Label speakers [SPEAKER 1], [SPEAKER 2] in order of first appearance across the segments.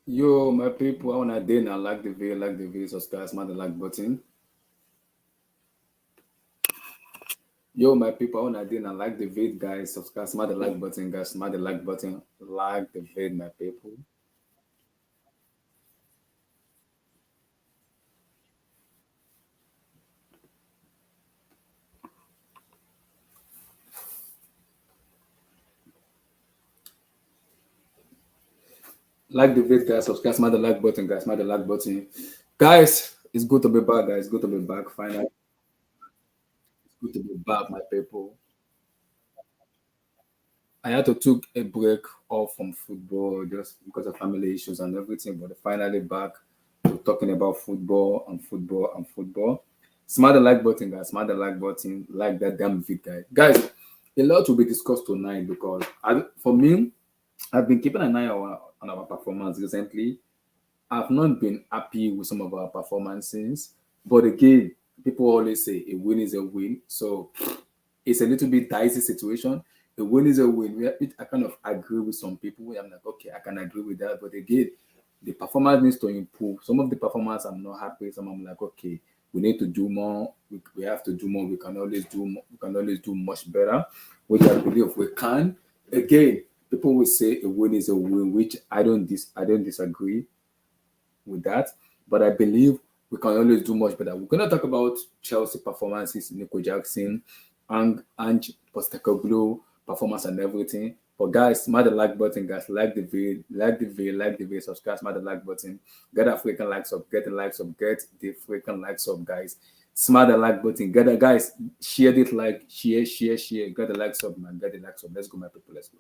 [SPEAKER 1] Yo, my people, I wanna day now like the video, subscribe, smash the like button. Yo, my people, I wanna day now like the video, guys, subscribe, smash the like button, guys, smash the like button, like the video, my people. Like the video, guys, subscribe, smash the like button, guys, smash the like button. Guys, it's good to be back, guys. Good to be back. Finally, it's good to be back, my people. I had to took a break off from football just because of family issues and everything, but finally back to talking about football and football and football. Smash the like button, guys. Smash the like button. Like that damn vid, guys. Guys, a lot will be discussed tonight because for me, I've been keeping an eye on our performance recently. I've not been happy with some of our performances, but again, people always say a win is a win. So it's a little bit dicey situation. A win is a win. I kind of agree with some people. I'm like, okay, I can agree with that. But again, the performance needs to improve. Some of the performance I'm not happy. Some I'm like, okay, we need to do more. We have to do more. We can always do more. We can always do much better, which I believe we can. Again, people will say a win is a win, which I don't disagree with that. But I believe we can always do much better. We're gonna talk about Chelsea performances, Nico Jackson, and Postecoglou performance and everything. But guys, smash the like button, guys. Like the video, subscribe, smash the like button. Get that freaking likes up, get the likes up, get the freaking likes up, guys. Smash the like button, get the guys, share it, like, share, get the likes up, man, get the likes up. Let's go, my people, let's go.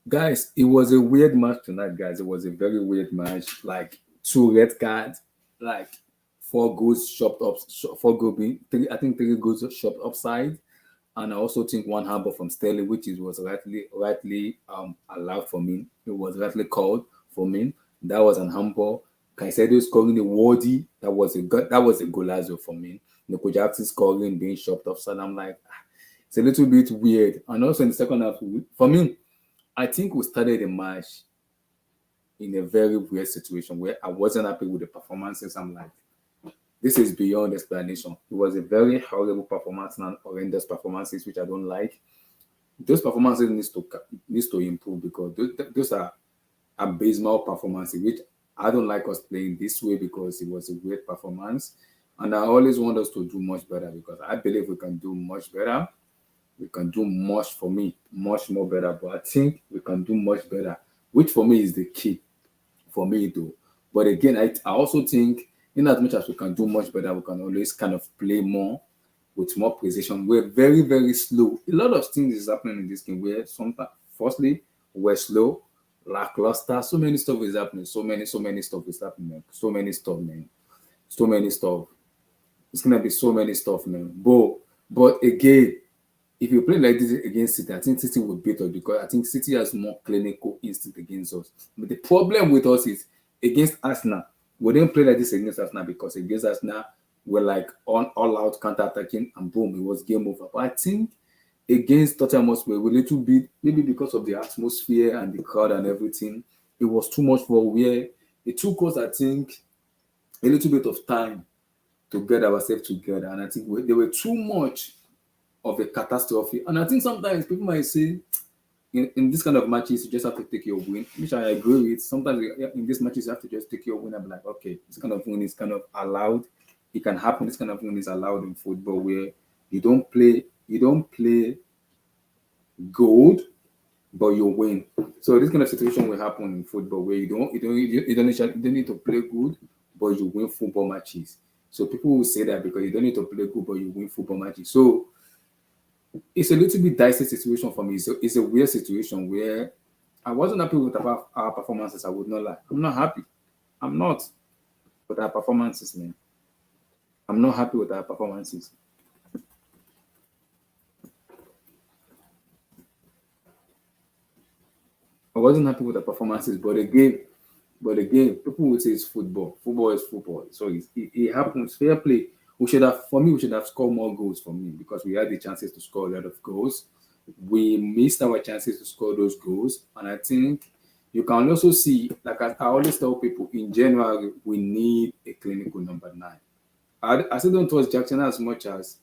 [SPEAKER 1] Guys, it was a weird match tonight, guys. It was a very weird match. Like two red cards, like four goals chopped up, four goal being three. I think three goals chopped upside, and I also think one handball from Sterling, which is was rightly allowed for me. It was rightly called for me. That was an handball. Caicedo scoring a worthy. That was a golazo for me. Nico Jackson scoring being chopped offside. I'm like, it's a little bit weird. And also in the second half, for me, I think we started the match in a very weird situation where I wasn't happy with the performances. I'm like, this is beyond explanation. It was a very horrible performance and horrendous performances, which I don't like. Those performances needs to improve because those are abysmal performances, which I don't like us playing this way because it was a great performance. And I always want us to do much better because I believe we can do much better. We can do much for me, much more better. But I think we can do much better, which for me is the key for me though. But again, I also think in as much as we can do much better, we can always kind of play more with more precision. We're very, very slow. A lot of things is happening in this game where sometimes, firstly, we're slow, lackluster. So many stuff is happening. So many stuff is happening. Man. So many stuff, man. So many stuff. It's gonna be so many stuff, man. But again, if you play like this against City, I think City will beat us because I think City has more clinical instinct against us. But the problem with us is against Arsenal, we didn't play like this against Arsenal because against Arsenal, we're like on all out counter attacking and boom, it was game over. But I think against Tottenham Hotspur, we a little bit maybe because of the atmosphere and the crowd and everything, it was too much for where it took us, I think, a little bit of time to get ourselves together. And I think they were too much of a catastrophe. And I think sometimes people might say, in this kind of matches, you just have to take your win, which I agree with. Sometimes in these matches, you have to just take your win and be like, okay, this kind of win is kind of allowed. It can happen. This kind of win is allowed in football where you don't play gold, but you win. So this kind of situation will happen in football where you don't need to play good, but you win football matches. So people will say that because you don't need to play good, but you win football matches. So it's a little bit dicey situation for me. So it's a weird situation where I wasn't happy with our performances. I would not lie. I'm not happy. I'm not with our performances, man. I'm not happy with our performances. I wasn't happy with the performances, but again, people would say it's football. Football is football. So it happens. Fair play. We should have scored more goals for me because we had the chances to score a lot of goals. We missed our chances to score those goals. And I think you can also see, like I always tell people, in January, we need a clinical number nine. I still don't trust Jackson as much as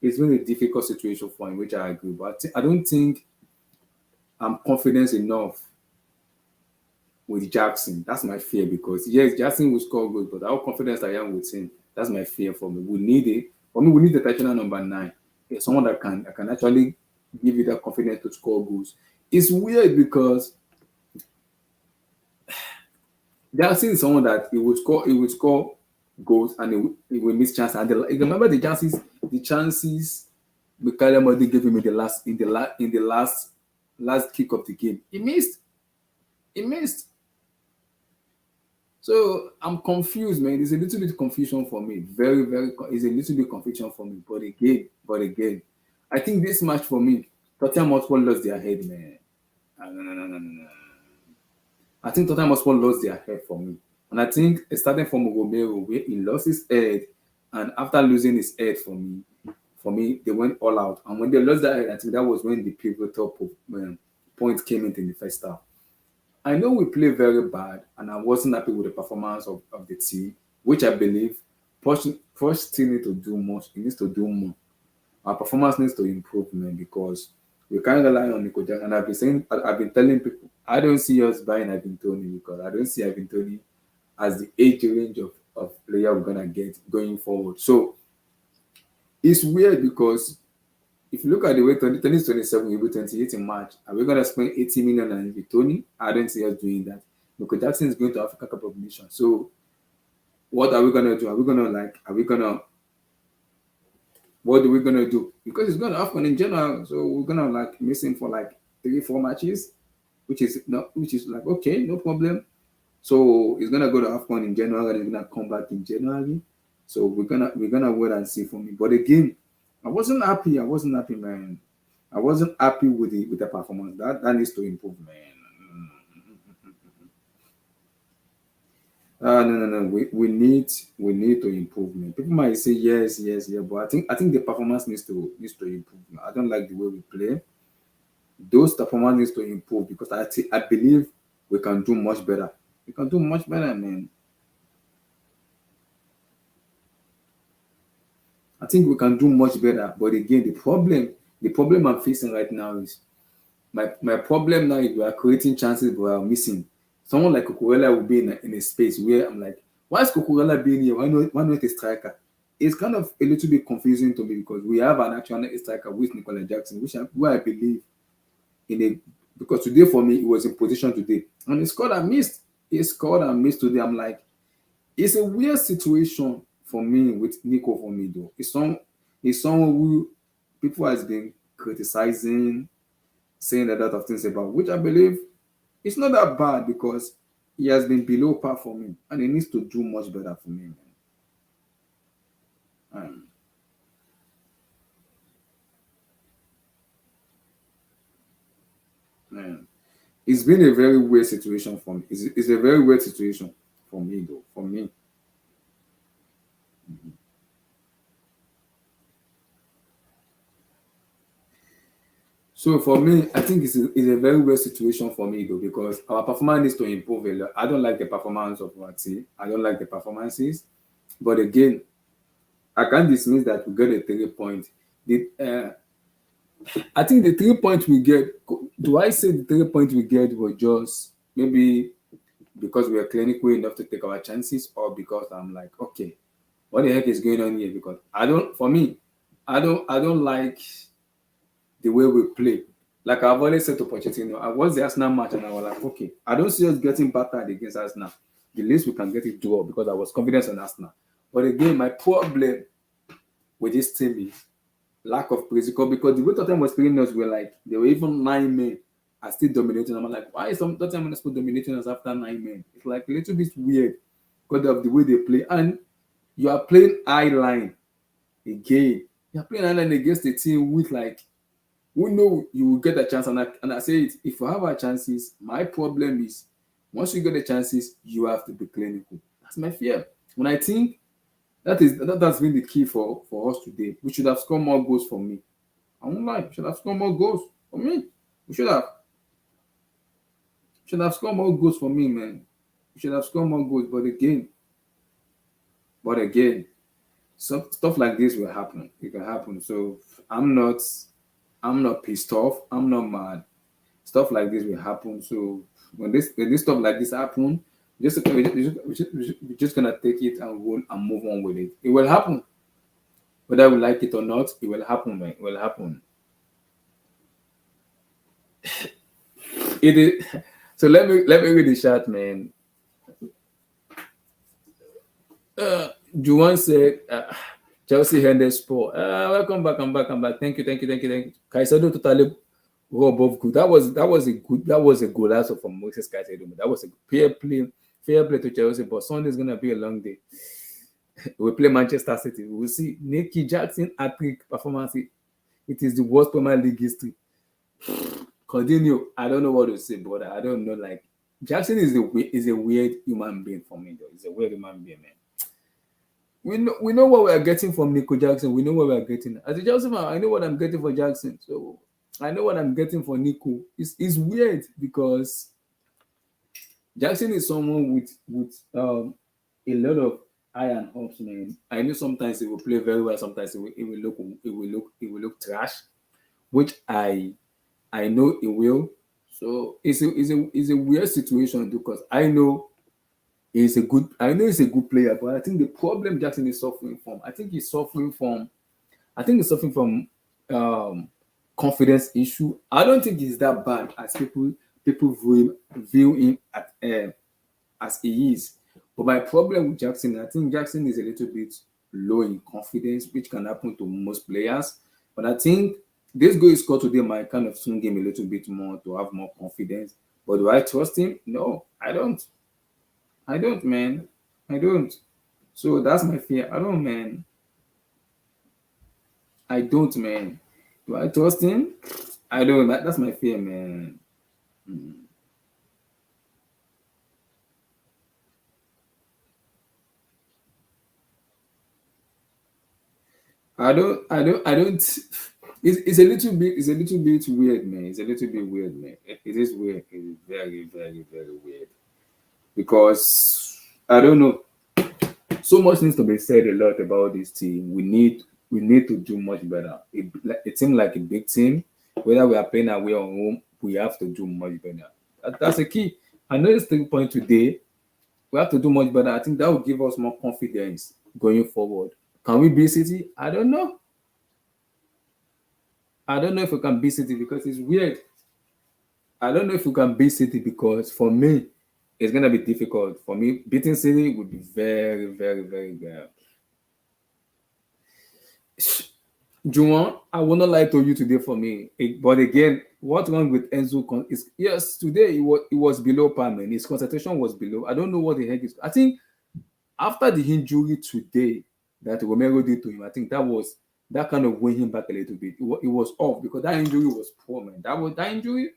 [SPEAKER 1] it's been a difficult situation for him, which I agree. But I don't think I'm confident enough with Jackson. That's my fear because yes, Jackson will score goals, but how confident I am with him, that's my fear for me. We need it. For me, we need the traditional number nine. Yeah, someone that can actually give you that confidence to score goals. It's weird because Jackson is someone that he will score goals and he will miss chances. And remember the chances Mikael Modi gave him in the last kick of the game. He missed. He missed. So I'm confused, man. It's a little bit confusion for me. Very, very. It's a little bit confusion for me. But again, I think this match for me, Tottenham Hotspur lost their head, man. No, no, no, no, no, no. I think Tottenham Hotspur lost their head for me, and I think starting from Romero, where he lost his head, and after losing his head for me, they went all out. And when they lost that head, I think that was when the pivotal point came in the first half. I know we play very bad, and I wasn't happy with the performance of the team, which I believe Poch still need to do much. He needs to do more. Our performance needs to improve, man, because we can't rely on Nico Jack. And I've been telling people, I don't see us buying Ivan Tony because I don't see Ivan Tony as the age range of player we're gonna get going forward. So it's weird because if you look at the way 2027 will be 28 in March, are we gonna spend 80 million on Ivan Tony? I don't see us doing that. Nico Jackson is going to Africa Cup of Nations. So what are we gonna do? What are we gonna do? Because it's gonna happen in general, so we're gonna miss him for 3-4 matches, which is like okay, no problem. So he's gonna go to AFCON in January and he's gonna come back in January. So we're gonna wait and see for me. But again, I wasn't happy. I wasn't happy, man. I wasn't happy with the performance. That needs to improve, man. No, no, no. We need to improve, man. People might say yes, yes, yeah, but I think the performance needs to improve. I don't like the way we play. Those performance needs to improve because I believe we can do much better. We can do much better, man. I think we can do much better. But again, the problem I'm facing right now is my problem now is we are creating chances but we are missing. Someone like Cucurella will be in a space where I'm like, why is Cucurella being here? Why not a striker? It's kind of a little bit confusing to me because we have an actual striker with Nicola Jackson, where I believe in a because today for me he was in position today and he scored and missed. He scored and missed today. I'm like, it's a weird situation for me with Nico for me though. He's someone who people has been criticizing, saying a lot of things about, which I believe it's not that bad because he has been below par for me and he needs to do much better for me, man. Man. It's been a very weird situation for me. It's a very weird situation for me though. For me. So for me, I think it's a very weird situation for me though because our performance needs to improve a lot. I don't like the performance of our team. I don't like the performances. But again, I can't dismiss that we got a 3 point. I think the 3 points we get. Do I say the 3 points we get were just maybe because we are clinical enough to take our chances, or because I'm like, okay, what the heck is going on here? Because I don't. For me, I don't like the way we play. Like I've always said to Pochettino, I watched the Arsenal match and I was like, okay, I don't see us getting battered against Arsenal. The least we can get is draw because I was confident on Arsenal. But again, my problem with this team is lack of physical because the way Tottenham was playing us were like they were even 9 men are still dominating. I'm like, why is some Tottenham still dominating us after 9 men? It's like a little bit weird because of the way they play. And you are playing eye line again. You're playing eye line against a team with like we know you will get a chance. And I say it, if you have our chances, my problem is once you get the chances, you have to be clinical. That's my fear. When I think that's been the key for us today. We should have scored more goals for me. I won't lie. We should have scored more goals for me. We should have scored more goals for me, man. We should have scored more goals. But again, some stuff like this will happen. It can happen. So I'm not I'm not pissed off. I'm not mad. Stuff like this will happen. So when this stuff like this happen, we're just gonna take it and roll and move on with it. It will happen. Whether we like it or not, it will happen, man. It will happen. It is. So let me read the chat, man. Juwan said, Chelsea handed sport. Welcome back. I'm back. Thank you. Caicedo totally rob of good. That was a good answer from Moses Caicedo. That was a fair play to Chelsea. But Sunday's gonna be a long day. We play Manchester City. We'll see. Nicky Jackson hat-trick performance. It is the worst Premier League history. Continue. I don't know what to say, brother. I don't know. Like Jackson is a weird human being for me, though. He's a weird human being, man. We know what we are getting from Nico Jackson. We know what we are getting. As a Chelsea fan, I know what I'm getting for Jackson. So I know what I'm getting for Nico. It's weird because Jackson is someone with a lot of iron ups, man. I know sometimes he will play very well, sometimes it will look trash, which I know it will. So it's a weird situation because he's a good player, but I think the problem Jackson is suffering from, I think he's suffering from confidence issue. I don't think he's that bad as people view him as he is. But my problem with Jackson, I think Jackson is a little bit low in confidence, which can happen to most players. But I think this goal he scored today might kind of swing him a little bit more to have more confidence. But do I trust him? No, I don't. I don't, man. I don't. So that's my fear. I don't, man. I don't, man. Do I trust him? I don't. That's my fear, man. I don't. It's a little bit weird, man. It's a little bit weird, man. It is weird. It is very, very, very weird. Because I don't know. So much needs to be said a lot about this team. We need to do much better. A team like a big team, whether we are playing away or home, we have to do much better. That's the key. I know it's 3 point today. We have to do much better. I think that will give us more confidence going forward. Can we beat City? I don't know. I don't know if we can beat City because it's weird. I don't know if we can beat City because for me, it's gonna be difficult. For me, beating City would be very, very, very good. Juwan, I will not lie to you today for me. But again, what's wrong with Enzo is yes, today it was below par, man. His concentration was below. I don't know what the heck is. I think after the injury today that Romero did to him, I think that kind of weighed him back a little bit. It was off because that injury was poor, man. That injury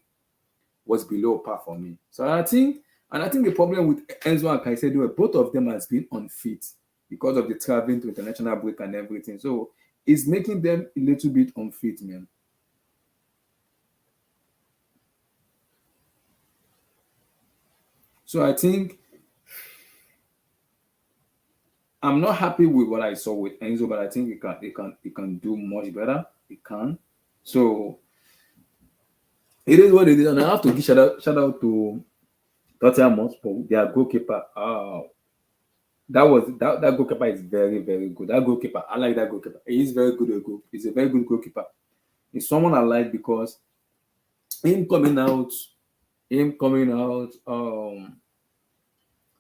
[SPEAKER 1] was below par for me. So I think the problem with Enzo and Caicedo, both of them has been unfit because of the traveling to international break and everything. So it's making them a little bit unfit, man. So I think I'm not happy with what I saw with Enzo, but I think he can do much better. He can. So it is what it is, and I have to give shout out to Tottenham Hotspur, their goalkeeper. That goalkeeper is very, very good. That goalkeeper, I like that goalkeeper. He is very good at goal. He's a very good goalkeeper. He's someone I like because him coming out,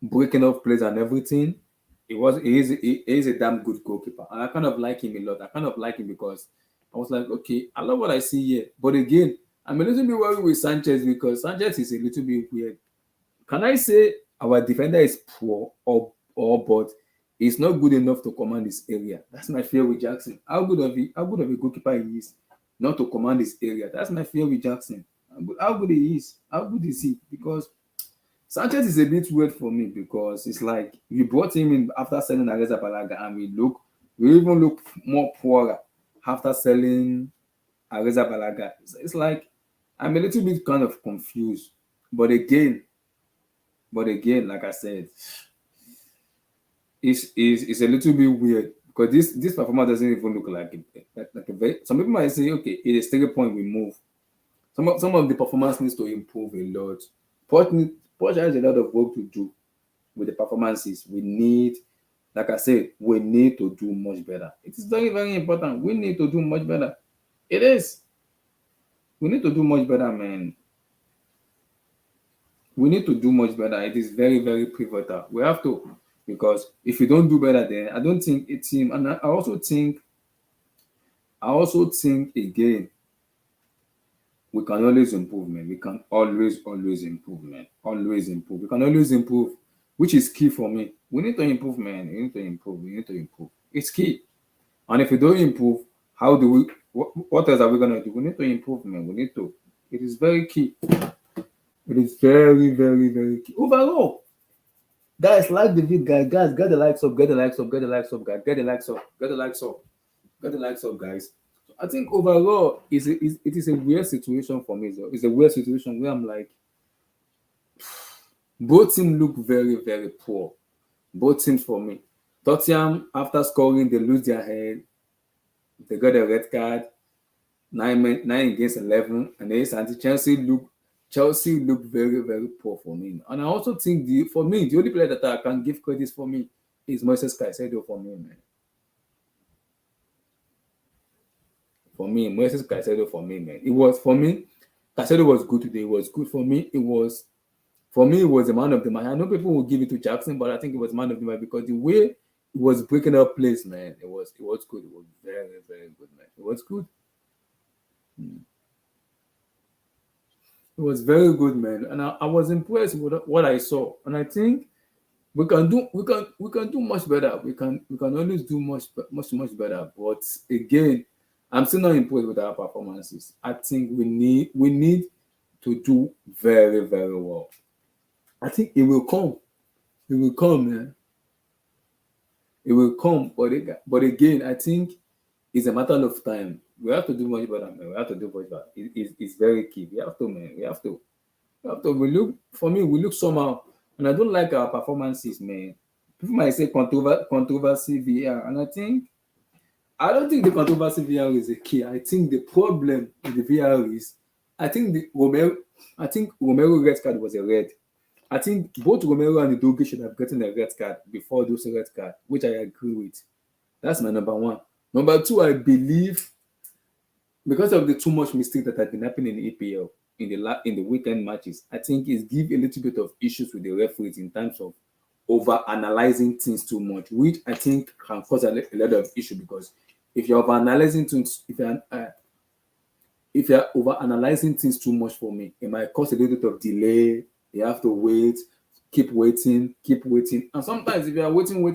[SPEAKER 1] breaking off plays and everything. He is a damn good goalkeeper, and I kind of like him a lot. I kind of like him because I was like, okay, I love what I see here, but again, I'm a little bit worried with Sanchez because Sanchez is a little bit weird. Can I say our defender is poor or but he's not good enough to command this area? That's my fear with Jackson. How good of a goalkeeper he is not to command this area? That's my fear with Jackson. How good he is? How good is he? Because Sanchez is a bit weird for me because it's like we brought him in after selling Areza Balaga and we even look more poorer after selling Areza Balaga. It's like I'm a little bit kind of confused. But again, like I said, it's a little bit weird because this performance doesn't even look like a very. Some people might say, okay, it is 3 point we move. Some of the performance needs to improve a lot. Poch has a lot of work to do with the performances. Like I said, we need to do much better. It is very, very important. We need to do much better. It is. We need to do much better, man. We need to do much better. It is very, very pivotal. We have to, because if you don't do better, then I don't think a team. And I also think again, we can always improve, man. We can always improve, man. Always improve. We can always improve, which is key for me. We need to improve, man. We need to improve. We need to improve. It's key. And if we don't improve, how do we? What else are we gonna do? We need to improve, man. We need to. It is very key. It is very, very, very key. Overall, guys, like the video, guys, get the likes up, get the likes up, get the likes up, guys, get the likes up, get the likes up, get the likes up, guys. So I think overall, it is a weird situation for me. So it's a weird situation where I'm like, both teams look very, very poor. Both teams for me. Tottenham, after scoring, they lose their head. They got a red card. 9 against 11, and then Chelsea look very, very poor for me. And I also think the only player that I can give credit for me is Moises Caicedo for me, man. For me, Moises Caicedo for me, man. It was for me. Caicedo was good today. It was good for me. It was the man of the match. I know people will give it to Jackson, but I think it was man of the match because the way it was breaking up plays, man, it was good. It was very, very good, man. It was good. It was very good, man, and I was impressed with what I saw. And I think we can do much better. We can always do much better. But again, I'm still not impressed with our performances. I think we need to do very, very well. I think it will come. It will come, man. It will come. But again, I think it's a matter of time. We have to do much better, man. We have to do much better. It's very key. We have to, man. We have to. We look somehow, and I don't like our performances, man. People might say controversy VR, and I don't think the controversy VR is a key. I think the problem with the VR is, I think Romero red card was a red. I think both Romero and Udogie should have gotten a red card before those red card, which I agree with. That's my number one. Number two, I believe because of the too much mistake that had been happening in the EPL in the weekend matches, I think it's give a little bit of issues with the referees in terms of over analyzing things too much, which I think can cause a lot of issue because if you're over analyzing things, if you're over analyzing things too much for me, it might cause a little bit of delay. You have to wait, keep waiting, and sometimes if you are waiting,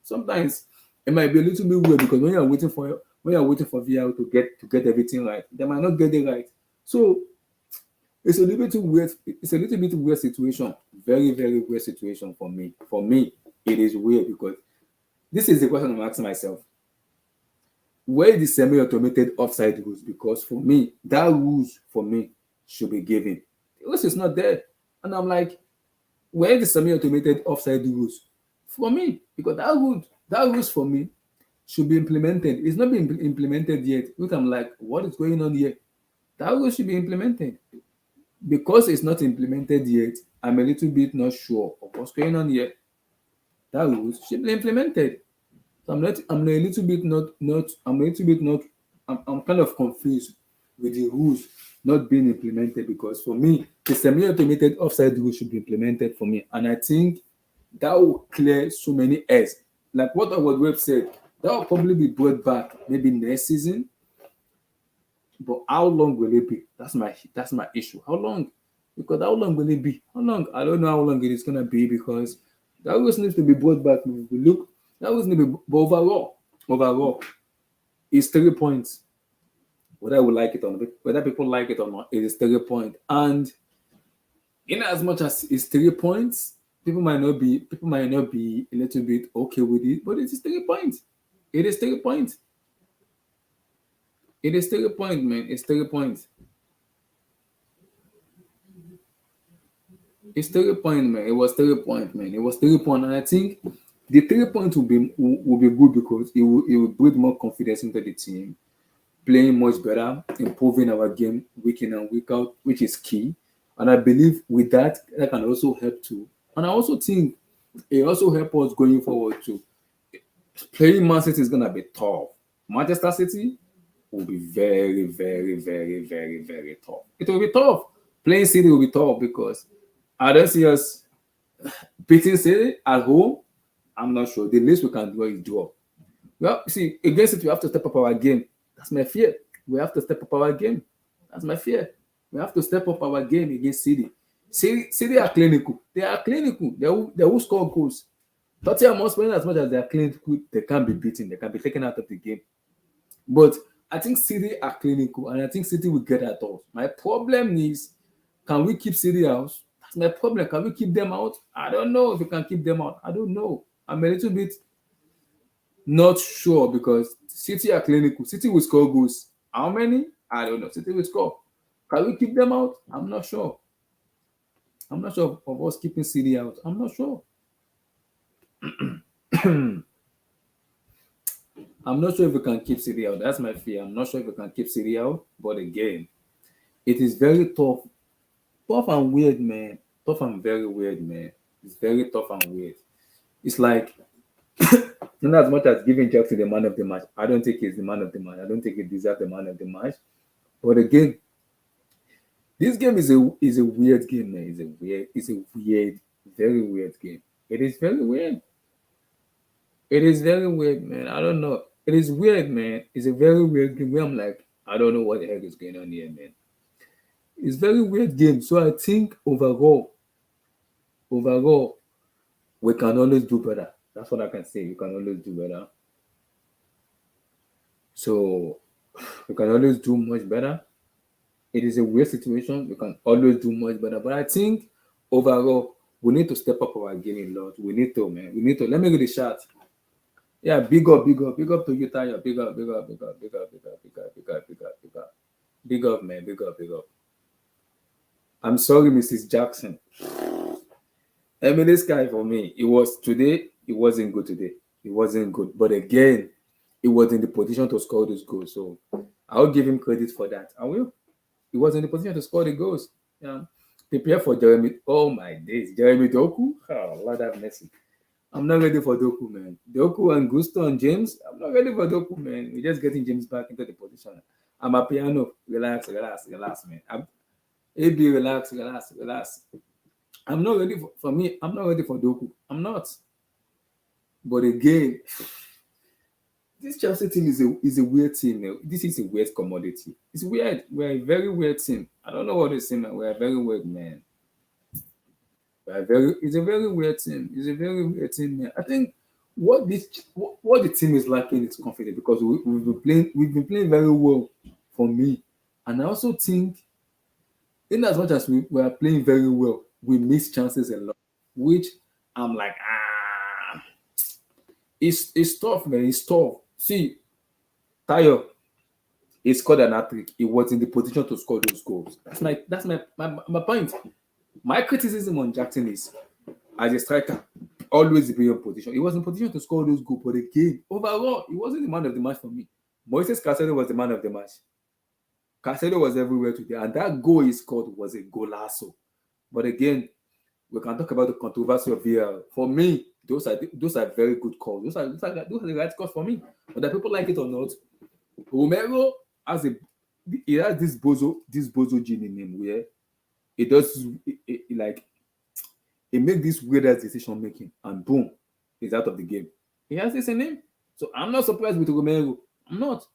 [SPEAKER 1] sometimes it might be a little bit weird because when you're waiting for VR to get everything right, they might not get it right. So it's a little bit weird. It's a little bit weird situation. Very, very weird situation for me. For me, it is weird because this is the question I'm asking myself. Where is the semi-automated offside rules? Because for me, that rules for me should be given. The rules is not there. And I'm like, where is the semi-automated offside rules? For me, because that rules for me should be implemented. It's not been implemented yet. Look, I'm like, what is going on here? That rule should be implemented. Because it's not implemented yet, I'm a little bit not sure of what's going on here. That rule should be implemented. So I'm a little bit I'm kind of confused with the rules not being implemented, because for me, the semi-automated offside rule should be implemented for me. And I think that will clear so many errors. Like what our web said, that will probably be brought back maybe next season. But how long will it be? That's my issue. How long? Because how long will it be? How long? I don't know how long it is gonna be, because that always needs to be brought back. We look, that always needs to be, but overall, it's 3 points. Whether I would like it or not, whether people like it or not, it is 3 points. And in as much as it's 3 points, people might not be a little bit okay with it, but it is 3 points. It is 3 points. It is 3 points, man. It's 3 points. It's 3 points, man. It was 3 points, man. It was 3 points, and I think the 3 points will be good, because it will build more confidence into the team, playing much better, improving our game week in and week out, which is key. And I believe with that can also help too. And I also think it also help us going forward too. Playing Man City is gonna be tough. Manchester City will be very, very, very, very, very tough. It will be tough. Playing City will be tough, because I don't see us beating City at home. I'm not sure. The least we can do is draw. Well, see, against it, we have to step up our game. That's my fear. We have to step up our game. That's my fear. We have to step up our game against City. City are clinical. They are clinical. They will score goals. Tottenham Hotspur, as much as they are clinical, they can't be beaten. They can be taken out of the game. But I think City are clinical, and I think City will get at us. My problem is, can we keep City out? That's my problem. Can we keep them out? I don't know if we can keep them out. I don't know. I'm a little bit not sure, because City are clinical. City will score goals. How many? I don't know. City will score. Can we keep them out? I'm not sure. I'm not sure of us keeping City out. I'm not sure. I'm not sure if we can keep City out. That's my fear. I'm not sure if we can keep City out. But again, it is very tough. Tough and weird, man. Tough and very weird, man. It's very tough and weird. It's like, not as much as giving Jackson the man of the match. I don't think he's the man of the match. I don't think he deserves the man of the match. But again, this game is a weird game, man. It's a weird, very weird game. It is very weird. It is very weird, man. I don't know. It is weird, man. It's a very weird game where I'm like, I don't know what the heck is going on here, man. It's very weird game. So I think overall, we can always do better. That's what I can say. We can always do better. So we can always do much better. It is a weird situation. We can always do much better. But I think overall, we need to step up our game a lot. We need to, man. We need to. Let me read the chat. Yeah, big up to you, Taya. Big up. Big up, man. Big up. I'm sorry, Mrs. Jackson. I mean, this guy for me, it wasn't good today. It wasn't good. But again, he was in the position to score those goals. So I'll give him credit for that. I will. He was in the position to score the goals. Yeah. Prepare for Jeremy. Oh my days. Jeremy Doku? Oh, Lord have mercy. I'm not ready for Doku, man. Doku and Gusto and James, I'm not ready for Doku, man. We're just getting James back into the position. I'm a piano. Relax, man. AB, relax. I'm not ready for me. I'm not ready for Doku. I'm not. But again, this Chelsea team is a weird team. Man. This is a weird commodity. It's weird. We're a very weird team. I don't know what to say, man. We're a very weird, man. It's a very weird team. It's a very weird team, man. I think what the team is lacking is confidence, because we've been playing very well for me. And I also think, in as much as we are playing very well, we miss chances a lot, which I'm like, it's tough, man. It's tough. See, Tayo, he scored an hat-trick. He was in the position to score those goals. That's my point. My criticism on Jackson is, as a striker, always be in position. He was in position to score those goals, but again, overall, he wasn't the man of the match for me. Moises Caicedo was the man of the match. Caicedo was everywhere today, and that goal he scored was a golazo. But again, we can talk about the controversy of VAR. For me, those are very good calls. Those are the right calls for me. Whether people like it or not, Romero has this bozo gene in him where it does like it makes this weird ass decision making, and boom, he's out of the game. He has this in him, so I'm not surprised with Romero. I'm not.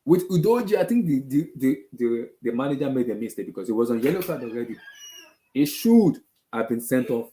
[SPEAKER 1] With Udoji, I think the manager made a mistake because he was on yellow card already. He should have been sent off.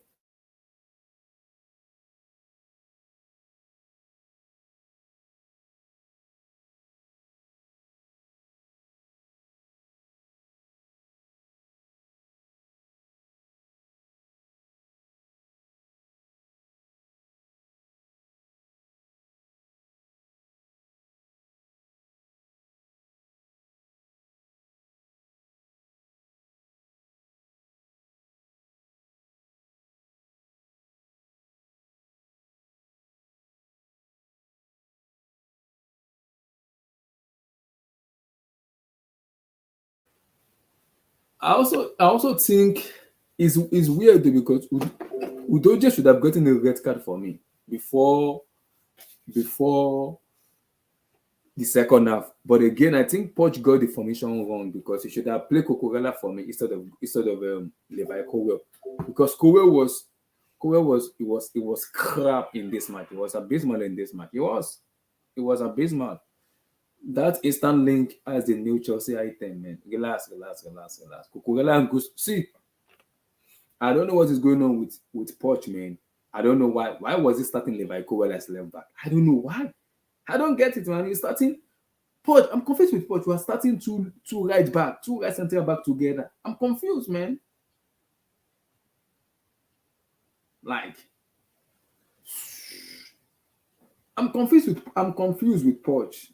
[SPEAKER 1] I also think is weird because Udoji should have gotten a red card for me before the second half. But again, I think Poch got the formation wrong because he should have played Cucurella for me instead of Levi Colwell, because Colwell was crap in this match. He was abysmal in this match. He was abysmal. That instant link as the new Chelsea item, man. Relax. Cucurella and Gus. See, I don't know what is going on with Poch, man. I don't know why. Why was he starting Levi Colwell as left back? I don't know why. I don't get it, man. He's starting Poch. I'm confused with Poch. We are starting two right back, two right center back together. I'm confused, man. Like, I'm confused with Poch.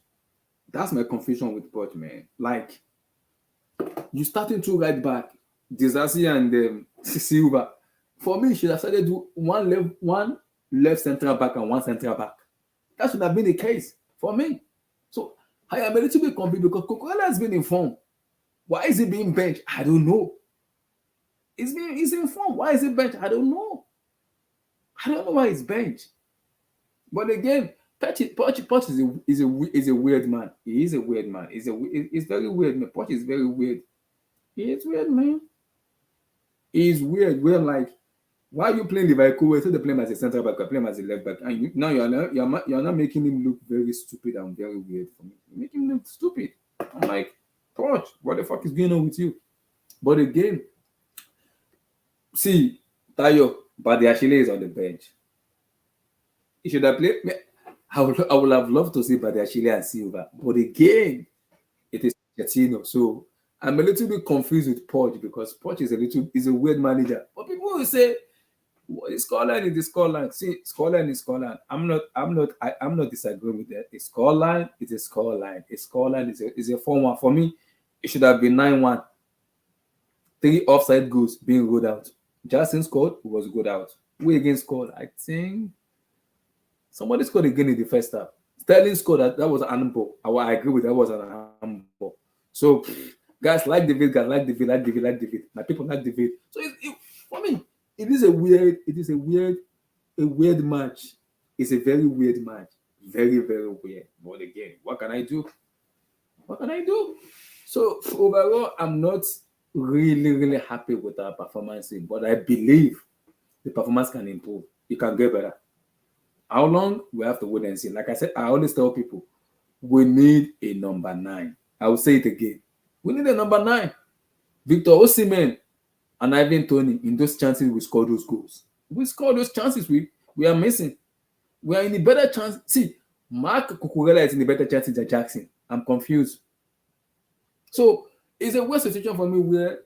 [SPEAKER 1] That's my confusion with Poch, man. Like, you starting two right back, Disasi and Silva. For me, you should have started do one left central back and one central back. That should have been the case for me. So I am a little bit confused because Cucurella has been in form. Why is he being benched? I don't know. He's in form. Why is he benched? I don't know. I don't know why he's benched. But again, Poch is a weird man. He is a weird man. He's very weird, man. Poch is very weird. He is weird, man. He's weird. We're like, why are you playing Levi Colwell instead of playing as a center back or playing as a left back? And now you're not making him look very stupid and very weird for me. You're making him look stupid. I'm like, Poch, what the fuck is going on with you? But again, see, Tayo Badiashile is on the bench. He should have played. I would have loved to see Badiashile and Silva, but again, it is Pochettino. So I'm a little bit confused with Poch because Poch is a weird manager. But people will say, well, the scoreline is the scoreline. See, scoreline is scoreline. I'm not disagreeing with that. A scoreline is a scoreline. A scoreline is a 4-1. For me, it should have been 9-1. 3 offside goals being ruled out. Justin scored, was good out. We again scored. I think somebody scored again in the first half. Sterling scored. That was an handball. I agree with that was an handball. So guys like David, like David. My people like David. So for me, it is a weird match. It's a very weird match. Very, very weird. But again, what can I do? So overall, I'm not really happy with our performance, but I believe the performance can improve. It can get better. How long? We have to wait and see. Like I said, I always tell people, we need a number 9. I will say it again. We need a number 9. Victor Osimhen and Ivan Toney, in those chances, we score those goals. We score those chances we are missing. We are in a better chance. See, Mark Cucurella is in a better chance than Jackson. I'm confused. So it's a weird situation for me where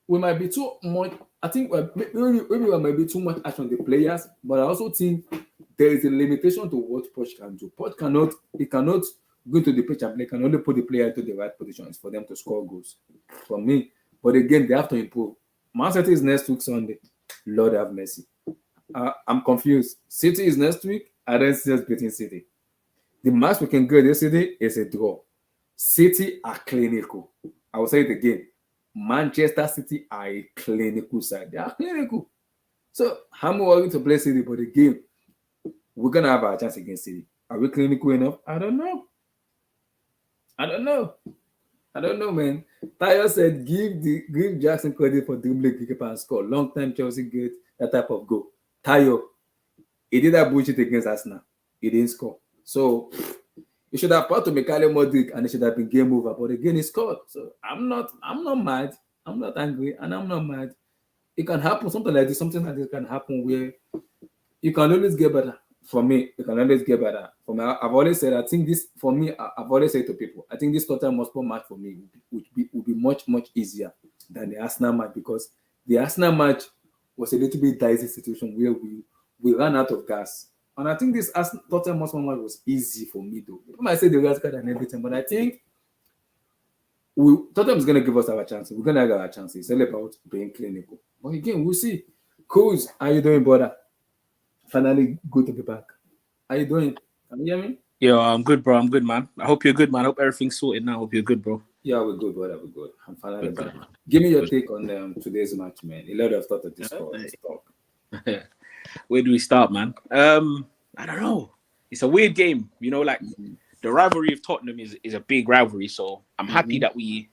[SPEAKER 1] we might be too much. I think maybe we might be too much action on the players, but I also think there is a limitation to what Poch can do. Poch cannot go to the pitch and play. Can only put the player into the right positions for them to score goals. For me, but again, they have to improve. Man City is next week Sunday. Lord have mercy. I'm confused. City is next week. I don't see us beating City. The match we can get yesterday is a draw. City are clinical. I will say it again. Manchester City are a clinical side. They are clinical. So I'm worried to play City, but the game, we're gonna have our chance against City. Are we clinical enough? I don't know. I don't know. I don't know, man. Tayo said, give Jackson credit for dribbling goalkeeper and score. Long time Chelsea get that type of goal. Tayo, he did that bullshit against Arsenal. He didn't score. So he should have passed to Mikhail Modric and it should have been game over. But again, he scored. So I'm not mad. I'm not angry and I'm not mad. It can happen. Something like this can happen where you can always get better. For me, you can always get better. For me, I've always said, I think this, for me, I've always said to people, I think this Tottenham Hotspur match for me would be much, much easier than the Arsenal match, because the Arsenal match was a little bit dicey situation where we ran out of gas. And I think this Tottenham Hotspur match was easy for me, though. People might say the red card and everything, but I think Tottenham is going to give us our chances. We're going to have our chances. It's all about being clinical. But again, we'll see. Coos, how you doing, brother? Finally good to be back. How you doing? Can you hear me?
[SPEAKER 2] Yo, I'm good, bro. I'm good, man. I hope you're good, man. I hope everything's sorted now. I hope you're good, bro.
[SPEAKER 1] Yeah, we're good, brother. We're good. I'm finally good. Give me your take on today's match, man. A lot of thought of this talk.
[SPEAKER 2] Where do we start, man? I don't know. It's a weird game. You know, like the rivalry of Tottenham is a big rivalry. So I'm happy that we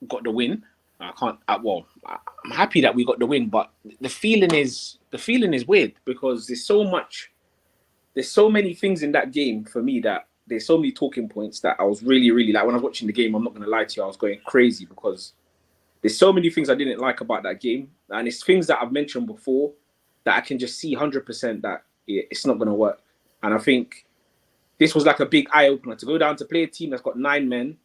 [SPEAKER 2] got the win. I'm happy that we got the win, but the feeling is weird, because there's so many things in that game for me that there's so many talking points that I was really, really like when I was watching the game. I'm not going to lie to you, I was going crazy because there's so many things I didn't like about that game, and it's things that I've mentioned before that I can just see 100% that it's not going to work. And I think this was like a big eye opener to go down to play a team that's got 9 men,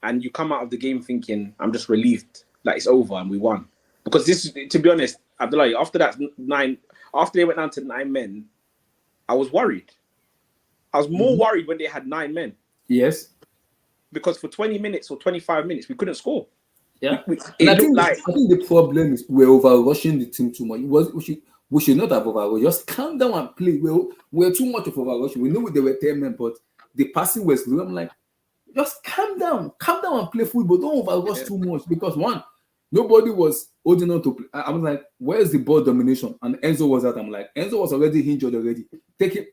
[SPEAKER 2] and you come out of the game thinking, I'm just relieved. Like it's over and we won. Because this, to be honest, Abdullah, after they went down to 9 men, I was worried. I was more worried when they had 9 men.
[SPEAKER 1] Yes.
[SPEAKER 2] Because for 20 minutes or 25 minutes, we couldn't score.
[SPEAKER 1] Yeah. I think the problem is we're over-rushing the team too much. We should not have over-rushed. Just calm down and play. We're too much of over-rushing. We know they were 10 men, but the passing was low. I'm like, just calm down and play football. Don't over-rush too much, because one, nobody was holding on to play. I was like, where's the ball domination? And Enzo was out. I'm like, Enzo was already injured already. Take it.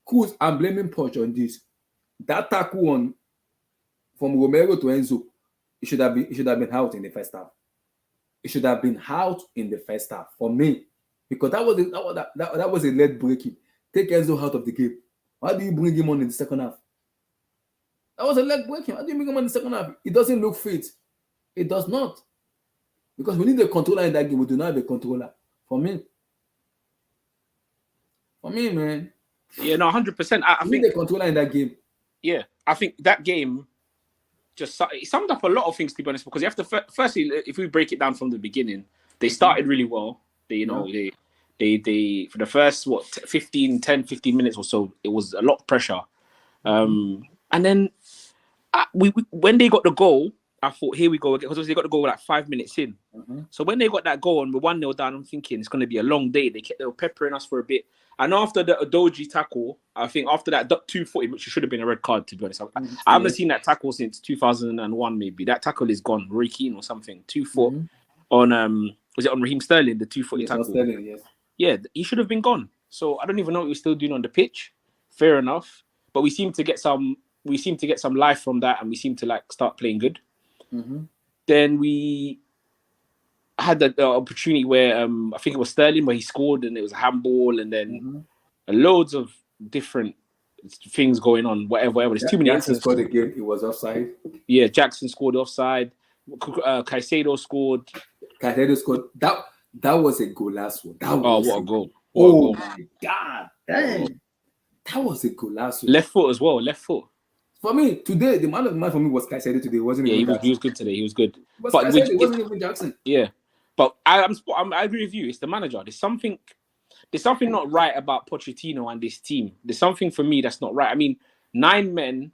[SPEAKER 1] Cool. I'm blaming Poch on this. That tackle from Romero to Enzo, it should have been out in the first half. It should have been out in the first half for me, because that was a leg breaking. Take Enzo out of the game. Why do you bring him on in the second half? That was a leg breaking. Why do you bring him on in the second half? It doesn't look fit. It does not. Because we need a controller in that game. We do not have a controller. For me, man.
[SPEAKER 2] Yeah, no, 100%. I
[SPEAKER 1] think the controller in that game.
[SPEAKER 2] Yeah, I think that game just summed up a lot of things, to be honest. Because you have to firstly, if we break it down from the beginning, they started really well. They for the first 15 minutes or so, it was a lot of pressure. And then when they got the goal, I thought, here we go again, because they got the goal like 5 minutes in. So when they got that goal and we're 1-0 down, I'm thinking it's going to be a long day. They were peppering us for a bit. And after the Adoji tackle, I think after that 2-footed, which should have been a red card, to be honest. I haven't seen that tackle since 2001, maybe. That tackle is gone. Roy Keane or something. 2-foot on, was it on Raheem Sterling, the 2-footed tackle?
[SPEAKER 1] Sterling, yes.
[SPEAKER 2] Yeah, he should have been gone. So I don't even know what he was still doing on the pitch. Fair enough. But we seem to get some life from that, and we seem to start playing good. Then we had the opportunity where I think it was Sterling where he scored, and it was a handball, and then loads of different things going on. Whatever. There's too many.
[SPEAKER 1] Jackson scored again. It was offside.
[SPEAKER 2] Yeah, Jackson scored offside. Caicedo scored.
[SPEAKER 1] That was a goal last one.
[SPEAKER 2] What a goal!
[SPEAKER 1] My God, dang. That was a goal last one.
[SPEAKER 2] Left foot as well. Left foot.
[SPEAKER 1] For me, today, the man of the match for me was Caicedo today. Wasn't
[SPEAKER 2] he was good today. He was good.
[SPEAKER 1] But Caicedo wasn't even Jackson.
[SPEAKER 2] Yeah. But I agree with you. It's the manager. There's something not right about Pochettino and this team. There's something for me that's not right. I mean, 9 men,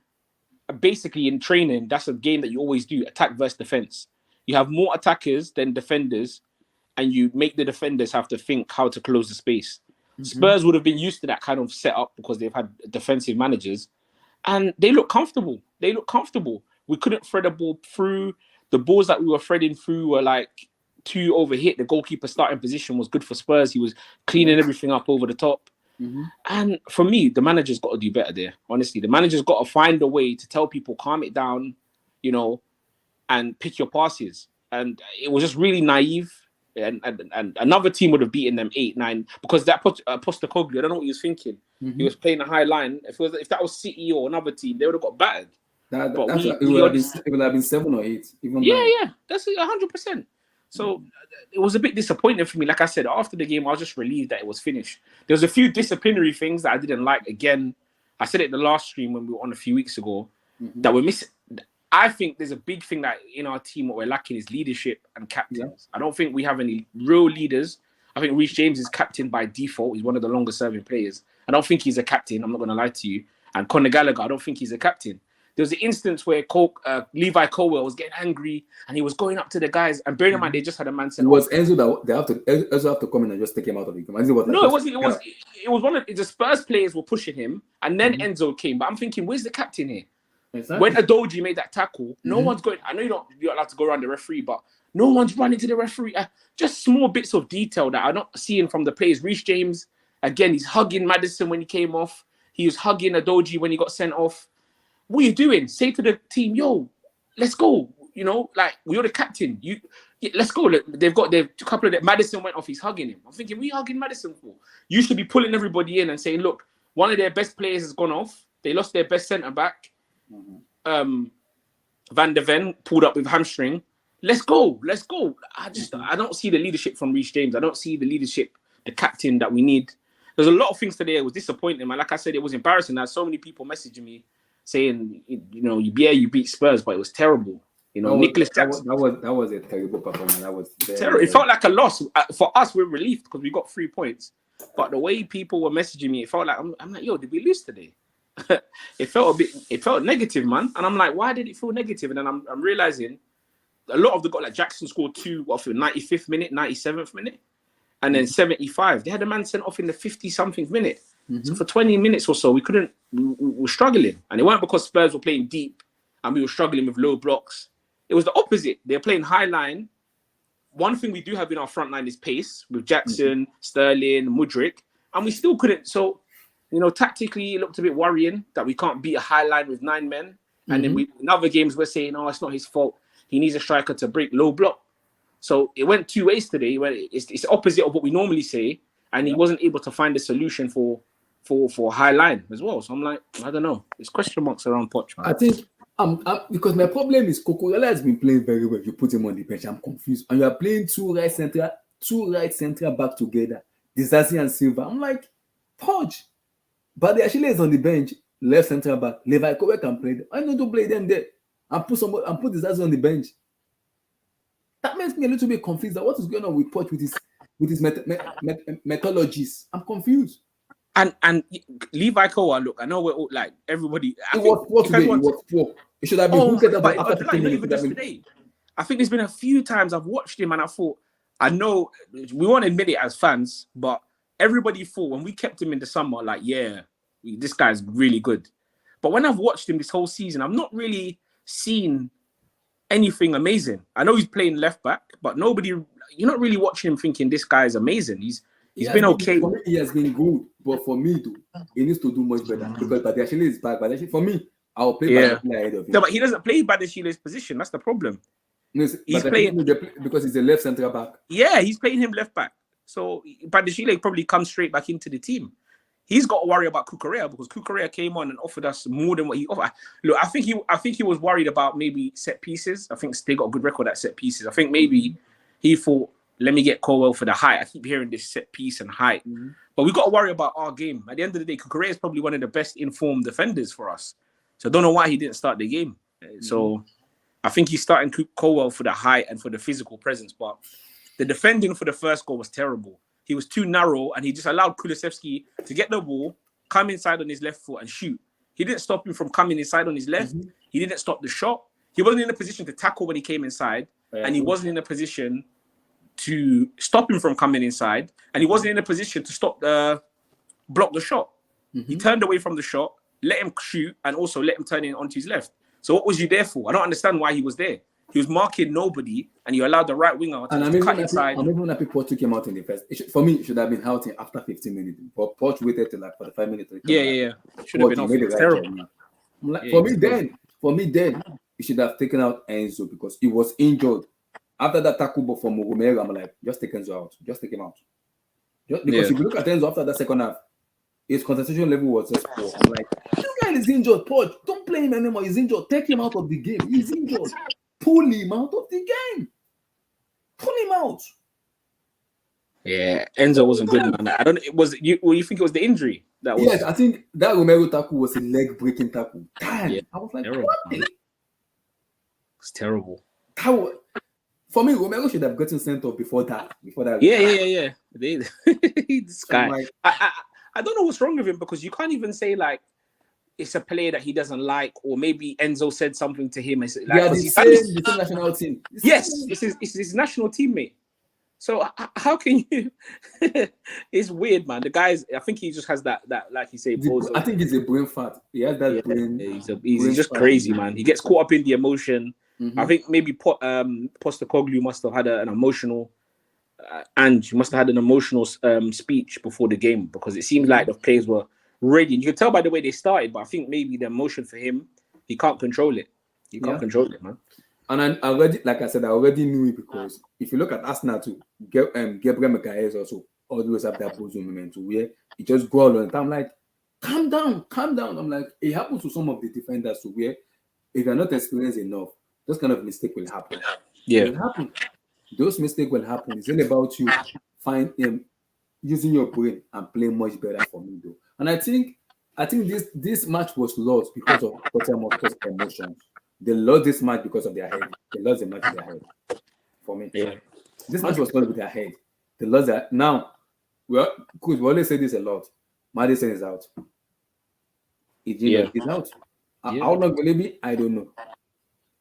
[SPEAKER 2] basically in training, that's a game that you always do, attack versus defense. You have more attackers than defenders, and you make the defenders have to think how to close the space. Spurs would have been used to that kind of setup because they've had defensive managers, and they look comfortable. We couldn't thread the ball through. The balls that we were threading through were like too overhit. The goalkeeper starting position was good for Spurs. He was cleaning everything up over the top. And for me, the manager's got to do better there. Honestly, the manager's got to find a way to tell people, calm it down, you know, and pick your passes. And it was just really naive. And another team would have beaten them 8-9 because that Postecoglou, I don't know what he was thinking. He was playing a high line. If that was City or another team, they would have got battered.
[SPEAKER 1] It would have been 7 or 8. Even
[SPEAKER 2] That's 100%. So it was a bit disappointing for me. Like I said, after the game, I was just relieved that it was finished. There was a few disciplinary things that I didn't like. Again, I said it in the last stream when we were on a few weeks ago that we're missing. I think there's a big thing that in our team what we're lacking is leadership and captains. I don't think we have any real leaders. I think Reece James is captain by default. He's one of the longest serving players. I don't think he's a captain. I'm not going to lie to you. And Conor Gallagher, I don't think he's a captain. There was an instance where Levi Colwell was getting angry and he was going up to the guys. And bearing in mind, they just had a man sent
[SPEAKER 1] off. It was Enzo that Enzo have to come in and just take him out of the game.
[SPEAKER 2] No, it wasn't. It was one of the Spurs players were pushing him, and then Enzo came. But I'm thinking, where's the captain here? Exactly. When Adoji made that tackle, no one's going. I know you're not allowed to go around the referee, but no one's running to the referee. Just small bits of detail that I'm not seeing from the players. Reece James, again, he's hugging Maddison when he came off. He was hugging Adoji when he got sent off. What are you doing? Say to the team, yo, let's go. You know, like, you're the captain. Let's go. They've a couple of them. Maddison went off. He's hugging him. I'm thinking, what are you hugging Maddison for? You should be pulling everybody in and saying, look, one of their best players has gone off. They lost their best centre-back. Van der Ven pulled up with hamstring. Let's go. I don't see the leadership from Reece James. I don't see the leadership, the captain that we need. There's a lot of things today that was disappointing. Like I said, it was embarrassing. I had so many people messaging me saying, you know, you beat Spurs, but it was terrible. You know, Nicholas Jackson.
[SPEAKER 1] That was a terrible performance. That was
[SPEAKER 2] terrible. It felt like a loss. For us, we're relieved because we got 3 points. But the way people were messaging me, it felt like, I'm like, yo, did we lose today? It felt negative, man. And I'm like, why did it feel negative? And then I'm realizing a lot of the guys, like Jackson scored 2 off the 95th minute, 97th minute, and then 75. They had a man sent off in the 50-something minute. So for 20 minutes or so, we were struggling. And it weren't because Spurs were playing deep and we were struggling with low blocks. It was the opposite. They're playing high line. One thing we do have in our front line is pace with Jackson, Sterling, Mudryk, and we still couldn't. So, you know, tactically, it looked a bit worrying that we can't beat a high line with 9 men. And then in other games, we're saying, oh, it's not his fault. He needs a striker to break low block. So it went 2 ways today. It's opposite of what we normally say. And he wasn't able to find a solution for high line as well. So I'm like, I don't know. It's question marks around Poch, man.
[SPEAKER 1] I think because my problem is Cucurella has been playing very well. You put him on the bench, I'm confused. And you are playing two right central back together, Disasi and Silva. I'm like, Poch. But they actually is on the bench, left central back. Levi Kobe can play them. I know to play them there and put Disasi on the bench. That makes me a little bit confused. That what is going on with Poch with his methodologies? I'm confused.
[SPEAKER 2] And Levi Kowa, look, I know we're all like everybody.
[SPEAKER 1] It was 4. It should have been
[SPEAKER 2] today. I think there's been a few times I've watched him and I thought, I know we won't admit it as fans, but everybody thought when we kept him in the summer, like, yeah, this guy's really good. But when I've watched him this whole season, I've not really seen anything amazing. I know he's playing left back, but you're not really watching him thinking this guy is amazing. He's been okay.
[SPEAKER 1] For me, he has been good, but for me too, he needs to do much better because Badiashile is back. But for me, I'll play Badiashile ahead of him.
[SPEAKER 2] No, but he doesn't play Badiashile's position. That's the problem.
[SPEAKER 1] No, he's playing because he's a left centre back.
[SPEAKER 2] Yeah, he's playing him left back. So Badiashile probably comes straight back into the team. He's got to worry about Cucurella because Cucurella came on and offered us more than what he offered. Look, I think he was worried about maybe set pieces. I think they got a good record at set pieces. I think maybe he thought, let me get Colwell for the height. I keep hearing this set piece and height. But we've got to worry about our game. At the end of the day, Cucurella is probably one of the best informed defenders for us. So I don't know why he didn't start the game. So I think he's starting Colwell for the height and for the physical presence. But the defending for the first goal was terrible. He was too narrow and he just allowed Kulusevski to get the ball, come inside on his left foot and shoot. He didn't stop him from coming inside on his left. He didn't stop the shot. He wasn't in a position to tackle when he came inside. And he wasn't in a position to stop him from coming inside, and he wasn't in a position to block the shot. He turned away from the shot, let him shoot, and also let him turn in onto his left. So what was you there for? I don't understand why he was there. He was marking nobody, and you allowed the right winger to cut inside.
[SPEAKER 1] I'm even happy Poch came out in the first. For me, it should have been out after 15 minutes. But Poch waited till like 45 minutes.
[SPEAKER 2] Yeah. Should have been off. It's terrible.
[SPEAKER 1] For me, then you should have taken out Enzo because he was injured. After that tackle from Romero, I'm like, just take Enzo out. Just take him out. Because if you look at Enzo after that second half, his concentration level was just poor. I'm like, this guy is injured. Poch, don't play him anymore. He's injured. Take him out of the game. He's injured. Pull him out of the game. Pull him out.
[SPEAKER 2] Yeah, Enzo wasn't good, man. I don't. You think it was the injury that was?
[SPEAKER 1] Yes, I think that Romero tackle was a leg breaking tackle. Damn,
[SPEAKER 2] yeah,
[SPEAKER 1] I was like,
[SPEAKER 2] terrible,
[SPEAKER 1] what?
[SPEAKER 2] It's terrible.
[SPEAKER 1] For me, Romero should have gotten sent off before that.
[SPEAKER 2] Yeah. This guy. Like, I don't know what's wrong with him because you can't even say like it's a player that he doesn't like, or maybe Enzo said something to him. Like,
[SPEAKER 1] yeah, the same national team.
[SPEAKER 2] Yes, it's his national teammate. So how can you? It's weird, man. The guy's. I think he just has that like you say.
[SPEAKER 1] I think he's a brain fat. He has that brain.
[SPEAKER 2] He's just crazy, man. He gets caught up in the emotion. I think maybe Postecoglou must have had an emotional, and you must have had an emotional speech before the game because it seemed like the players were ready. You can tell by the way they started, but I think maybe the emotion for him, he can't control it. He can't control it, man.
[SPEAKER 1] And I already, like I said, I already knew it because if you look at Arsenal too, Gabriel Magalhaes also always have that bozo moment where he just go all on time. I'm like, calm down. I'm like, it happens to some of the defenders too, where if you're not experienced enough, those kind of mistake will happen.
[SPEAKER 2] Yeah,
[SPEAKER 1] it will happen. Those mistakes will happen. It's all about you using your brain and playing much better for me though. And I think this match was lost because of Tottenham Hotspur's emotions. They lost this match because of their head. They lost the match with their head. For me, this match was not with their head. They lost that. Now, we always say this a lot. Madison is out. Is out. How long will it be? I don't know.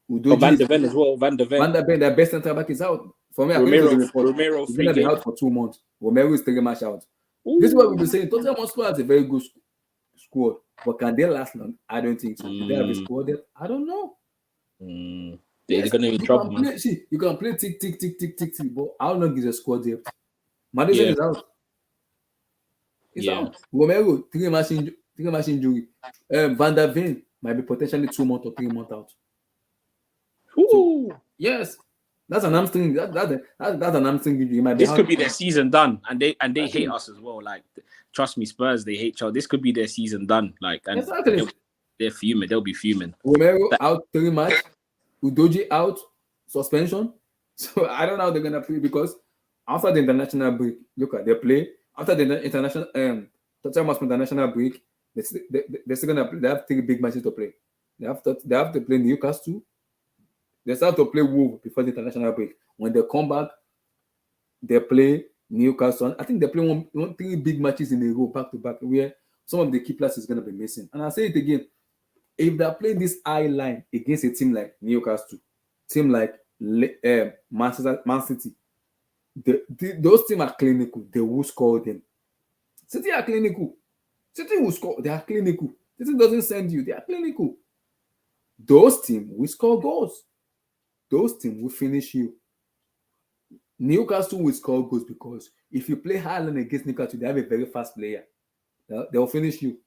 [SPEAKER 2] Van der Ven as well. Van der Ven,
[SPEAKER 1] their best center back is out. For me,
[SPEAKER 2] Romero
[SPEAKER 1] he's going to be out for 2 months. Romero is 3 match out. Ooh. This is what we've been saying. Tottenham Hotspur has a very good squad, but can they last long? I don't think so. Do they have a squad there? I don't know.
[SPEAKER 2] They're going to be in trouble, man.
[SPEAKER 1] You can play tick, but how long is a squad there? Madison is out. He's out. Romero, 3 match injury. Van der Ven might be potentially 2 months or 3 months out.
[SPEAKER 2] Ooh.
[SPEAKER 1] So, yes. That's an hamstring. That's an hamstring injury.
[SPEAKER 2] This could be their season done, and they hate us as well. Like, trust me, Spurs, they hate y'all. This could be their season done. Like, and they're fuming. They'll be fuming.
[SPEAKER 1] Romero out 3 matches. Udoji out, suspension. So I don't know how they're gonna play because after the international break, look at they play after the international international break. They're still gonna play. They have 3 big matches to play. They have to play Newcastle. They start to play Wolves before the international break. When they come back, they play Newcastle. I think they play 3 big matches in a row, back to back, where some of the key players is going to be missing. And I say it again, if they're playing this high line against a team like Newcastle, team like Man City, those teams are clinical. They will score them. City are clinical. City will score. They are clinical. City doesn't send you. They are clinical. Those teams will score goals. Those teams will finish you. Newcastle will score goals because if you play Haaland against Newcastle, they have a very fast player. They'll finish you.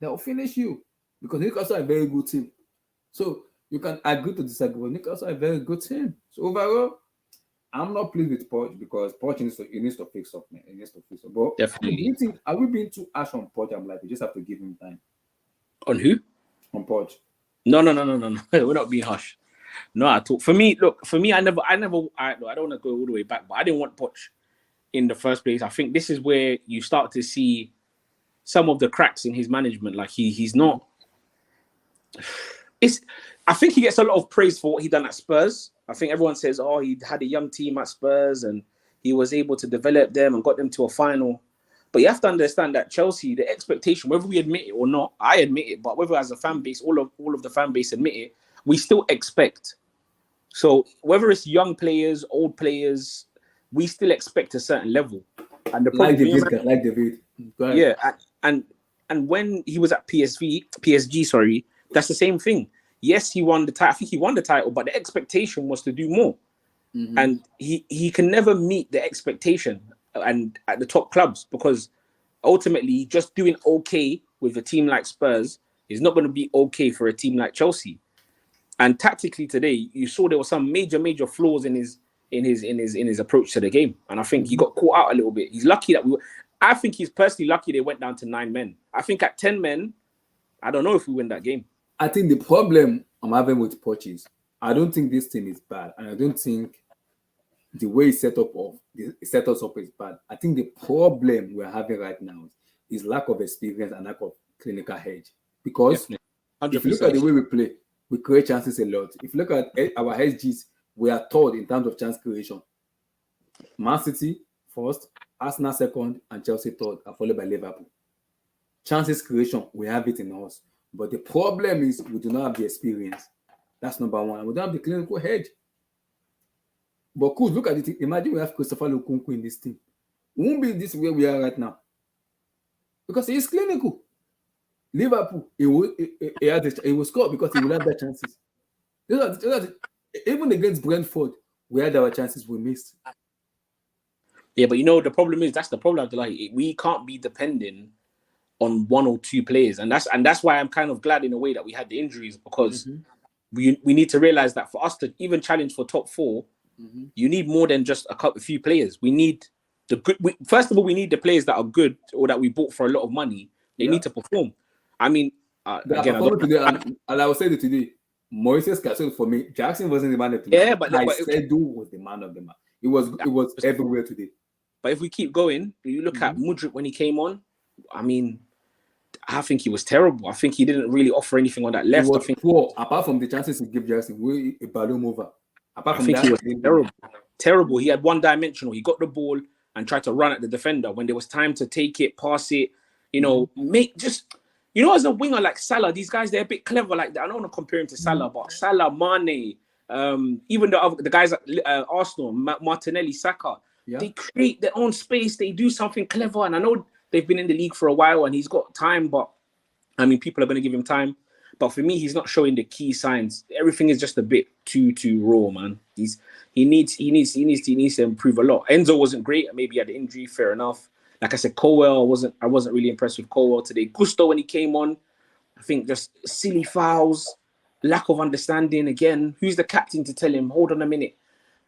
[SPEAKER 1] They'll finish you because Newcastle are a very good team. So you can agree to disagree, but Newcastle are a very good team. So overall, I'm not pleased with Poch because Poch needs to fix up, man. He needs to fix up. But
[SPEAKER 2] definitely.
[SPEAKER 1] Are we being too harsh on Poch? I'm like, we just have to give him time.
[SPEAKER 2] On who?
[SPEAKER 1] On Poch.
[SPEAKER 2] No. We're not being harsh. No, I don't want to go all the way back, but I didn't want Poch in the first place. I think this is where you start to see some of the cracks in his management. Like he's not. I think he gets a lot of praise for what he done at Spurs. I think everyone says, "Oh, he had a young team at Spurs and he was able to develop them and got them to a final." But you have to understand that Chelsea, the expectation, whether we admit it or not, I admit it, but whether as a fan base, all of the fan base admit it, we still expect So whether it's young players, old players, we still expect a certain level. And the problem,
[SPEAKER 1] Like David. Go ahead.
[SPEAKER 2] yeah, and when he was at PSG, sorry, that's the same thing. Yes, he won the title. I think he won the title, but the expectation was to do more.
[SPEAKER 1] Mhm.
[SPEAKER 2] And he can never meet the expectation and at the top clubs, because ultimately just doing okay with a team like Spurs is not going to be okay for a team like Chelsea. And tactically today, you saw there were some major flaws in his approach to the game, and I think he got caught out a little bit. He's lucky that I think he's personally lucky they went down to 9 men. I think at 10 men, I don't know if we win that game.
[SPEAKER 1] I think the problem I'm having with Poch is I don't think this team is bad, and I don't think the way it set us up is bad. I think the problem we're having right now is lack of experience and lack of clinical edge. Because if you look at the way we play, we create chances a lot. If you look at our HGs, we are third in terms of chance creation. Man City first, Arsenal second, and Chelsea third, and followed by Liverpool. Chances creation, we have it in us. But the problem is we do not have the experience. That's number one. We don't have the clinical edge. But cool, look at it. Imagine we have Christopher Lukunku in this team. We won't be this way we are right now. Because he is clinical. Liverpool, he will score because he will have their chances. Even against Brentford, we had our chances, we missed.
[SPEAKER 2] Yeah, but you know, the problem is, that's the problem. Like, we can't be depending on one or two players. And that's why I'm kind of glad in a way that we had the injuries, because we need to realize that for us to even challenge for top four, you need more than just a few players. We need the good. First of all, we need the players that are good or that we bought for a lot of money. They need to perform. I mean, again,
[SPEAKER 1] I will say it today. Moises Caicedo, for me, Jackson wasn't the man of the match.
[SPEAKER 2] Yeah, but
[SPEAKER 1] Caicedo was the man of the match. It was everywhere today.
[SPEAKER 2] But if we keep going, you look at Mudryk when he came on. I mean, I think he was terrible. I think he didn't really offer anything on that left.
[SPEAKER 1] He was poor. Apart from the chances he gave Jackson, we a balloon over. Apart from that,
[SPEAKER 2] he was terrible. He had one-dimensional. He got the ball and tried to run at the defender when there was time to take it, pass it. You know, as a winger like Salah, these guys, they're a bit clever like that. I don't want to compare him to Salah, but Salah, Mane, even the guys at Arsenal, Martinelli, Saka, they create their own space. They do something clever. And I know they've been in the league for a while and he's got time, but I mean, people are going to give him time. But for me, he's not showing the key signs. Everything is just a bit too raw, man. He needs to improve a lot. Enzo wasn't great. Maybe he had an injury. Fair enough. Like I said, Colwell, I wasn't really impressed with Colwell today. Gusto, when he came on, I think just silly fouls, lack of understanding. Again, who's the captain to tell him, hold on a minute?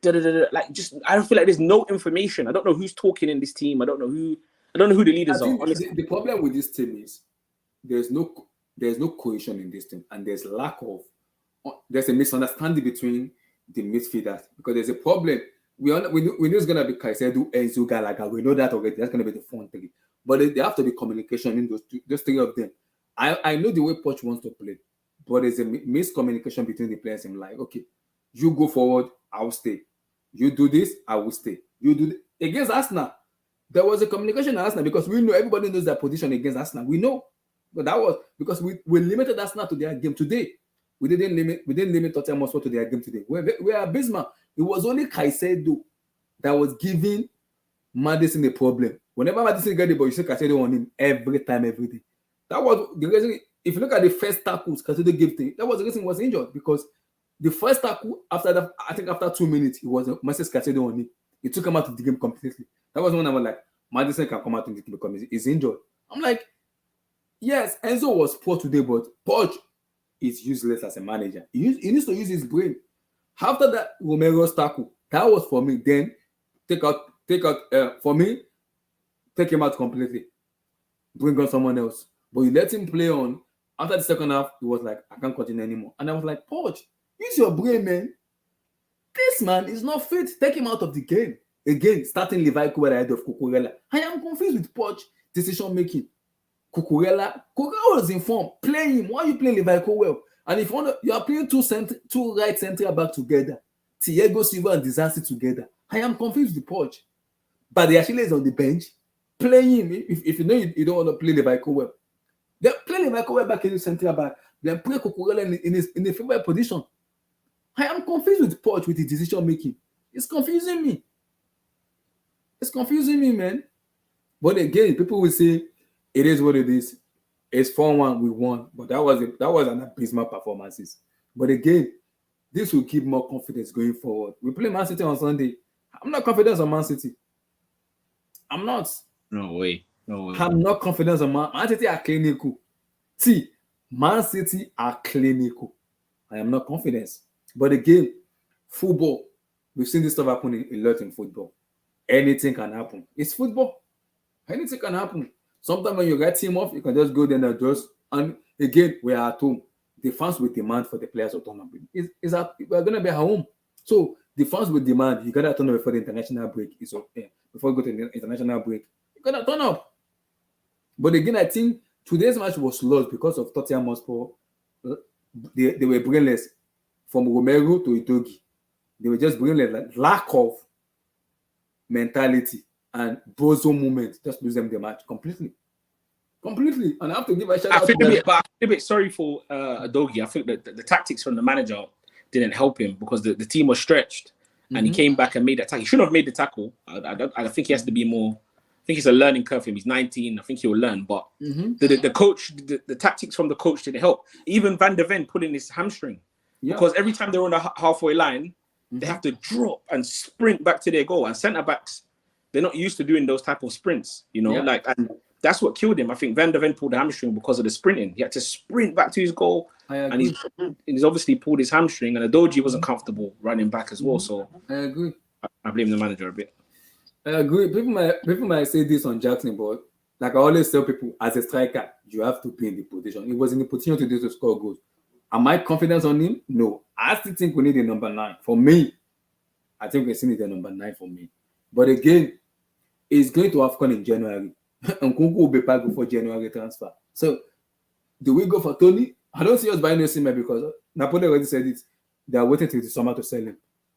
[SPEAKER 2] Like, I don't feel like there's no information. I don't know who's talking in this team. I don't know who the leaders are. Honestly.
[SPEAKER 1] The problem with this team is there's no cohesion in this team, and there's a misunderstanding between the midfielders, because there's a problem. We know it's gonna be Caicedo, Enzo, Gallagher. We know that already. That's gonna be the front three, but there have to be communication in those three of them. I know the way Poch wants to play, but there's a miscommunication between the players. I'm like, okay, you go forward, I'll stay. You do this, I will stay. You do against Arsenal. There was a communication at Arsenal because we know everybody knows their position against Arsenal. We know, but that was because we limited Arsenal to their game today. We didn't limit Tottenham Hotspur to their game today. We are abysmal. It was only Caicedo that was giving Maddison a problem. Whenever Maddison got the ball, you see Caicedo on him every time, every day. That was the reason. If you look at the first tackles Caicedo gave to him, that was the reason he was injured, because the first tackle after that, I think after 2 minutes, it was Moises Caicedo on him. It took him out of the game completely. That was when I was like, Maddison can come out in the game because he's injured. I'm like, yes, Enzo was poor today, but Poch is useless as a manager. He needs to use his brain. After that, Romero's tackle, that was for me. Then take out for me, take him out completely. Bring on someone else. But you let him play on. After the second half, he was like, I can't continue anymore. And I was like, Poch, use your brain, man. This man is not fit. Take him out of the game. Again, starting Levi Colwill ahead of Cucurella. I am confused with Poch decision making. Cucurella was in form. Play him. Why are you playing Levi Colwill? And if you are playing two right centre back together, Thiago Silva and Dizazi together, I am confused with Poch. But the Achilles is on the bench. Play him. If you know you don't want to play Levi Colwill, then play Levi Colwill back in the centre back. Then play Cucurella in the favorite position. I am confused with Poch with his decision making. It's confusing me. It's confusing me, man. But again, people will say it is what it is. It's 4-1, we won. But that was an abysmal performances. But again, this will give more confidence going forward. We play Man City on Sunday. I'm not confident on Man City. I'm not.
[SPEAKER 2] No way.
[SPEAKER 1] I'm not confident on Man City are clinical. See, Man City are clinical. I am not confident. But again, football, we've seen this stuff happen a lot in football. Anything can happen. It's football. Anything can happen. Sometimes when you get team off, you can just go there and adjust. And again, we are at home. The fans will demand for the players to turn up. We're going to be at home. So the fans will demand, you got to turn up before the international break. Before you go to the international break, you got to turn up. But again, I think today's match was lost because of Tottenham Hotspur. They were brainless from Romero to Itogi. They were just brainless, like lack of mentality and bozo movement. Just lose them the match completely. And I have to give a shout out.
[SPEAKER 2] I feel a bit sorry for Udogie. I think that the tactics from the manager didn't help him because the team was stretched and he came back and made that tackle. He shouldn't have made the tackle. I think he has to be more. I think it's a learning curve for him. He's 19. I think he'll learn. But the coach, the tactics from the coach didn't help. Even Van der Ven pulling his hamstring because every time they're on the halfway line, they have to drop and sprint back to their goal. And centre backs, they're not used to doing those type of sprints. And that's what killed him. I think Van der Ven pulled the hamstring because of the sprinting. He had to sprint back to his goal, and he's obviously pulled his hamstring. And Udogie wasn't comfortable running back as well. So
[SPEAKER 1] I agree.
[SPEAKER 2] I blame the manager a bit.
[SPEAKER 1] I agree. People might say this on Jackson, but like I always tell people, as a striker, you have to be in the position. He was in the position to score goals. Am I confident on him? No. I still think we need a number 9. For me, I think we still need a number 9 for me. But again, he's going to AFCON in January. And Nkunku will be back before January transfer. So, do we go for Tony? I don't see us buying Osimhen because Napoli already said it. They are waiting till the summer to sell him.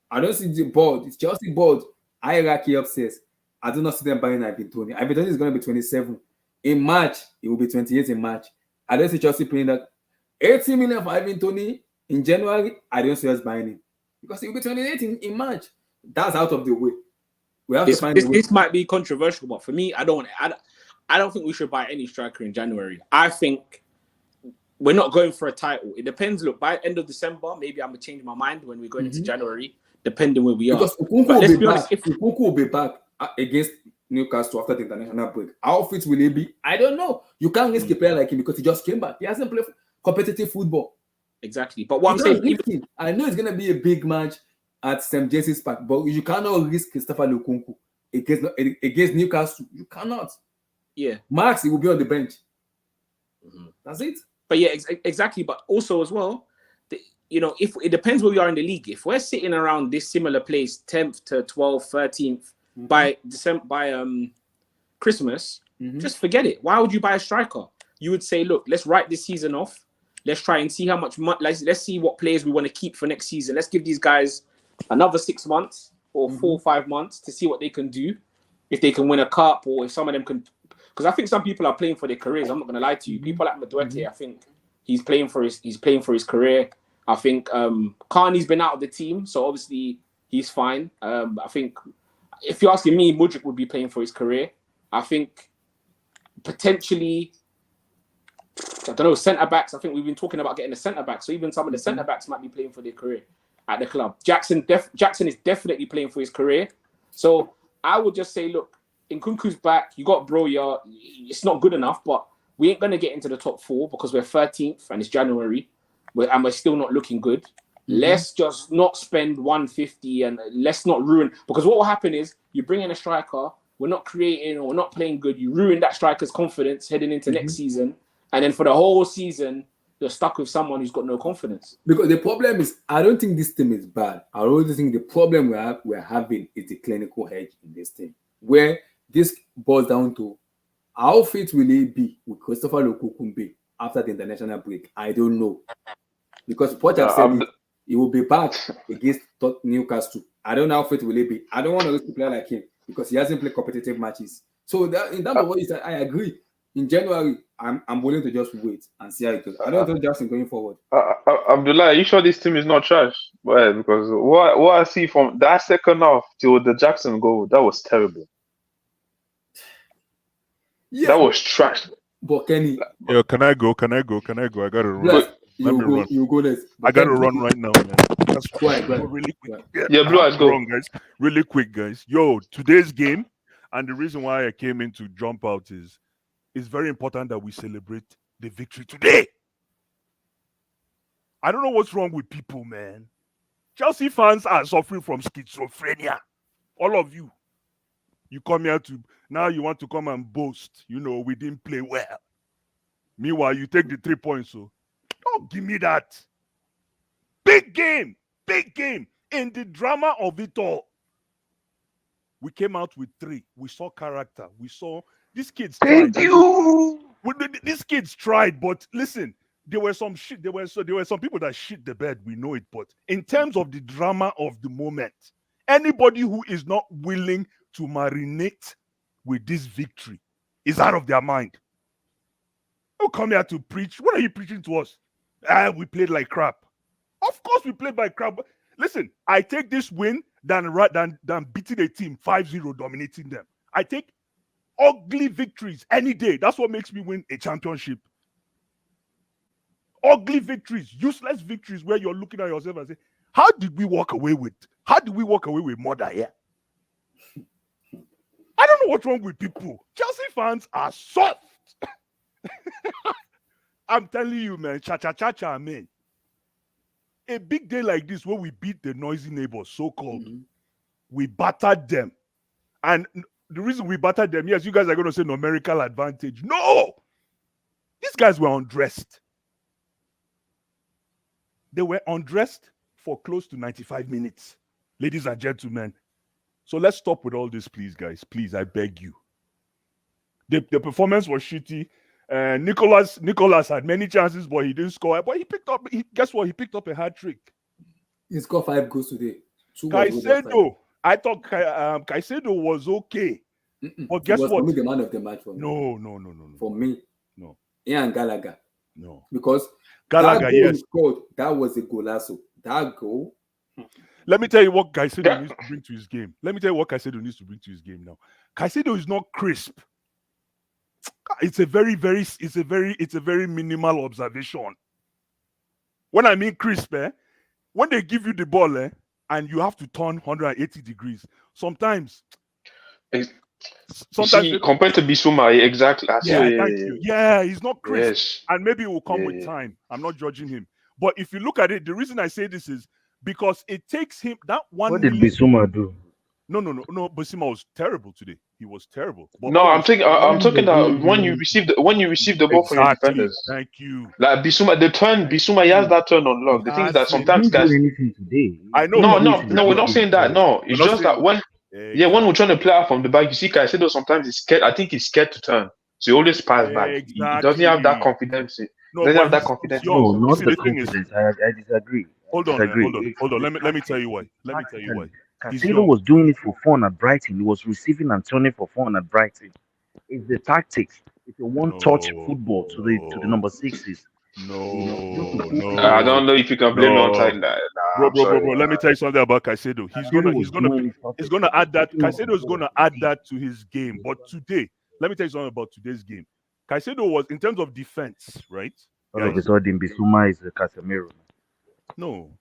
[SPEAKER 1] I don't see the board. It's Chelsea board. Hierarchy upstairs. I do not see them buying Ivan Toney. Ivan Toney is going to be 27. In March, it will be 28 in March. I don't see Chelsea paying that 80 million for Ivan Toney in January. I don't see us buying him because it will be 28 in March. That's out of the way. We have to find a way.
[SPEAKER 2] This might be controversial, but for me, I don't think we should buy any striker in January. I think we're not going for a title. It depends. Look, by end of December, maybe I'm going to change my mind when we're going into January, depending where we are.
[SPEAKER 1] Because Nkunku will be back against Newcastle after the international break. How fit will he be? I don't know. You can't risk a player like him because he just came back. He hasn't played competitive football.
[SPEAKER 2] Exactly. But what I'm saying,
[SPEAKER 1] I know it's going to be a big match at St. James's Park, but you cannot risk Christopher Nkunku against Newcastle. You cannot.
[SPEAKER 2] Yeah.
[SPEAKER 1] Max, he will be on the bench. That's it.
[SPEAKER 2] But yeah, exactly. But also as well, if it depends where we are in the league. If we're sitting around this similar place, 10th to 12th, 13th, by Christmas, just forget it. Why would you buy a striker? You would say, look, let's write this season off. Let's try and see how much let's see what players we want to keep for next season. Let's give these guys another 6 months or 4 or 5 months to see what they can do. If they can win a cup or if some of them can, because I think some people are playing for their careers. I'm not going to lie to you. People like Madueke, I think he's playing for his career. I think Carney's been out of the team, so obviously he's fine. I think if you're asking me, Mudryk would be playing for his career. I think potentially, I don't know, centre backs. I think we've been talking about getting a centre back, so even some of the centre backs might be playing for their career at the club. Jackson is definitely playing for his career. So I would just say, look, Nkunku's back. You got Broya. It's not good enough, but we ain't gonna get into the top 4 because we're 13th and it's January, and we're still not looking good. Let's just not spend 150 and let's not ruin, because what will happen is you bring in a striker, we're not creating or we're not playing good. You ruin that striker's confidence heading into next season, and then for the whole season you're stuck with someone who's got no confidence.
[SPEAKER 1] Because the problem is, I don't think this team is bad. I really think the problem we're having is the clinical edge in this team, where this boils down to how fit will he be with Christopher Nkunku after the international break. I don't know, because Poch has said he will be back against Newcastle. I don't know how fit will he be. I don't want to risk a player like him because he hasn't played competitive matches. So that, in terms of what you said, I agree. In January, I'm willing to just wait and see how it goes. I don't know Jackson going forward.
[SPEAKER 3] Abdullah, are you sure this team is not trash? Well, because what I see from that second half till the Jackson goal, that was terrible.
[SPEAKER 1] Yeah,
[SPEAKER 3] That was trash.
[SPEAKER 1] but Kenny,
[SPEAKER 4] Yo, can I go? I gotta run.
[SPEAKER 1] Bless,
[SPEAKER 4] Let me run.
[SPEAKER 1] you go next.
[SPEAKER 4] I
[SPEAKER 1] But
[SPEAKER 4] gotta
[SPEAKER 1] Kenny,
[SPEAKER 4] run right now, man. That's
[SPEAKER 1] Go ahead, go ahead.
[SPEAKER 4] really quick.
[SPEAKER 1] Go ahead.
[SPEAKER 4] Yeah,
[SPEAKER 3] Yeah, Blue
[SPEAKER 4] I have
[SPEAKER 3] Eyes,
[SPEAKER 4] to
[SPEAKER 3] go.
[SPEAKER 4] run, guys. Really quick, guys. Yo, today's game, and the reason why I came in to jump out is it's very important that we celebrate the victory today. I don't know what's wrong with people, man. Chelsea fans are suffering from schizophrenia. All of you. You come here to now you want to come and boast. You know, we didn't play well. Meanwhile, you take the 3 points. So don't give me that. Big game. In the drama of it all. We came out with 3. We saw character. We saw these kids tried.
[SPEAKER 3] Thank you.
[SPEAKER 4] These kids tried, but listen, there were some people that shit the bed. We know it, but in terms of the drama of the moment, anybody who is not willing to marinate with this victory is out of their mind. Don't come here to preach. What are you preaching to us? We played like crap. Of course, we played like crap. Listen, I take this win than beating a team 5-0, dominating them. I take ugly victories any day. That's what makes me win a championship. Ugly victories, useless victories, where you're looking at yourself and say, how did we walk away with murder here? I don't know what's wrong with people. Chelsea fans are soft. I'm telling you, man, cha-cha-cha-cha, man. A big day like this where we beat the noisy neighbors, so-called, we battered them. And the reason we battered them, yes, you guys are going to say numerical advantage. No! These guys were undressed. They were undressed for close to 95 minutes, ladies and gentlemen. So let's stop with all this, please, guys. Please, I beg you. The performance was shitty. Nicholas had many chances, but he didn't score. But guess what? He picked up a hat trick.
[SPEAKER 1] He scored 5 goals today. 2
[SPEAKER 4] Caicedo, I thought Caicedo was okay. But guess what?
[SPEAKER 1] For me, the man of the match for me.
[SPEAKER 4] No.
[SPEAKER 1] For me,
[SPEAKER 4] no.
[SPEAKER 1] Ian Gallagher.
[SPEAKER 4] No.
[SPEAKER 1] Because
[SPEAKER 4] Gallagher,
[SPEAKER 1] that goal
[SPEAKER 4] yes.
[SPEAKER 1] he scored, that was a golazo. That goal.
[SPEAKER 4] Let me tell you what Caicedo needs to bring to his game. Now. Caicedo is not crisp. It's a very minimal observation. When I mean crisp, when they give you the ball, and you have to turn 180 degrees, sometimes
[SPEAKER 3] See, compared to Bissouma, exactly.
[SPEAKER 4] Thank you. Yeah, he's not crisp.
[SPEAKER 3] Yes.
[SPEAKER 4] And maybe it will come with time. I'm not judging him. But if you look at it, the reason I say this is because it takes him that one.
[SPEAKER 5] What did Bissouma do?
[SPEAKER 4] No. Bissouma was terrible today. He was terrible. But
[SPEAKER 3] no, I'm talking about when you receive the ball from your defenders.
[SPEAKER 4] Thank you.
[SPEAKER 3] Like Bissouma, he has that turn on lock. The thing is that sometimes guys.
[SPEAKER 5] He didn't do anything today.
[SPEAKER 4] I know.
[SPEAKER 3] No, we're not saying that. No, it's just that when we're trying to play out from the back, you see Caicedo sometimes he's scared. I think he's scared to turn, so he always pass back. He doesn't have that confidence.
[SPEAKER 5] No, not the confidence. I disagree.
[SPEAKER 4] Hold on. Let me tell you why.
[SPEAKER 5] Caicedo was doing it for fun at Brighton. He was receiving and turning for fun at Brighton. It's the tactics. It's a one-touch football to the number 6s.
[SPEAKER 4] No.
[SPEAKER 3] I don't know if you can blame me on time.
[SPEAKER 4] Bro. Let me tell you something about Caicedo. He's gonna add that. Caicedo is gonna add that to his game. But today, let me tell you something about today's game. Caicedo was in terms of defense, right?
[SPEAKER 5] All of a sudden, Bissouma is a Casemiro.
[SPEAKER 4] No,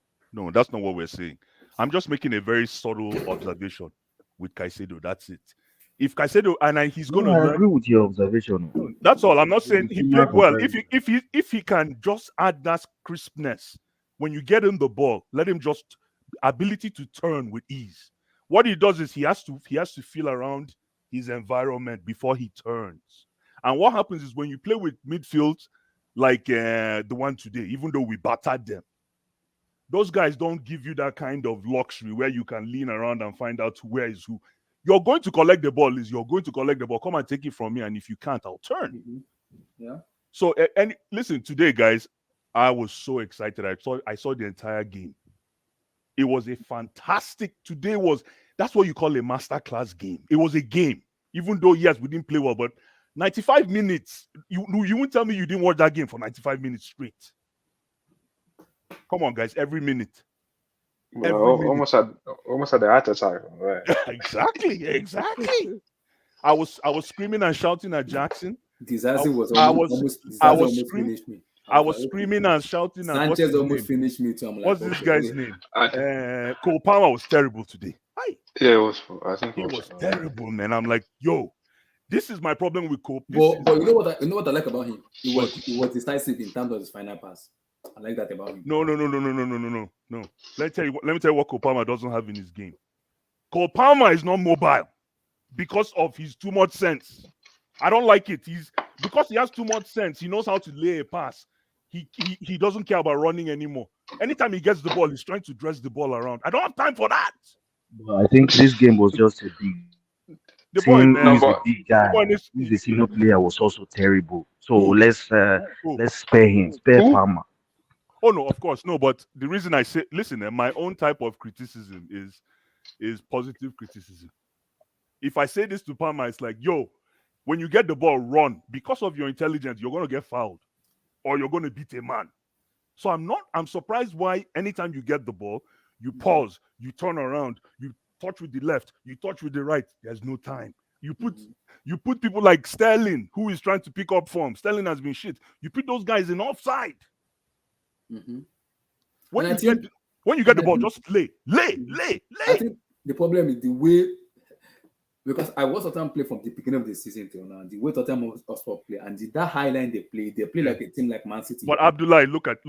[SPEAKER 4] that's not what we're saying. I'm just making a very subtle observation with Caicedo. That's it. If Caicedo he's going to learn.
[SPEAKER 5] I agree with your observation.
[SPEAKER 4] That's all. I'm not saying he played well. If he can just add that crispness when you get him the ball, let him just ability to turn with ease. What he does is he has to feel around his environment before he turns. And what happens is when you play with midfield like the one today, even though we battered them, those guys don't give you that kind of luxury where you can lean around and find out where is who. You're going to collect the ball. Come and take it from me. And if you can't, I'll turn.
[SPEAKER 1] Yeah.
[SPEAKER 4] So, and listen, today, guys, I was so excited. I saw the entire game. It was a fantastic. That's what you call a masterclass game. It was a game. Even though, yes, we didn't play well, but 95 minutes. You won't tell me you didn't watch that game for 95 minutes straight. Come on, guys, every minute.
[SPEAKER 3] Almost at the heart attack. Right.
[SPEAKER 4] Exactly. I was screaming and shouting at Jackson.
[SPEAKER 1] Dizazi was almost finished me.
[SPEAKER 4] I was screaming and shouting at
[SPEAKER 1] Sanchez almost finished me too. I'm like,
[SPEAKER 4] what's this guy's name? Cole Palmer was terrible today.
[SPEAKER 3] Yeah, it was. I think
[SPEAKER 4] it was terrible, man. I'm like, yo, this is my problem with Cole.
[SPEAKER 1] But you know what I like about him? He was decisive in terms of his final pass. I like that about him.
[SPEAKER 4] No. Let me tell you what Cole Palmer doesn't have in his game. Cole Palmer is not mobile because of his too much sense. I don't like it. Because he has too much sense. He knows how to lay a pass. He doesn't care about running anymore. Anytime he gets the ball, he's trying to dress the ball around. I don't have time for that.
[SPEAKER 5] Well, I think this game was just a big.
[SPEAKER 4] The boy, man,
[SPEAKER 5] the big guy. Who's the senior player was also terrible. So let's spare him. Spare Palmer.
[SPEAKER 4] Oh no, of course no. But the reason I say, listen, my own type of criticism is positive criticism. If I say this to Palmer, it's like, yo, when you get the ball, run. Because of your intelligence, you're going to get fouled or you're going to beat a man. So I'm surprised why anytime you get the ball, you pause, you turn around, you touch with the left, you touch with the right. There's no time. You put people like Sterling, who is trying to pick up form. Sterling has been shit. You put those guys in offside.
[SPEAKER 1] Mm-hmm.
[SPEAKER 4] When you get the ball, just lay. I
[SPEAKER 1] think the problem is the way, because I watched Tottenham play from the beginning of the season till now. The way Tottenham also play and that high line they play like a team like Man City.
[SPEAKER 4] But Abdullah, look at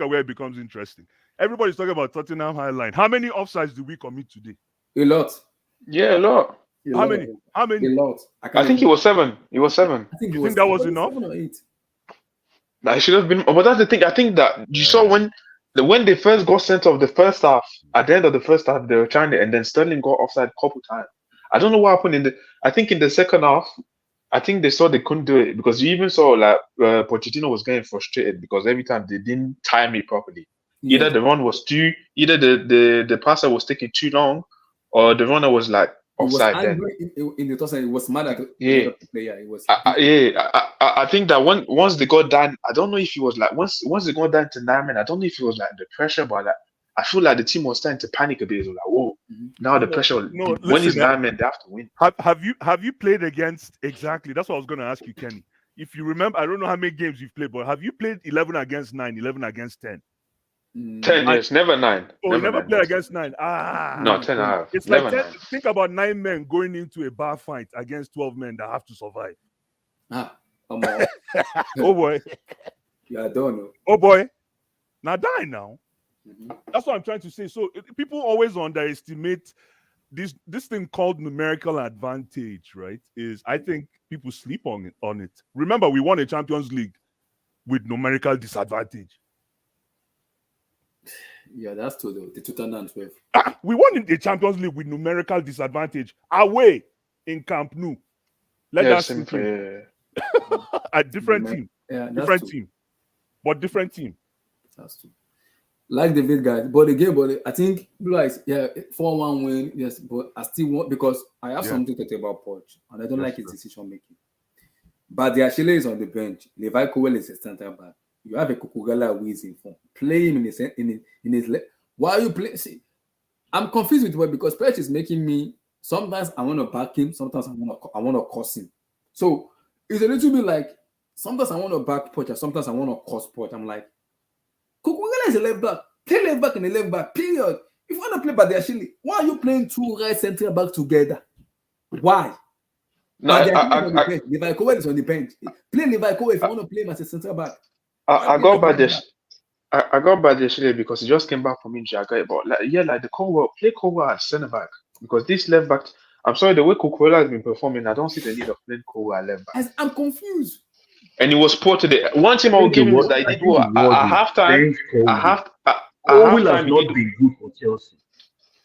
[SPEAKER 4] where it becomes interesting. Everybody's talking about Tottenham high line. How many offsides do we commit today?
[SPEAKER 1] A lot.
[SPEAKER 3] Yeah, a lot.
[SPEAKER 4] How many?
[SPEAKER 1] A lot.
[SPEAKER 3] I think it was 7. It was 7.
[SPEAKER 1] I think
[SPEAKER 4] you think that was enough?
[SPEAKER 1] 7 or 8.
[SPEAKER 3] That should have been. But that's the thing. I think that you saw when they first got sent off the first half. At the end of the first half, they were trying to, and then Sterling got offside a couple times. I don't know what happened I think in the second half, I think they saw they couldn't do it because you even saw like Pochettino was getting frustrated because every time they didn't time it properly. Yeah. Either the run was either the passer was taking too long, or the runner was like offside.
[SPEAKER 1] In the toss, it was mad at the player. It was.
[SPEAKER 3] I think that once they got down, I don't know if he was like once they got down to 9 men, I don't know if he was like the pressure, but like I feel like the team was starting to panic a bit. It was like, whoa, now the pressure. When it's 9 men, they have to win.
[SPEAKER 4] Have you played against exactly? That's what I was going to ask you, Kenny. If you remember, I don't know how many games you've played, but have you played 11 against 9, 11 against 10?
[SPEAKER 3] 10 years, never 9.
[SPEAKER 4] Oh, never played against 9.
[SPEAKER 3] No, 10 I have.
[SPEAKER 4] It's like 10, think about 9 men going into a bar fight against 12 men that have to survive.
[SPEAKER 1] Oh
[SPEAKER 4] boy.
[SPEAKER 1] Yeah, I don't know.
[SPEAKER 4] Oh boy. Now die now. Mm-hmm. That's what I'm trying to say. So people always underestimate this thing called numerical advantage, right? I think people sleep on it. Remember, we won a Champions League with numerical disadvantage.
[SPEAKER 1] Yeah, that's true though. The 2012.
[SPEAKER 4] We won the Champions League with numerical disadvantage away in Camp Nou. A different team. Yeah, different team. But different team.
[SPEAKER 1] That's true. Like David guys, but again, I think like 4-1 win, yes, but I still want because I have something to say about Poch, and I don't like his decision making. But the Achille is on the bench. Levi Cowell is a center back. You have a Kukurela who is in form. Play him in his left. Why are you playing? See, I'm confused with what because Poch is making me. Sometimes I want to back him. Sometimes I want to curse him. So it's a little bit like sometimes I want to back Poch. Sometimes I want to curse Poch. I'm like. Kukurela is a left back. Play left back and a left back. Period. If you want to play by the Achille, why are you playing 2 right central back together? Why?
[SPEAKER 3] No,
[SPEAKER 1] Levi Cowell is on the bench. Play Levi Cowell if you want to play him as a central back.
[SPEAKER 3] I got by the Achille because he just came back from injury. I got it, but like the play Cowell as centre back because this left back. I'm sorry, the way Kukurela has been performing, I don't see the need of playing Cowell at left back.
[SPEAKER 1] I'm confused.
[SPEAKER 3] And he was poor today. One thing I will give him is that he did well. At halftime,
[SPEAKER 5] Will has not been good for Chelsea.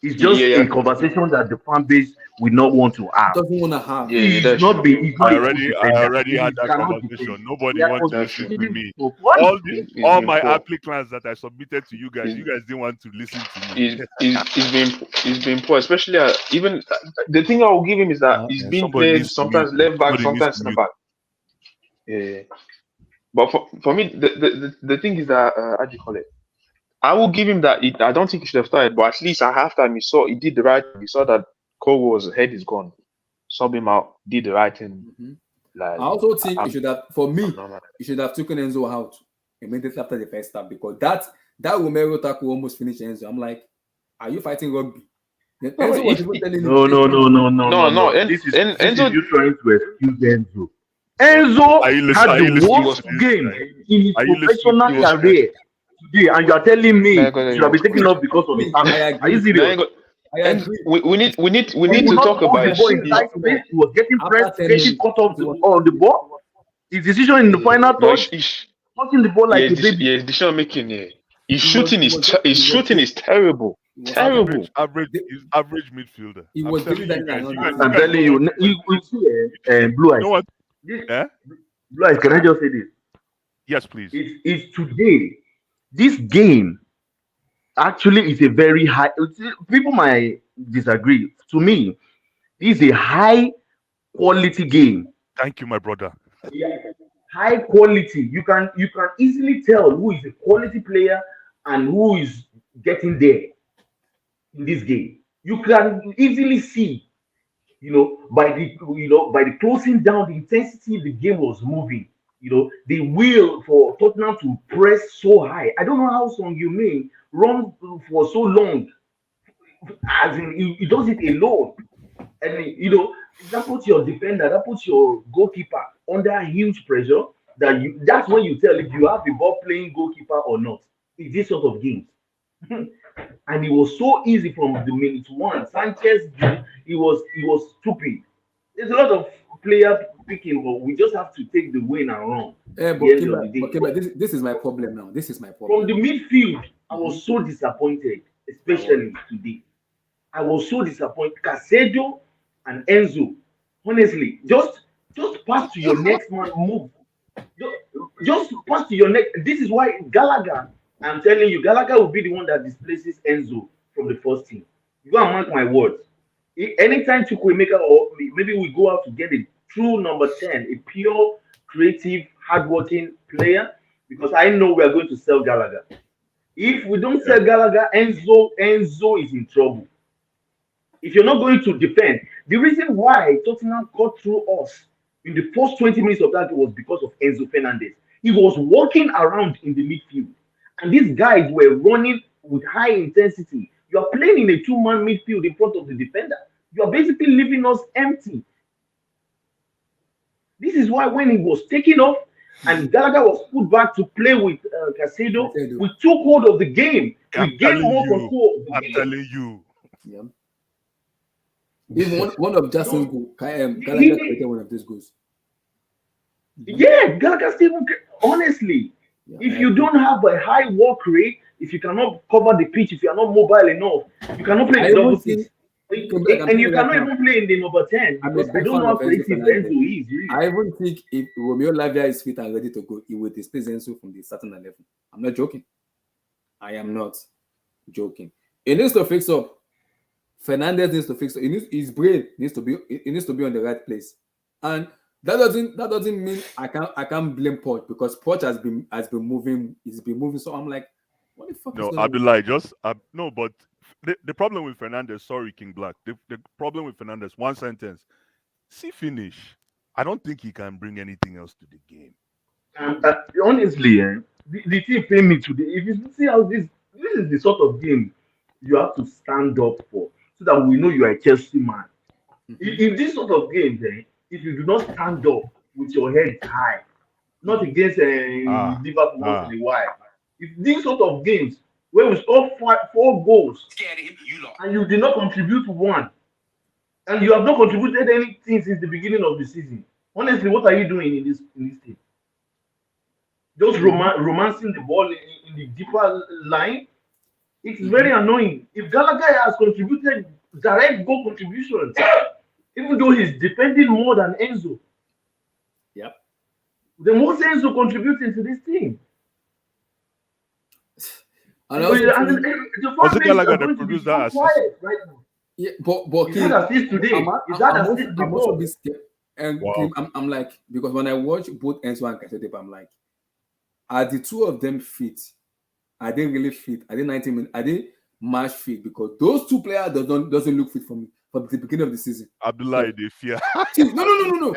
[SPEAKER 5] It's just a conversation that the fan base will not want to have.
[SPEAKER 1] Doesn't want to have.
[SPEAKER 3] Yeah,
[SPEAKER 4] I already had that conversation. Nobody wants to listen to me. All my applicants that I submitted to you guys didn't want to listen to me.
[SPEAKER 3] He's been poor, especially even the thing I will give him is that he's been played sometimes left back, sometimes center back. Yeah, but for me, the thing is that how do you call it? I will give him that. I don't think he should have started, but at least at halftime he did the right thing. He saw that Kogo's head is gone. Sub him out, did the right thing.
[SPEAKER 1] I also think he should have, for me, he should have taken Enzo out immediately after the first half, because that Romero tackle almost finished Enzo. I'm like, are you fighting rugby? Enzo was even telling him.
[SPEAKER 3] No.
[SPEAKER 5] This is you trying to excuse Enzo. Enzo had the worst game in his professional career today, and you are telling me he should have been taken off because of his hand. Are you serious?
[SPEAKER 3] We need to talk about it.
[SPEAKER 5] He was getting pressed, getting caught up on the ball. His decision in the final touch, touching the ball like a baby.
[SPEAKER 3] Yeah, decision making. Yeah, his shooting is terrible. Terrible.
[SPEAKER 4] Average midfielder.
[SPEAKER 1] He was doing that.
[SPEAKER 5] I'm telling you, you see, Blue Eyes.
[SPEAKER 4] You know what?
[SPEAKER 5] Blue Eyes, can I just say this?
[SPEAKER 4] Yes, please.
[SPEAKER 5] It's today. This game actually is a very high. People might disagree. To me, this is a high quality game.
[SPEAKER 4] Thank you, my brother.
[SPEAKER 5] Yeah, high quality. You can easily tell who is a quality player and who is getting there in this game. You can easily see, by the closing down, the intensity the game was moving. The will for Tottenham to press so high. I don't know how Son Heung-min run for so long. As in, he does it alone. And that puts your defender, that puts your goalkeeper under huge pressure. That's when you tell if you have a ball playing goalkeeper or not. It's this sort of games. And it was so easy from the minute one. Sanchez, he was stupid. There's a lot of player picking, but we just have to take the win and run.
[SPEAKER 1] But this is my problem now. This is my problem.
[SPEAKER 5] From the midfield, I was so disappointed, especially today. I was so disappointed. Casedo and Enzo, honestly, just pass to your next man. Move. Just pass to your next. This is why Gallagher. I'm telling you, Gallagher will be the one that displaces Enzo from the first team. You go and mark my words. Anytime Chukwuemeka or maybe we go out to get a true number 10, a pure, creative, hardworking player, because I know we are going to sell Gallagher. If we don't sell Gallagher, Enzo is in trouble. If you're not going to defend, the reason why Tottenham cut through us in the first 20 minutes of that was because of Enzo Fernandez. He was walking around in the midfield, and these guys were running with high intensity. You are playing in a two-man midfield in front of the defender. You are basically leaving us empty. This is why when he was taken off and Gallagher was put back to play with Casedo, we took hold of the game. We gained more control of the game.
[SPEAKER 4] I'm telling you.
[SPEAKER 1] Yeah. Even one of Justin's goals, Gallagher created one of these goals.
[SPEAKER 5] Yeah, Gallagher still, honestly, if you don't have a high work rate, if you cannot cover the pitch, if you are not mobile enough, you cannot play the double six. And you cannot even play in the number 10. Because I don't know how creative Enzo is. Really.
[SPEAKER 1] I even think if Romeo Lavia is fit and ready to go, he will displace Enzo from the starting 11. I'm not joking. I am not joking. He needs to fix up. Fernandez needs to fix up. His brain needs to be on the right place. And that doesn't mean I can't blame Poch, because Poch has been moving. He's been moving. So I'm like, what the fuck?
[SPEAKER 4] No, Abdullah, but the problem with Fernandez, sorry, King Black. The problem with Fernandez, one sentence. See finish. I don't think he can bring anything else to the game.
[SPEAKER 5] Honestly, the team played me today. If you see how this is the sort of game you have to stand up for, so that we know you are a Chelsea man. In this sort of game, if you do not stand up with your head high, not against Liverpool once in a while. If these sort of games where we score 4 goals and you did not contribute to one, and you have not contributed anything since the beginning of the season, honestly, what are you doing in this team? Just romancing the ball in the deeper line. It's very annoying. If Gallagher has contributed direct goal contributions, even though he's defending more than Enzo,
[SPEAKER 1] yep,
[SPEAKER 5] then what's Enzo contributing to this team?
[SPEAKER 1] And also,
[SPEAKER 4] was it Gallagher that produced that assist?
[SPEAKER 5] Right now.
[SPEAKER 1] Yeah, but
[SPEAKER 5] he's had assist today.
[SPEAKER 1] I'm also a bit scared. And
[SPEAKER 4] wow.
[SPEAKER 1] I'm like, because when I watch both Enzo and Casedo, I'm like, are the two of them fit I didn't really fit. I didn't 90 minutes. I didn't match fit because those two players doesn't look fit for me from the beginning of the season.
[SPEAKER 4] Abdullah, they fear.
[SPEAKER 1] No.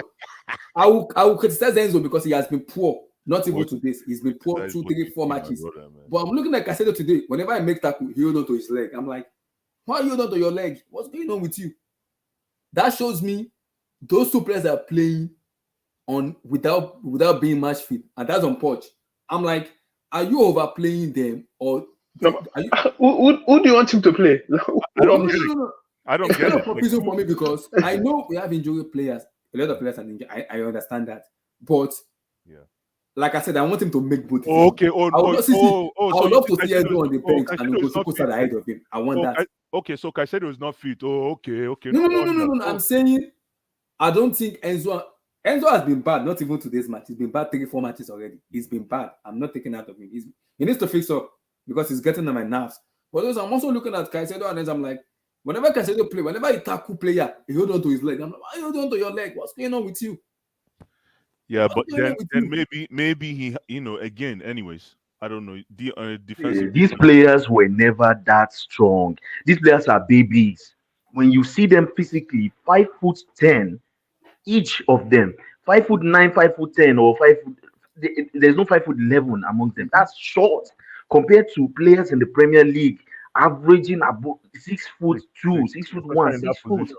[SPEAKER 1] I will criticize Enzo because he has been poor. Not even to this. He's been poor 2, 3, 4 matches.
[SPEAKER 4] Brother,
[SPEAKER 1] but I'm looking at Caicedo today. Whenever I make tackle, he hold on to his leg. I'm like, why are you holding on to your leg? What's going on with you? That shows me those two players are playing on without being match fit, and that's on Poch. I'm like, are you overplaying them or are you...
[SPEAKER 3] who do you want him to play?
[SPEAKER 4] I don't get it. I don't get it.
[SPEAKER 1] Confusing for me because I know we have injury players. A lot of players are injured. I understand that, but like I said, I want him to make both.
[SPEAKER 4] Okay.
[SPEAKER 1] I would love to see Edo on the bench and Ngozi put ahead of him. I want that.
[SPEAKER 4] Okay, so Caicedo is not fit. Okay.
[SPEAKER 1] No. I'm saying I don't think Enzo has been bad. Not even today's match. He's been bad 3-4 matches already. He's been bad. I'm not taking out of him. He needs to fix up because he's getting on my nerves. But I'm also looking at Caicedo and I'm like, whenever Caicedo play, whenever he tackle player, he hold on to his leg. I'm like, why you hold on to your leg? What's going on with you?
[SPEAKER 4] Yeah, but then maybe he, again, anyways, I don't know. Defensive.
[SPEAKER 5] These players were never that strong. These players are babies. When you see them physically, 5'10", each of them, 5'9", 5'10", or 5 foot. There's no 5'11" among them. That's short compared to players in the Premier League averaging above 6'2", 6'1", 6 foot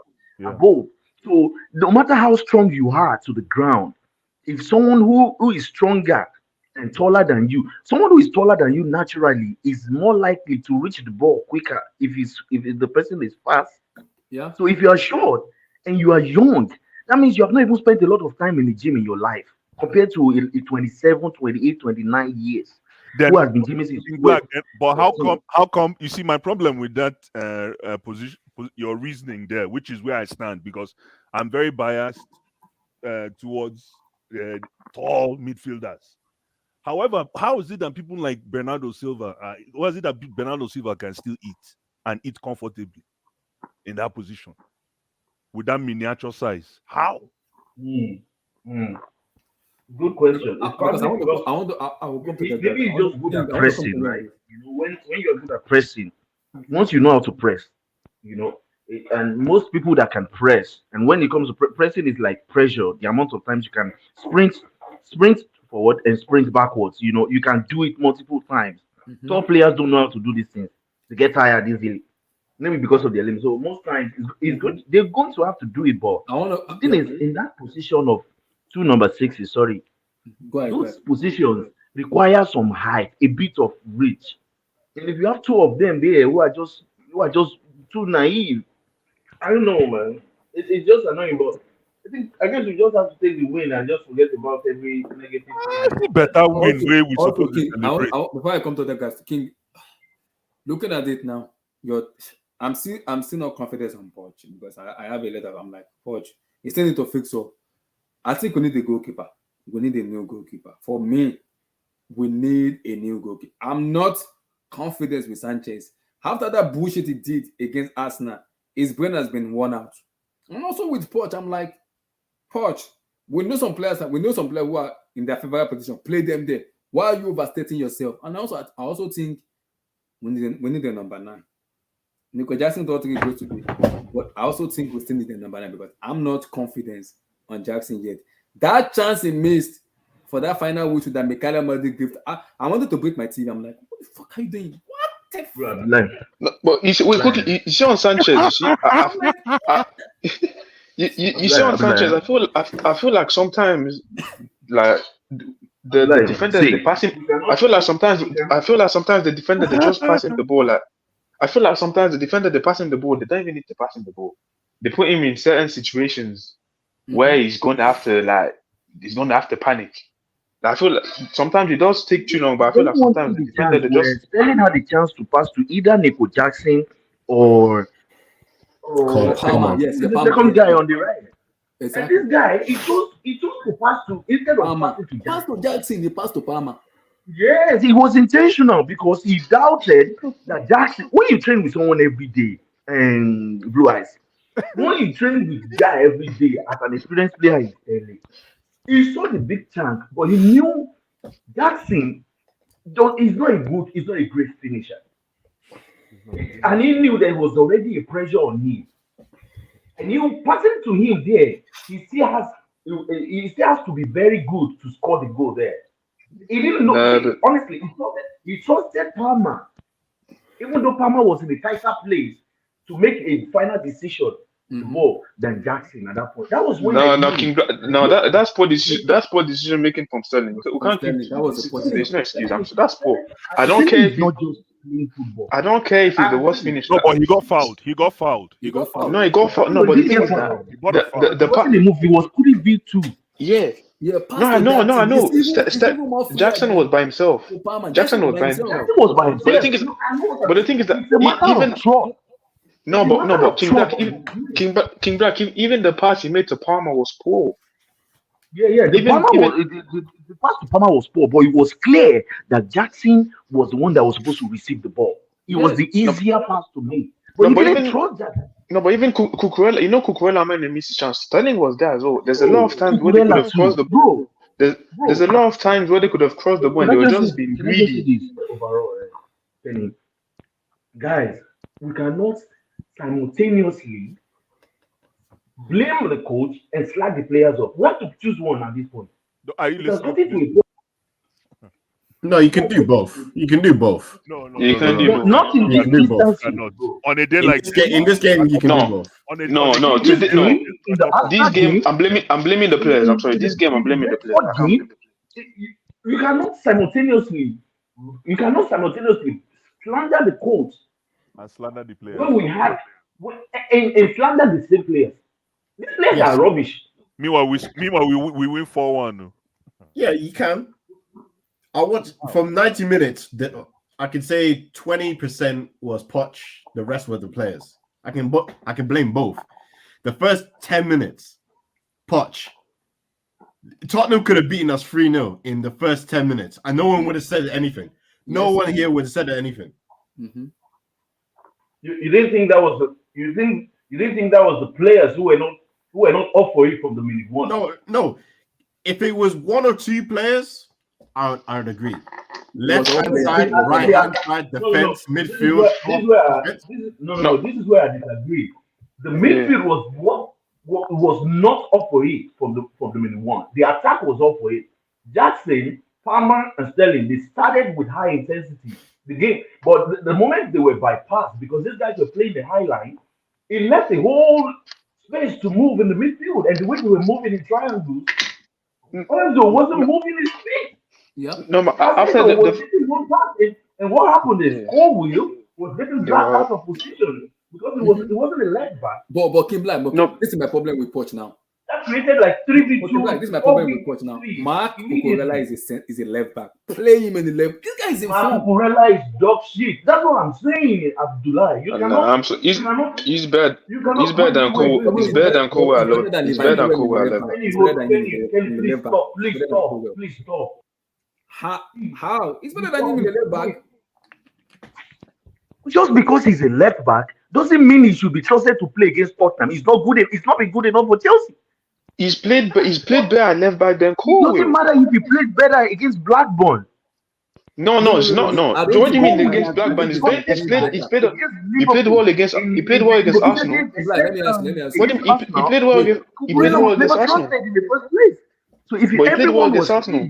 [SPEAKER 5] above. So no matter how strong you are to the ground, if someone who is stronger and taller than you, someone who is taller than you naturally is more likely to reach the ball quicker if the person is fast.
[SPEAKER 1] Yeah.
[SPEAKER 5] So if you are short and you are young, that means you have not even spent a lot of time in the gym in your life compared to a 27, 28, 29 years.
[SPEAKER 4] Then,
[SPEAKER 5] who has been gymming since
[SPEAKER 4] but how come you see my problem with that position, your reasoning there, which is where I stand, because I'm very biased towards tall midfielders. However, how is it that people like Bernardo Silva, how is it that Bernardo Silva can still eat and eat comfortably in that position with that miniature size? How?
[SPEAKER 5] Good question.
[SPEAKER 1] I will go to
[SPEAKER 5] maybe it's just good at pressing, right? When you're good at pressing, once you know how to press, and most people that can press, and when it comes to pressing, is like pressure. The amount of times you can sprint forward and sprint backwards. You can do it multiple times. Top players don't know how to do these things. They get tired easily, maybe because of their limits. So most times it's good. They're going to have to do it, but the thing is, in that position of 2 number 6s, sorry, those positions require some height, a bit of reach. And if you have 2 of them there who are just too naive, I don't know, man. It's just annoying, but I guess we just have to take the win and just forget about every negative thing.
[SPEAKER 4] Better win way we supposed to celebrate.
[SPEAKER 1] Before I come to that, guys, King, looking at it now, I'm still not confident on Poch because I have a letter. I'm like, Poch, you still need to fix up. I think we need a goalkeeper. We need a new goalkeeper. For me, we need a new goalkeeper. I'm not confident with Sanchez. After that bullshit he did against Arsenal, his brain has been worn out. And also with Poch, I'm like, Poch, we know some players who are in their favorite position. Play them there. Why are you overstating yourself? And I also think we need a number 9. Nico Jackson thought he goes to be, but I also think we still need a number 9 because I'm not confident on Jackson yet. That chance he missed for that final whistle that Mikhail Madrid gave. I wanted to break my TV. I'm like, what the fuck are you doing? What the fuck?
[SPEAKER 3] No, but you see on Sanchez, you see on Sanchez, I feel like sometimes like the defenders they passing. I feel like sometimes the defender they just passing the ball. Like I feel like sometimes the defender they passing the ball. They don't even need to pass him the ball. They put him in certain situations where he's going to have to panic. I feel like sometimes it does take too long, but I feel like sometimes the defender they just
[SPEAKER 5] Sterling had the chance to pass to either Nico Jackson or
[SPEAKER 1] Palmer. Yes,
[SPEAKER 5] the second guy on the right.
[SPEAKER 1] Exactly.
[SPEAKER 5] And this guy, he chose to pass to instead of
[SPEAKER 1] Palmer.
[SPEAKER 5] passing to
[SPEAKER 1] Pass to Jackson, he passed to Palmer.
[SPEAKER 5] Yes, it was intentional because he doubted that Jackson. When you train with someone every day, and Blue Eyes, when you train with the guy every day as an experienced player in LA, he saw the big chance, but he knew Jackson he's not a great finisher. And he knew there was already a pressure on him. And you passing to him there, he still has to be very good to score the goal there. He didn't know. Honestly, he trusted Palmer, even though Palmer was in a tighter place to make a final decision more than Jackson at that point. That was when
[SPEAKER 3] that's poor decision. That's poor decision making from Sterling. We can't keep.
[SPEAKER 1] That was a poor
[SPEAKER 3] There's no excuse. That's poor. I don't care if I don't care if he's the worst finisher.
[SPEAKER 4] No, but he got fouled. He got fouled.
[SPEAKER 3] No, he got fouled. No, but the thing is that
[SPEAKER 5] the part in the movie was couldn't be two.
[SPEAKER 3] Yeah.
[SPEAKER 1] Yeah,
[SPEAKER 3] I know. Jackson was by himself. Jackson was by himself. But the thing is that even but King Black, even the pass he made to Palmer was poor.
[SPEAKER 5] Yeah. The pass to Palmer was poor, but it was clear that Jackson was the one that was supposed to receive the ball. It was the easier pass to make. But he didn't trust Jackson.
[SPEAKER 3] No, but even Cucurella, Cucurella made a missed chance. Sterling was there as well. There's a lot of times where they could have crossed the ball. There's a lot of times where they could have crossed the ball and they were just being greedy.
[SPEAKER 5] Overall, guys, we cannot simultaneously blame the coach and slag the players off. We have to choose one at this point.
[SPEAKER 4] Are you listening?
[SPEAKER 6] No, you can do both. You can do both.
[SPEAKER 4] No.
[SPEAKER 3] You can do both.
[SPEAKER 5] Not in this instance.
[SPEAKER 4] On a day like
[SPEAKER 6] in this game, you can do both.
[SPEAKER 3] This game, I'm blaming the players. I'm sorry. This game, I'm blaming the players.
[SPEAKER 5] You cannot simultaneously slander the coach
[SPEAKER 4] and slander the players.
[SPEAKER 5] When we have and slander the same players. These players are rubbish.
[SPEAKER 4] Meanwhile, we win 4-1.
[SPEAKER 6] Yeah, you can. I watched from 90 minutes. I could say 20% was Poch. The rest were the players. I can blame both. The first 10 minutes, Poch. Tottenham could have beaten us 3-0 in the first 10 minutes, and no one would have said anything. No one here would have said anything.
[SPEAKER 1] Mm-hmm.
[SPEAKER 5] You didn't think that was you didn't think that was the players who were not up for it from the minute one.
[SPEAKER 6] No. If it was one or two players, I would agree. Left hand side, right hand side, defense, midfield.
[SPEAKER 5] This is where I disagree. The midfield was not up for it from the minute one. The attack was up for it. Jackson, Palmer, and Sterling, they started with high intensity the game, but the moment they were bypassed because these guys were playing the high line, it left a whole space to move in the midfield, and the way they were moving in triangles, Enzo wasn't moving his feet.
[SPEAKER 1] Yeah.
[SPEAKER 3] No, but after
[SPEAKER 5] and what happened is Colwill was getting dragged out of position because it wasn't a leg back.
[SPEAKER 1] But Kim Black, this is my problem with Poch now.
[SPEAKER 5] That created like 3v2.
[SPEAKER 1] This is my problem with Poch now. Mark Cucurella is a left back. Play him in the left. This guy is in
[SPEAKER 5] Mark Cucurella is dog shit. That's what I'm saying, Abdullah.
[SPEAKER 3] He's bad. He's better than Cole. He's better than Cole Alot. He's better than Cole
[SPEAKER 5] Alot. Please stop.
[SPEAKER 1] How? He's better than him in the left back.
[SPEAKER 5] Just because he's a left back doesn't mean he should be trusted to play against Tottenham. He's not been good enough for Chelsea.
[SPEAKER 3] He's played better at left back than Cole.
[SPEAKER 5] It doesn't matter if he played better against Blackburn.
[SPEAKER 3] No, it's not. No. What do you mean against Blackburn? He played well against Arsenal.
[SPEAKER 1] Let me ask you.
[SPEAKER 3] He played well against Arsenal.
[SPEAKER 5] In the first place. So if
[SPEAKER 3] he played well against Arsenal.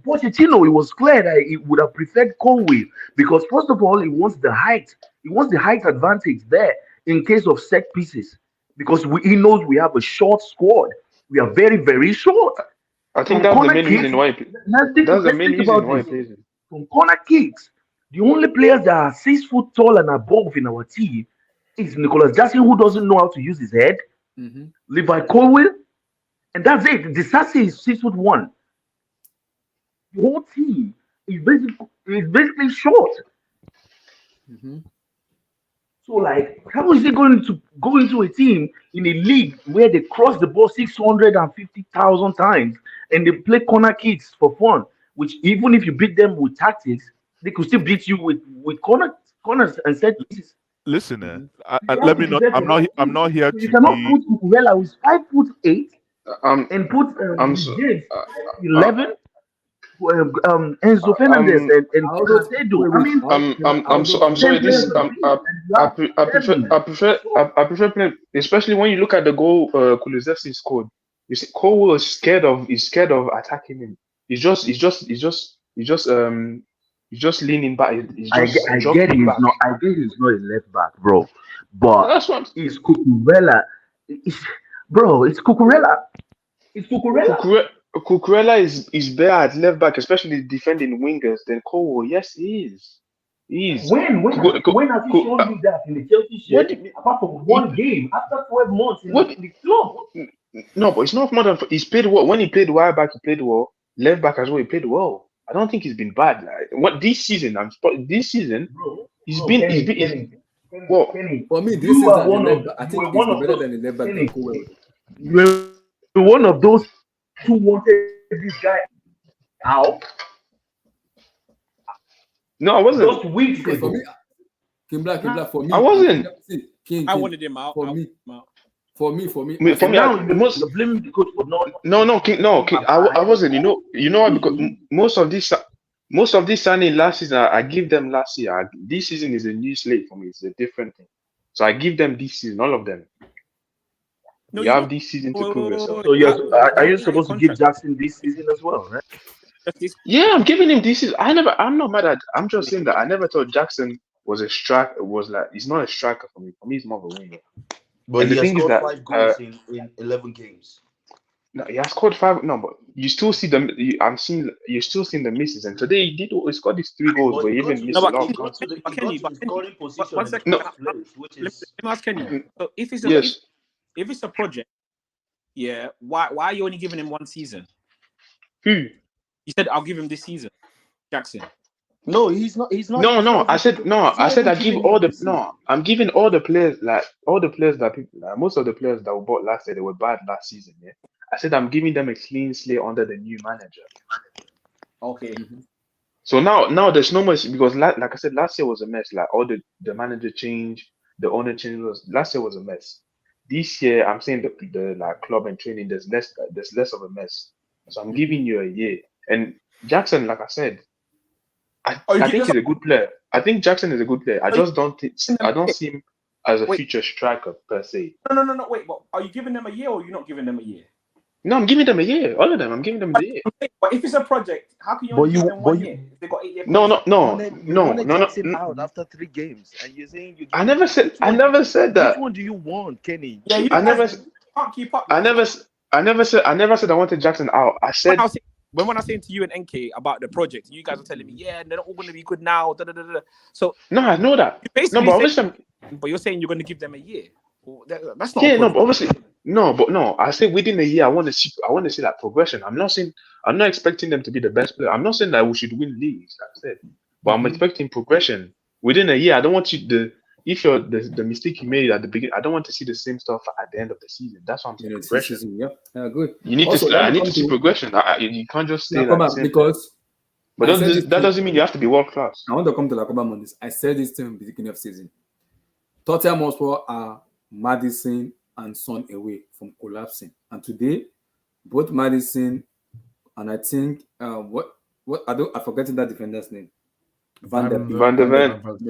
[SPEAKER 5] Pochettino, it was clear that he would have preferred Colwill because first of all, he wants the height. He wants the height advantage there in case of set pieces because he knows we have a short squad. We are very, very short.
[SPEAKER 3] I think that's the main reason why. That's the main reason why he plays it.
[SPEAKER 5] From corner kicks, the only players that are 6 foot tall and above in our team is Nicholas Jackson, who doesn't know how to use his head.
[SPEAKER 1] Mm-hmm.
[SPEAKER 5] Levi Colwill, and that's it. Disasi is 6'1". The whole team is basically short.
[SPEAKER 1] Mm-hmm.
[SPEAKER 5] So, like, how is he going to go into a team in a league where they cross the ball 650,000 times and they play corner kicks for fun? Which even if you beat them with tactics, they could still beat you with corners and set pieces.
[SPEAKER 4] Listen, let me not. I'm not here to.
[SPEAKER 5] You cannot put Cucurella, who's 5'8", and put James 5'11". Enzo Fernandez and Caicedo. I mean,
[SPEAKER 3] I'm sorry. This I prefer playing, especially when you look at the goal Kulusevski scored. You see, Cole was scared of attacking him. He's just leaning back. He's
[SPEAKER 5] I
[SPEAKER 3] just
[SPEAKER 5] get
[SPEAKER 3] dropping back.
[SPEAKER 5] he's not a left back, bro. But
[SPEAKER 3] That's what
[SPEAKER 5] it's Cucurella. It's Cucurella. It's Cucurella.
[SPEAKER 3] Cucurella is better at left back, especially defending wingers, than Cole. Yes, he is. He is.
[SPEAKER 5] When have you shown me that in the Chelsea shirt? Apart from one game after 12 months in the club.
[SPEAKER 3] No, but it's not more than he's played well. When he played wide back, he played well. Left back as well, he played well. I don't think he's been bad. Like, he's been well.
[SPEAKER 5] Kenny,
[SPEAKER 1] For me, this
[SPEAKER 5] you
[SPEAKER 1] is
[SPEAKER 5] are one of
[SPEAKER 1] I think he's better than the left back than Cole.
[SPEAKER 5] you're one of those who wanted this guy out.
[SPEAKER 3] No, I wasn't.
[SPEAKER 5] Just weeks
[SPEAKER 1] For
[SPEAKER 5] ago.
[SPEAKER 1] me, Kimbla, for me,
[SPEAKER 3] I wasn't.
[SPEAKER 1] King,
[SPEAKER 2] I wanted him out.
[SPEAKER 1] For me,
[SPEAKER 5] Now you're blaming the coach for not.
[SPEAKER 3] King, I wasn't. You know what? Because most of this signing last season, I give them last year. This season is a new slate for me. It's a different thing. So I give them this season, all of them.
[SPEAKER 2] No,
[SPEAKER 3] you have this season to prove yourself.
[SPEAKER 5] So are you supposed to give Jackson this season as well, right?
[SPEAKER 3] Yeah, I'm giving him this season. I'm not mad at. I'm just saying that I never thought Jackson was a striker. He's not a striker for me. For me, he's more of a winger.
[SPEAKER 7] But
[SPEAKER 3] And
[SPEAKER 7] he
[SPEAKER 3] the
[SPEAKER 7] has
[SPEAKER 3] thing is
[SPEAKER 7] scored
[SPEAKER 3] that,
[SPEAKER 7] 5 goals in 11 games.
[SPEAKER 3] No, he has scored 5. No, but you still see them. You're still seeing the misses. And today he scored these 3 goals, but he even missed a lot of goals.
[SPEAKER 2] Kenny,
[SPEAKER 7] scoring position
[SPEAKER 2] one
[SPEAKER 7] in
[SPEAKER 2] second.
[SPEAKER 7] the first place, which
[SPEAKER 2] Let
[SPEAKER 7] is
[SPEAKER 2] me ask Kenny. So if it's a project, yeah, why are you only giving him 1 season?
[SPEAKER 3] Who?
[SPEAKER 2] You said I'll give him this season, Jackson.
[SPEAKER 7] no, he's not.
[SPEAKER 3] No. I said I give all the no. I'm giving all the players that people most of the players that were bought last year, they were bad last season. Yeah, I said I'm giving them a clean slate under the new manager.
[SPEAKER 2] Okay.
[SPEAKER 3] So now there's no much because like I said, last year was a mess. Like all the manager change, the owner change last year was a mess. This year I'm saying the like club and training there's less of a mess. So I'm giving you a year. And Jackson, like I said, I think he's a good player. I think Jackson is a good player. I just don't see him as a future striker per se.
[SPEAKER 2] No. Wait, but are you giving them a year or are you not giving them a year?
[SPEAKER 3] No, I'm giving them a year. All of them. I'm giving them a year.
[SPEAKER 2] But if it's a project, how can you only give them 1 year? If they got 8 years.
[SPEAKER 7] no. Jackson out after 3 games, and you're saying you.
[SPEAKER 3] I never said that.
[SPEAKER 7] Which one do you want, Kenny?
[SPEAKER 2] Yeah,
[SPEAKER 3] I never
[SPEAKER 2] can't keep up.
[SPEAKER 3] I never said I wanted Jackson out. I said
[SPEAKER 2] when I was saying to you and NK about the project, you guys are telling me, yeah, they're not all going to be good now. So
[SPEAKER 3] no, I know that.
[SPEAKER 2] Basically
[SPEAKER 3] No, but obviously,
[SPEAKER 2] but you're saying you're going to give them a year. Well, that's not.
[SPEAKER 3] yeah, no, but obviously, no. I say within a year, I want to see that progression. I'm not expecting them to be the best player. I'm not saying that we should win leagues. Like I said, but I'm expecting progression within a year. I don't want you if you're the mistake you made at the beginning. I don't want to see the same stuff at the end of the season. That's what I'm saying. Progression.
[SPEAKER 1] Yeah, good.
[SPEAKER 3] You need
[SPEAKER 1] Also,
[SPEAKER 3] I need to see progression. You can't just stay
[SPEAKER 1] Lacoba,
[SPEAKER 3] like the same
[SPEAKER 1] because
[SPEAKER 3] but that doesn't mean you have to be world class.
[SPEAKER 1] I want to come to Lacoba on this. I said this to him at the beginning of season. Tottenham Hotspur are Maddison and Son away from collapsing. And today, both Maddison and I think I'm forgetting that defender's name. Van der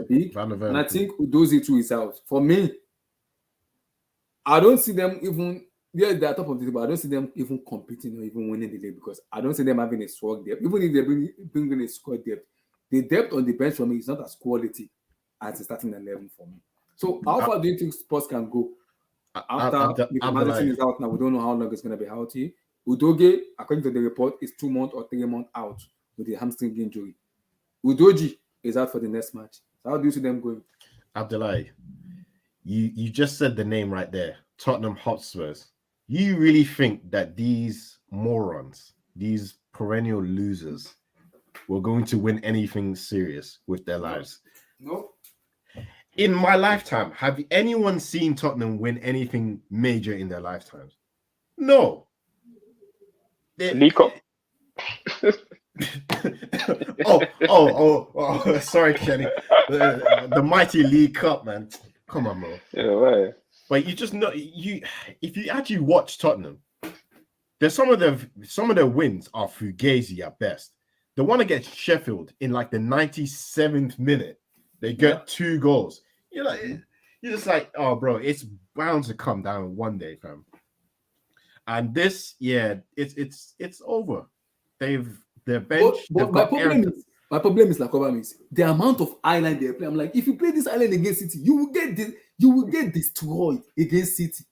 [SPEAKER 1] Beek. And I think Udozi too is out. For me, I don't see them even. Yeah, they're top of the table. I don't see them even competing or even winning the league because I don't see them having a squad depth. Even if they bring in a squad depth, the depth on the bench for me is not as quality as the starting 11 for me. So how far do you think Spurs can go after Madison is out now? We don't know how long it's going to be healthy. Udoge, according to the report, is 2 months or 3 months out with a hamstring injury. Udoji is out for the next match. So how do you see them going?
[SPEAKER 6] Abdullahi, you just said the name right there, Tottenham Hotspurs. You really think that these morons, these perennial losers, were going to win anything serious with their lives?
[SPEAKER 1] No.
[SPEAKER 6] In my lifetime, have anyone seen Tottenham win anything major in their lifetimes? No.
[SPEAKER 3] League Cup.
[SPEAKER 6] oh, sorry, Kenny. The mighty League Cup, man. Come on, bro.
[SPEAKER 3] Yeah, right.
[SPEAKER 6] But you just know if you actually watch Tottenham, there's some of their wins are fugazi at best. The one against Sheffield in like the 97th minute, they get 2 goals. You're just like, oh, bro, it's bound to come down one day, fam. And this, it's over. Their bench.
[SPEAKER 1] But my problem is like the amount of island they play. I'm like, if you play this island against City, you will get destroyed against City.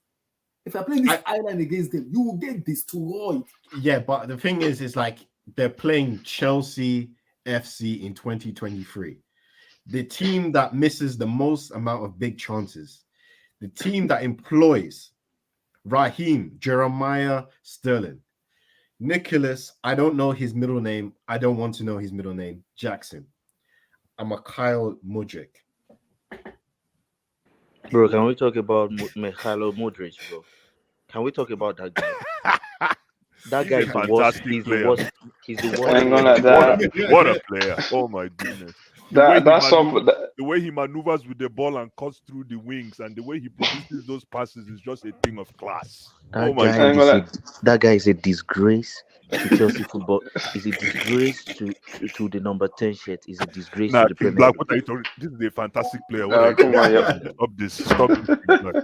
[SPEAKER 1] If I play this island against them, you will get destroyed.
[SPEAKER 6] Yeah, but the thing is like they're playing Chelsea FC in 2023. The team that misses the most amount of big chances. The team that employs Raheem, Jeremiah, Sterling, Nicholas, I don't know his middle name. I don't want to know his middle name. Jackson. I'm a Kyle Mudryk.
[SPEAKER 7] Bro, can we talk about Mikhailo Modric, bro? Can we talk about that guy? That guy is the worst. He's the worst. He's the worst.
[SPEAKER 3] Hang on like that.
[SPEAKER 4] What a player! Oh my goodness.
[SPEAKER 3] The
[SPEAKER 4] The way he maneuvers with the ball and cuts through the wings, and the way he produces those passes is just a thing of class.
[SPEAKER 7] That guy is a disgrace to Chelsea football. Is a disgrace to the number 10 shirt. Is a disgrace to the Premier
[SPEAKER 4] Black,
[SPEAKER 7] League.
[SPEAKER 4] what are you talking? This is a fantastic player.
[SPEAKER 3] come on, yeah.
[SPEAKER 4] Stop this. Stop this.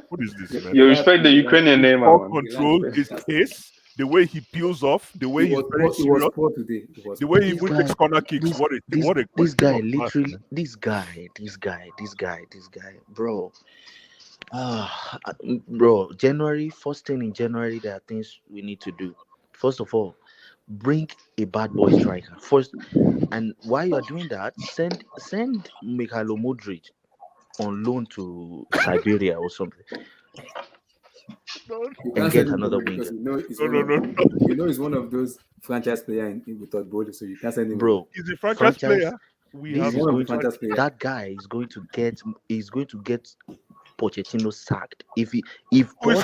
[SPEAKER 4] What is this, man?
[SPEAKER 3] You respect the Ukrainian name,
[SPEAKER 4] Ball
[SPEAKER 3] man.
[SPEAKER 4] control, his pace, the way he peels off, the way he's very serious, the way he even takes corner kicks.
[SPEAKER 7] This guy, literally, this guy, bro. Bro, first thing in January, there are things we need to do. First of all, bring a bad boy striker first, and while you are doing that, send Mikhailo Modric on loan to Siberia or something. And get another winger.
[SPEAKER 1] You know, he's one of those franchise players with Totboli, so you can't send him.
[SPEAKER 7] Bro,
[SPEAKER 4] he's a franchise player.
[SPEAKER 7] That guy is going to get Pochettino sacked. If Poch,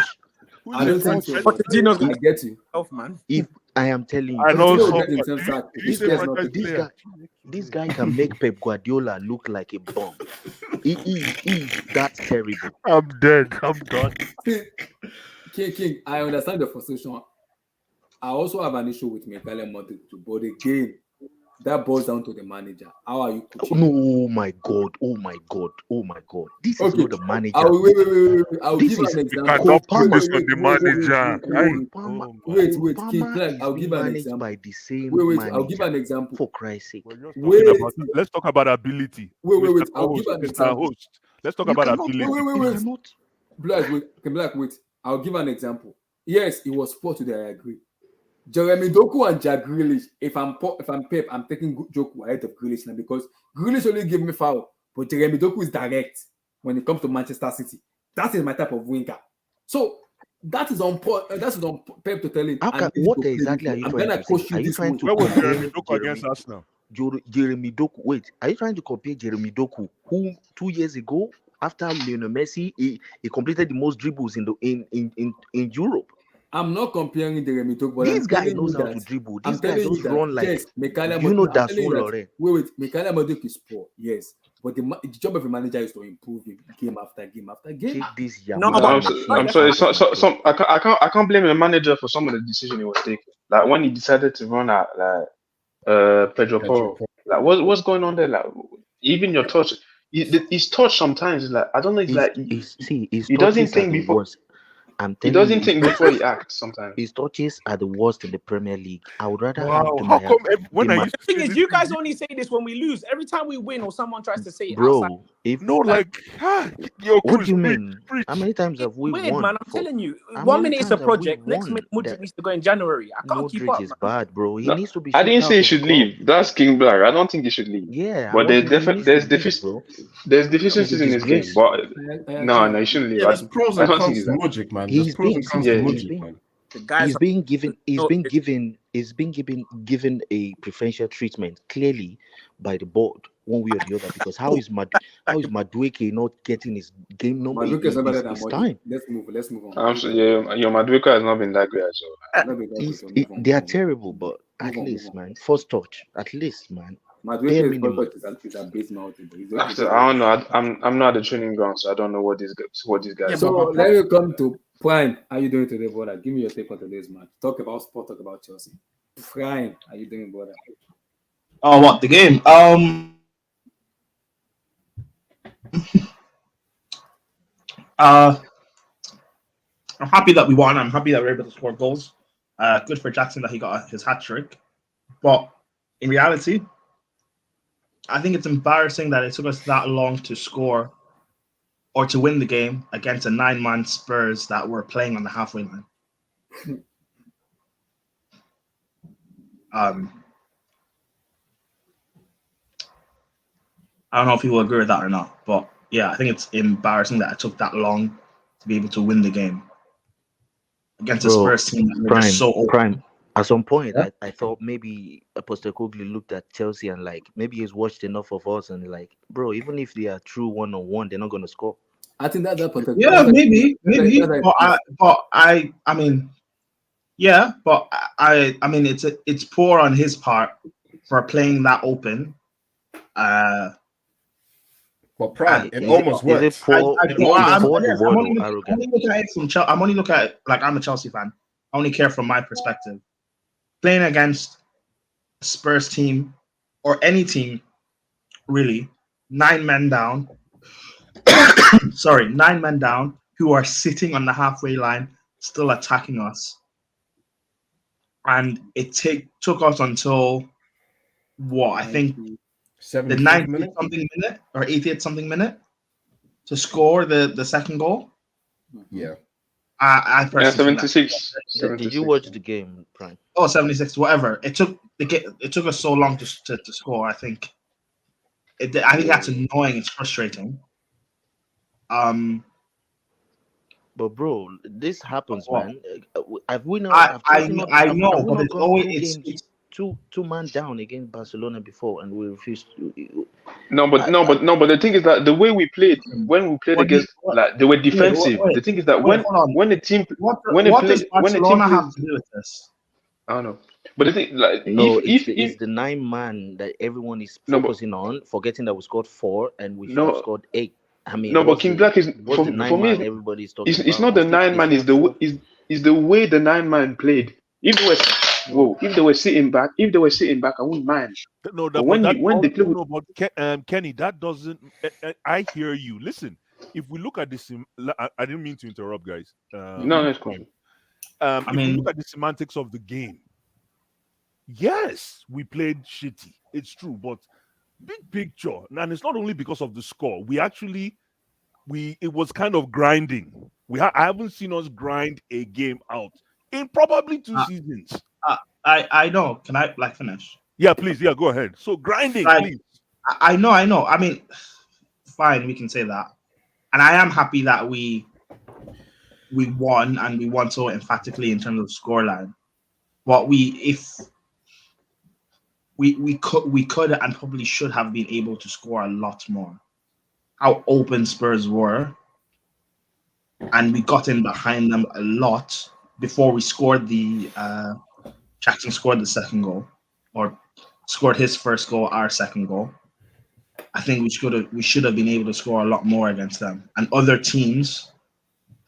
[SPEAKER 1] I don't think so. Pochettino's gonna get you.
[SPEAKER 2] Man.
[SPEAKER 7] If I am telling you,
[SPEAKER 4] I know
[SPEAKER 7] this guy can make Pep Guardiola look like a bum. That's terrible.
[SPEAKER 4] I'm dead. I'm done.
[SPEAKER 1] King, I understand the frustration. I also have an issue with Mikhailo Modric, but again, that boils down to the manager. How are you coaching?
[SPEAKER 7] Oh my god. This is not the manager.
[SPEAKER 1] Wait. I'll give an example.
[SPEAKER 4] Don't put this on the manager.
[SPEAKER 1] Wait, King, I'll give an example.
[SPEAKER 7] By the same
[SPEAKER 1] I'll give an example.
[SPEAKER 7] For Christ's sake.
[SPEAKER 4] Let's talk about ability.
[SPEAKER 1] Wait. I'll give an example.
[SPEAKER 4] Let's talk about ability.
[SPEAKER 1] Wait. I'll give an example. Yes, it was poor today. I agree. Jeremy Doku and Jack Grealish. If I'm Pep, I'm taking Doku ahead of Grealish now because Grealish only gave me foul, but Jeremy Doku is direct when it comes to Manchester City. That is my type of winger. So that is on Pep to tell him.
[SPEAKER 7] What exactly are you trying to say? Are you trying to
[SPEAKER 4] compare Jeremy Doku against Arsenal?
[SPEAKER 7] Jeremy Doku. Wait, are you trying to compare Jeremy Doku, who 2 years ago, after Lionel Messi, he completed the most dribbles in Europe?
[SPEAKER 1] I'm not comparing Jeremy Doku, but
[SPEAKER 7] this guy knows how to dribble. This guy just run like you know that's so Lorraine.
[SPEAKER 1] Wait, Mikhailo Modric is poor, yes, but the job of a manager is to improve him game after game after game.
[SPEAKER 3] I'm sorry. So I can't blame the manager for some of the decision he was taking. Like when he decided to run at Pedro Porro. Like what's going on there? Like even your touch, his touch sometimes is like I don't know. He doesn't think before. He doesn't think before he acts sometimes.
[SPEAKER 7] His touches are the worst in the Premier League. I would rather
[SPEAKER 4] how come
[SPEAKER 2] the thing is, you guys only say this when we lose. Every time we win or someone tries to say it,
[SPEAKER 7] bro.
[SPEAKER 2] outside.
[SPEAKER 7] What do you mean? How many times have we won?
[SPEAKER 2] Man, I'm telling you. 1 minute is a project. Next minute, Modric needs to go in January. I can't keep up.
[SPEAKER 7] Modric is bad, bro. He needs to be.
[SPEAKER 3] I didn't say he should leave. That's King Black. I don't think he should leave.
[SPEAKER 7] Yeah,
[SPEAKER 3] but there's deficiencies in his game. But no, he shouldn't leave.
[SPEAKER 6] Yeah, there's pros and cons to Modric, man. He's
[SPEAKER 7] being given a preferential treatment clearly by the board one way or the other because how is Madueke not getting his game number? His time.
[SPEAKER 1] Let's move on.
[SPEAKER 3] I'm sorry, your Madueke has not been that great as well.
[SPEAKER 7] They are terrible, but at least, man, first touch, at least, man.
[SPEAKER 1] Madueke is a base mountain.
[SPEAKER 3] I don't know. I'm not at the training ground, so I don't know what these guys.
[SPEAKER 1] Yeah, so let me come to Prime. How you doing today, brother? Give me your take on today's match. Talk about sport. Talk about Chelsea. Prime, how you doing, brother?
[SPEAKER 8] Oh, what the game? I'm happy that we won. I'm happy that we were able to score goals. Good for Jackson that he got his hat trick. But in reality, I think it's embarrassing that it took us that long to score or to win the game against a 9-man Spurs that were playing on the halfway line. I don't know if people agree with that or not, but yeah, I think it's embarrassing that it took that long to be able to win the game against a Spurs team that were just so open.
[SPEAKER 7] Prime. At some point, I thought maybe Postecoglou looked at Chelsea and like maybe he's watched enough of us and like, bro, even if they are true 1-on-1, they're not gonna score.
[SPEAKER 1] I think that's that.
[SPEAKER 8] Yeah, maybe. But I mean, yeah, but I mean, it's poor on his part for playing that open.
[SPEAKER 6] Well, Prime, it almost worked.
[SPEAKER 7] Is it poor?
[SPEAKER 8] I'm only looking at it like I'm a Chelsea fan. I only care from my perspective. Playing against a Spurs team or any team, really, 9 men down. 9 men down who are sitting on the halfway line, still attacking us. And it took us until what I think the 90th something minute or 80th something minute to score the second goal.
[SPEAKER 6] Yeah.
[SPEAKER 3] I personally 76.
[SPEAKER 7] Did you watch the game, Prime?
[SPEAKER 8] Oh, 76, whatever. It took us so long to score. I think that's annoying. It's frustrating.
[SPEAKER 7] But bro, this happens, man. Have we not?
[SPEAKER 8] I know, but it's always
[SPEAKER 7] two man down against Barcelona before, and we refused to.
[SPEAKER 3] No, but the thing is that the way we played when we played against, like they were defensive. The thing is that when the team
[SPEAKER 8] does Barcelona have to do with this?
[SPEAKER 3] I don't know. But the thing, like,
[SPEAKER 7] no, it's the 9-man that everyone is focusing on, forgetting that we scored 4 and we should have scored 8. I mean,
[SPEAKER 3] no, but King Black is for me.
[SPEAKER 7] Everybody's talking
[SPEAKER 3] it's not the 9-man. Is the way the 9-man played. If they were sitting back, I wouldn't mind.
[SPEAKER 4] No, Kenny, that doesn't. I hear you. Listen, if we look at this, I didn't mean to interrupt, guys.
[SPEAKER 3] No, that's cool.
[SPEAKER 4] If we look at the semantics of the game, yes, we played shitty. It's true, but big picture, and it's not only because of the score. It was kind of grinding. I haven't seen us grind a game out in probably 2 seasons.
[SPEAKER 8] I know. Can I finish?
[SPEAKER 4] Yeah, please. Yeah, go ahead. So grinding, please.
[SPEAKER 8] I know. I mean, fine, we can say that, and I am happy that we won and we won so emphatically in terms of scoreline. But we could and probably should have been able to score a lot more. How open Spurs were, and we got in behind them a lot before we scored Jackson scored the second goal, or scored his first goal, our second goal. I think we should have been able to score a lot more against them, and other teams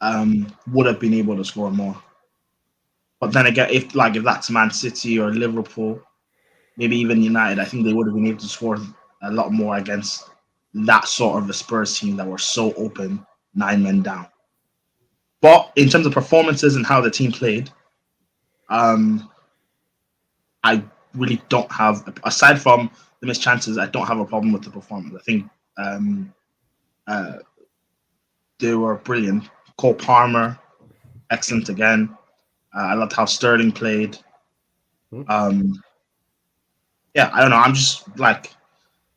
[SPEAKER 8] would have been able to score more. But then again, if that's Man City or Liverpool, maybe even United, I think they would have been able to score a lot more against that sort of a Spurs team that were so open, 9 men down. But in terms of performances and how the team played, I really don't have, aside from the missed chances, I don't have a problem with the performance. I think they were brilliant. Cole Palmer, excellent again. I loved how Sterling played. Yeah, I don't know. I'm just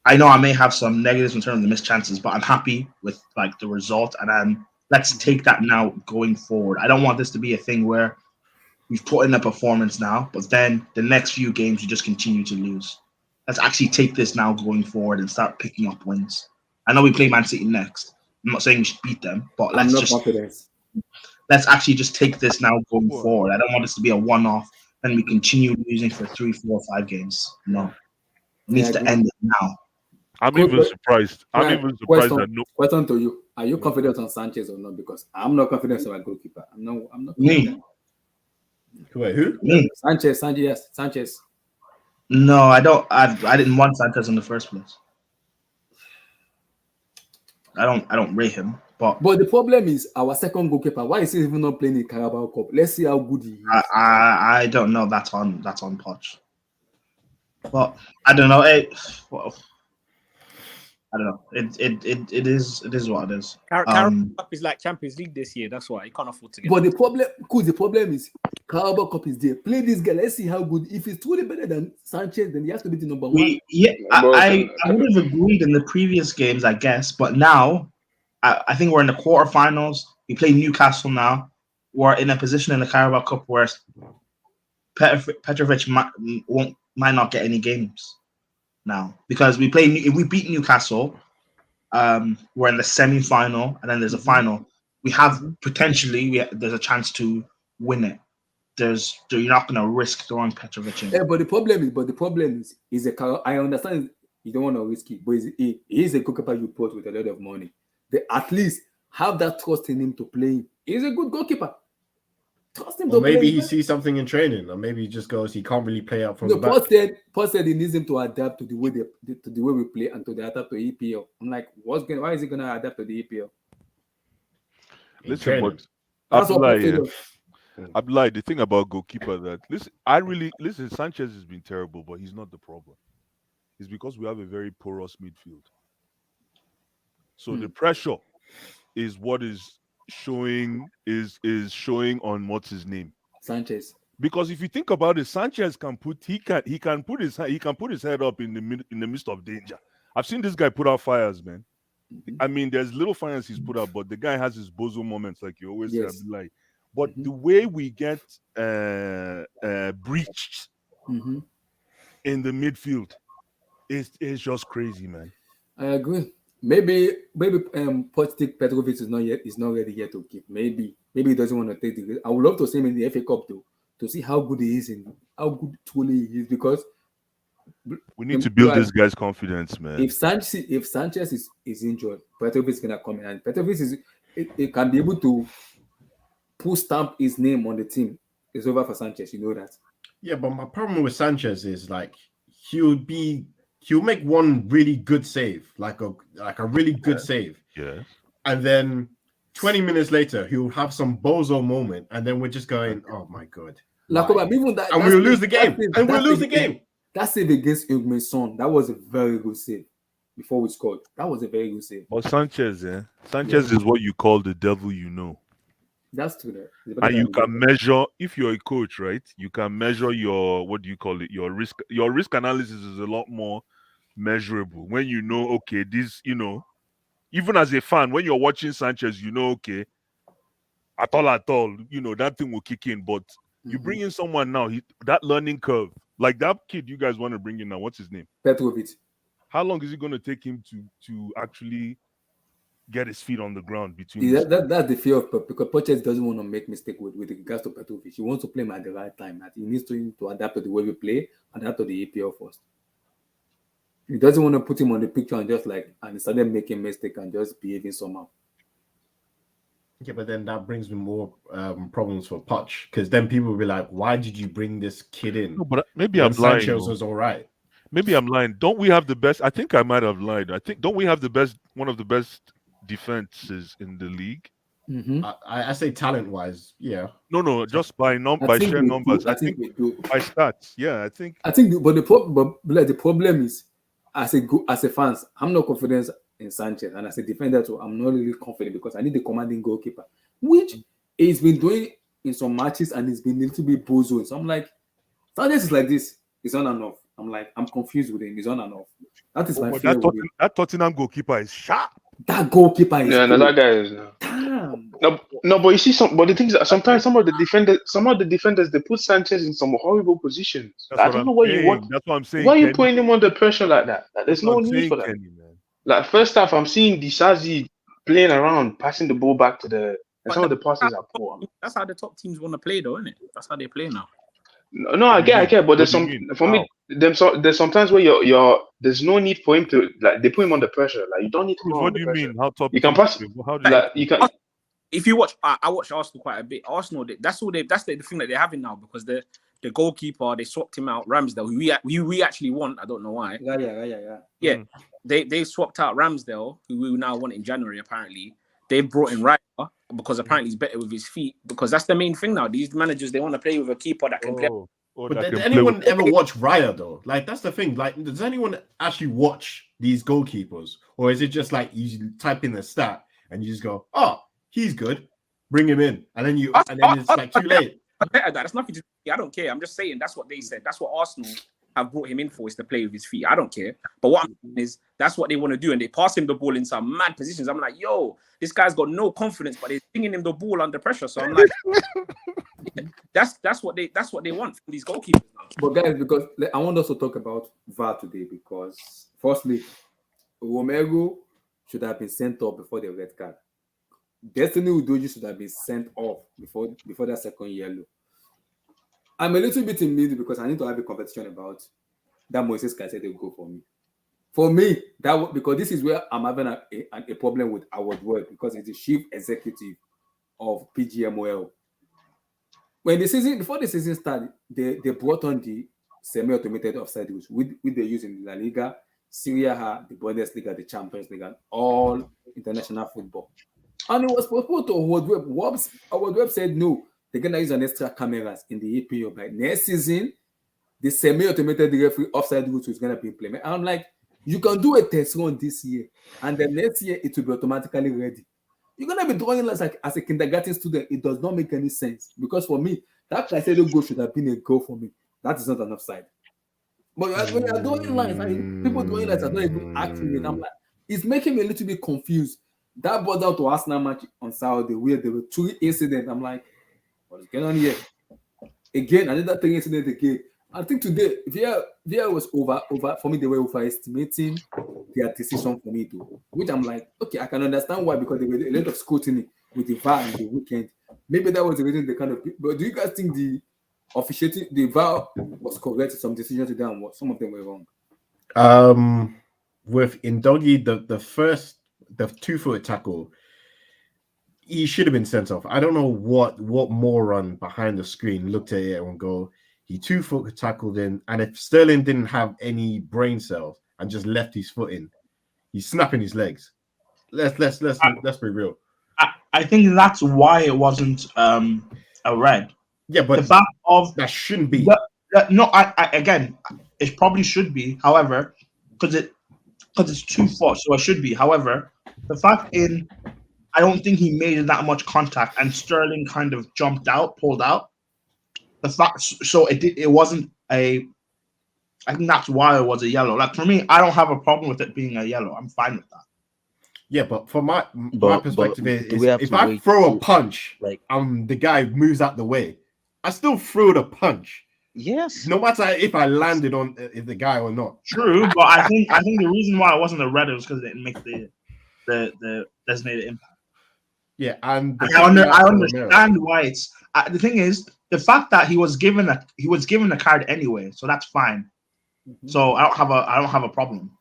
[SPEAKER 8] I know I may have some negatives in terms of the missed chances, but I'm happy with the result, and let's take that now going forward. I don't want this to be a thing where we've put in a performance now, but then the next few games you just continue to lose. Let's actually take this now going forward and start picking up wins. I know we play Man City next. I'm not saying we should beat them, but let's actually just take this now going forward. I don't want this to be a one-off and we continue losing for 3, 4, 5 games. No, it needs to end now.
[SPEAKER 4] I'm even surprised.
[SPEAKER 1] Question to you: are you confident on Sanchez or not? Because I'm not confident on my goalkeeper. I'm not.
[SPEAKER 8] Me.
[SPEAKER 6] Wait, who?
[SPEAKER 8] Me.
[SPEAKER 1] Sanchez. Yes, Sanchez.
[SPEAKER 8] No, I don't. I didn't want Sanchez in the first place. I don't rate him, but
[SPEAKER 1] the problem is our second goalkeeper. Why is he even not playing in Carabao Cup? Let's see how good he is.
[SPEAKER 8] I don't know. That's on Poch. But I don't know. Well, I don't know. It is what it is.
[SPEAKER 2] Carabao Cup is like Champions League this year. That's why you can't afford to get.
[SPEAKER 1] But the problem is Carabao Cup is there. Play this guy. Let's see how good. If he's truly better than Sanchez, then he has to be the number one.
[SPEAKER 8] I would have agreed in the previous games, I guess, but now I think we're in the quarterfinals. We play Newcastle now. We're in a position in the Carabao Cup where Petrovic might not get any games now because if we beat Newcastle, we're in the semi-final and then there's a final. We have potentially there's a chance to win it. You're not going to risk throwing Petrovic in.
[SPEAKER 1] Yeah, but the problem is I understand you don't want to risk it, but he is a goalkeeper you put with a lot of money. They at least have that trust in him to play. He's a good goalkeeper. Trust him to play.
[SPEAKER 6] Maybe he sees something in training, or maybe he just goes, he can't really play out from the back.
[SPEAKER 1] Poch said he needs him to adapt to the way we play and to the adapt to EPL. I'm like, why is he gonna adapt to the EPL?
[SPEAKER 4] Listen,
[SPEAKER 1] That's
[SPEAKER 4] Abdullah, the thing about goalkeeper that listen, Sanchez has been terrible, but he's not the problem. It's because we have a very porous midfield. So the pressure is what is showing on what's his name?
[SPEAKER 1] Sanchez.
[SPEAKER 4] Because if you think about it, Sanchez can put his head up in the midst of danger. I've seen this guy put out fires, man. I mean, there's little fires he's put out, but the guy has his bozo moments, like you always say, Abdullah. But the way we get breached in the midfield is just crazy, man.
[SPEAKER 1] I agree. Maybe Petrovic is not ready yet to keep. Maybe he doesn't want to take the risk. I would love to see him in the FA Cup though, to see how good he is and how good truly he is, because
[SPEAKER 4] we need to build this guy's confidence, man.
[SPEAKER 1] If Sanchez is injured, Petrovic is gonna come in, and Petrovic it can be able to stamp his name on the team. It's over for Sanchez, you know that.
[SPEAKER 6] Yeah, but my problem with Sanchez is like he'll make one really good save, like a really good save.
[SPEAKER 4] Yeah.
[SPEAKER 6] And then 20 minutes later, he'll have some bozo moment, and then we're just going, oh my god.
[SPEAKER 1] Even that,
[SPEAKER 6] and we'll lose the game. And we'll lose the game.
[SPEAKER 1] That save against Heung-min Son, that was a very good save. Before we scored, that was a very good save.
[SPEAKER 4] But Sanchez is what you call the devil, you know.
[SPEAKER 1] That's true.
[SPEAKER 4] And you can measure, if you're a coach, right? You can measure your, what do you call it? Your risk. Your risk analysis is a lot more measurable when you know, okay, this, you know, even as a fan, when you're watching Sanchez, you know, okay, at all, you know, that thing will kick in. But you bring in someone now, that learning curve, like that kid you guys want to bring in now, what's his name?
[SPEAKER 1] Petrovic.
[SPEAKER 4] How long is it going to take him to actually get his feet on the ground between?
[SPEAKER 1] That's the fear of Pep, because Poch doesn't want to make mistake with regards to Petrovic. He wants to play him at the right time. That he needs to adapt to the way we play, adapt to the EPL first. He doesn't want to put him on the picture and started making mistake and just behaving somehow.
[SPEAKER 6] Yeah, but then that brings me more problems for Poch, because then people will be like, why did you bring this kid in?
[SPEAKER 4] No, but maybe I'm lying.
[SPEAKER 6] Sanchez was all right.
[SPEAKER 4] Maybe I'm lying. Don't we have the best? I think I might have lied. Don't we have one of the best defenses in the league?
[SPEAKER 6] I say talent-wise, yeah.
[SPEAKER 4] No, just by sheer numbers. I think
[SPEAKER 1] we do.
[SPEAKER 4] By stats, yeah. I think.
[SPEAKER 1] But the problem is, as a fans, I'm not confident in Sanchez, and as a defender too, I'm not really confident because I need the commanding goalkeeper, which he's been doing in some matches, and he's been a little bit bozo. So I'm like, Sanchez is like this. It's on and off. I'm confused with him. He's on and off. That is my fear.
[SPEAKER 4] That Tottenham goalkeeper is sharp.
[SPEAKER 1] That goalkeeper is
[SPEAKER 3] that guy is.
[SPEAKER 1] Damn.
[SPEAKER 3] No, but you see but the things that sometimes some of the defenders they put Sanchez in some horrible positions. I don't know what you want.
[SPEAKER 4] That's what I'm saying.
[SPEAKER 3] Why are you putting him under pressure like that? There's no need for that.
[SPEAKER 4] Kenny,
[SPEAKER 3] like first half, I'm seeing Disazi playing around, passing the ball back to the. And some of the passes are poor.
[SPEAKER 2] That's how the top teams want to play, though, isn't it? That's how they play now.
[SPEAKER 3] No, I get, but there's there's sometimes where there's no need for him to they put him under pressure. Like you don't need to.
[SPEAKER 4] What do you mean? How top?
[SPEAKER 3] You can pass. You can.
[SPEAKER 2] If you watch, I watch Arsenal quite a bit. Arsenal, that's the thing that they're having now, because the the goalkeeper, they swapped him out, Ramsdale, who we actually want. I don't know why. Yeah. They swapped out Ramsdale, who we now want in January, apparently. They brought in Ryder because apparently he's better with his feet. Because that's the main thing now. These managers, they want to play with a keeper that can play.
[SPEAKER 6] But did anyone ever watch Raya though? Like that's the thing. Like, does anyone actually watch these goalkeepers, or is it just like you type in the stat and you just go, "Oh, he's good, bring him in," and then it's like too late.
[SPEAKER 2] That's nothing to do. I don't care. I'm just saying that's what they said. That's what Arsenal have brought him in for, is to play with his feet. I don't care. But what I'm saying is that's what they want to do, and they pass him the ball in some mad positions. I'm like, yo, this guy's got no confidence, but they're bringing him the ball under pressure. So I'm like, that's what they want from these goalkeepers now.
[SPEAKER 1] But guys, because I want us to talk about VAR today, because firstly, Romero should have been sent off before the red card. Destiny Udoji should have been sent off before that second yellow. I'm a little bit in middle because I need to have a competition about that Moises Caicedo goal for me. For me, because this is where I'm having a problem with Howard Ward, because he's the chief executive of PGMOL. Before the season started, they brought on the semi-automated offside rules, which they use in La Liga, Serie A, the Bundesliga, the Champions League, and all international football. And it was proposed to Howard Webb. Howard Webb said no. They're going to use an extra cameras in the EPO. Like next season, the semi-automated referee offside rules is going to be implemented. I'm like, you can do a test run this year, and then next year it will be automatically ready. You're going to be drawing lines like as a kindergarten student. It does not make any sense, because for me, that Caicedo goal should have been a goal for me. That is not an offside. But when you're drawing lines, people drawing lines are not even acting it. I'm like, it's making me a little bit confused. That brought out to Arsenal match on Saturday where there were 2 incidents. I'm like, what is going on here? Again, another 3 incident again. I think today, VAR was over. For me, they were overestimating their decision for me too. Which I'm like, okay, I can understand why, because there was a lot of scrutiny with the VAR in the weekend. Maybe that was the reason they kind of. But do you guys think the VAR was correct in some decisions today, and what some of them were wrong?
[SPEAKER 6] With Indogi, the 2-foot tackle, he should have been sent off. I don't know what moron behind the screen looked at it and go, he 2-foot tackled in, and if Sterling didn't have any brain cells and just left his foot in, he's snapping his legs. Let's be real.
[SPEAKER 8] I think that's why it wasn't a red.
[SPEAKER 6] Yeah, but
[SPEAKER 8] the fact of
[SPEAKER 6] that shouldn't be.
[SPEAKER 8] No, again, it probably should be. However, because it's 2 foot, so it should be. However, the fact I don't think he made that much contact, and Sterling kind of pulled out. The fact, so it wasn't a. I think that's why it was a yellow. Like for me, I don't have a problem with it being a yellow. I'm fine with that.
[SPEAKER 6] Yeah, but from my perspective is if I throw a punch, like the guy moves out the way, I still throw the punch.
[SPEAKER 7] Yes.
[SPEAKER 6] No matter if I landed on the guy or not.
[SPEAKER 8] True, but I think the reason why it wasn't a red was because it didn't make the designated impact.
[SPEAKER 6] Yeah, and
[SPEAKER 8] I understand why it's. The thing is, the fact that he was given a card anyway, so that's fine. Mm-hmm. So I don't have a problem.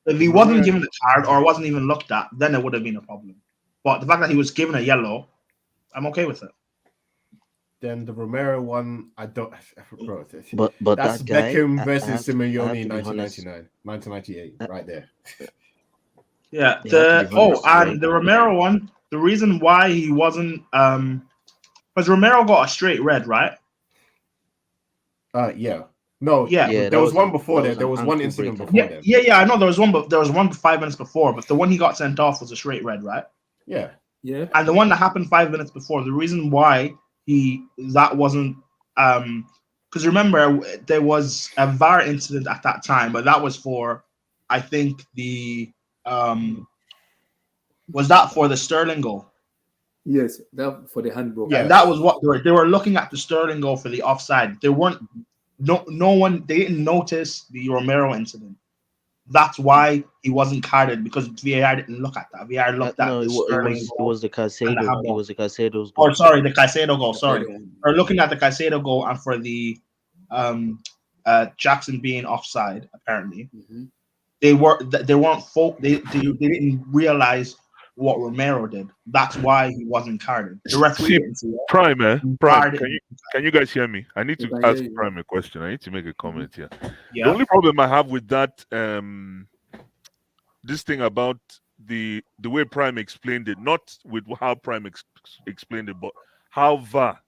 [SPEAKER 8] If he wasn't given a card or wasn't even looked at, then it would have been a problem. But the fact that he was given a yellow, I'm okay with it.
[SPEAKER 6] Then the Romero one, I don't.
[SPEAKER 7] But
[SPEAKER 6] that's
[SPEAKER 7] that guy,
[SPEAKER 6] Beckham versus Simeone in 1998, right there.
[SPEAKER 8] Yeah. And the Romero one, the reason why he wasn't, because Romero got a straight red, right?
[SPEAKER 6] Yeah. No.
[SPEAKER 8] Yeah.
[SPEAKER 6] There was one before that. There was one incident before that.
[SPEAKER 8] Yeah. I know there was one, but there was one 5 minutes before. But the one he got sent off was a straight red, right?
[SPEAKER 6] Yeah.
[SPEAKER 8] And the one that happened 5 minutes before, the reason why that wasn't because remember there was a VAR incident at that time, but that was for I think the was that for the Sterling goal?
[SPEAKER 1] Yes, that for the handball.
[SPEAKER 8] Yeah, that was what they were looking at, the Sterling goal for the offside. They weren't they didn't notice the Romero incident. That's why he wasn't carded, because VAR didn't look at that. VAR looked at
[SPEAKER 7] it was the Caicedo. It was the Caicedo's
[SPEAKER 8] goal. Or sorry, the Caicedo goal. Sorry, or looking at the Caicedo goal and for the Jackson being offside. Apparently, they weren't. They didn't realize what Romero did. That's why he wasn't carded. The referee
[SPEAKER 4] See,
[SPEAKER 8] didn't see it.
[SPEAKER 4] Prime,
[SPEAKER 8] He
[SPEAKER 4] Prime.
[SPEAKER 8] carded
[SPEAKER 4] Can you guys hear me? I need
[SPEAKER 1] We
[SPEAKER 4] to
[SPEAKER 1] can
[SPEAKER 4] ask
[SPEAKER 1] hear you.
[SPEAKER 4] Prime a question. I need to make a comment here. The
[SPEAKER 8] Yeah.
[SPEAKER 4] only problem I have with that this thing about the way Prime explained it, not with how Prime explained it, but how VAR.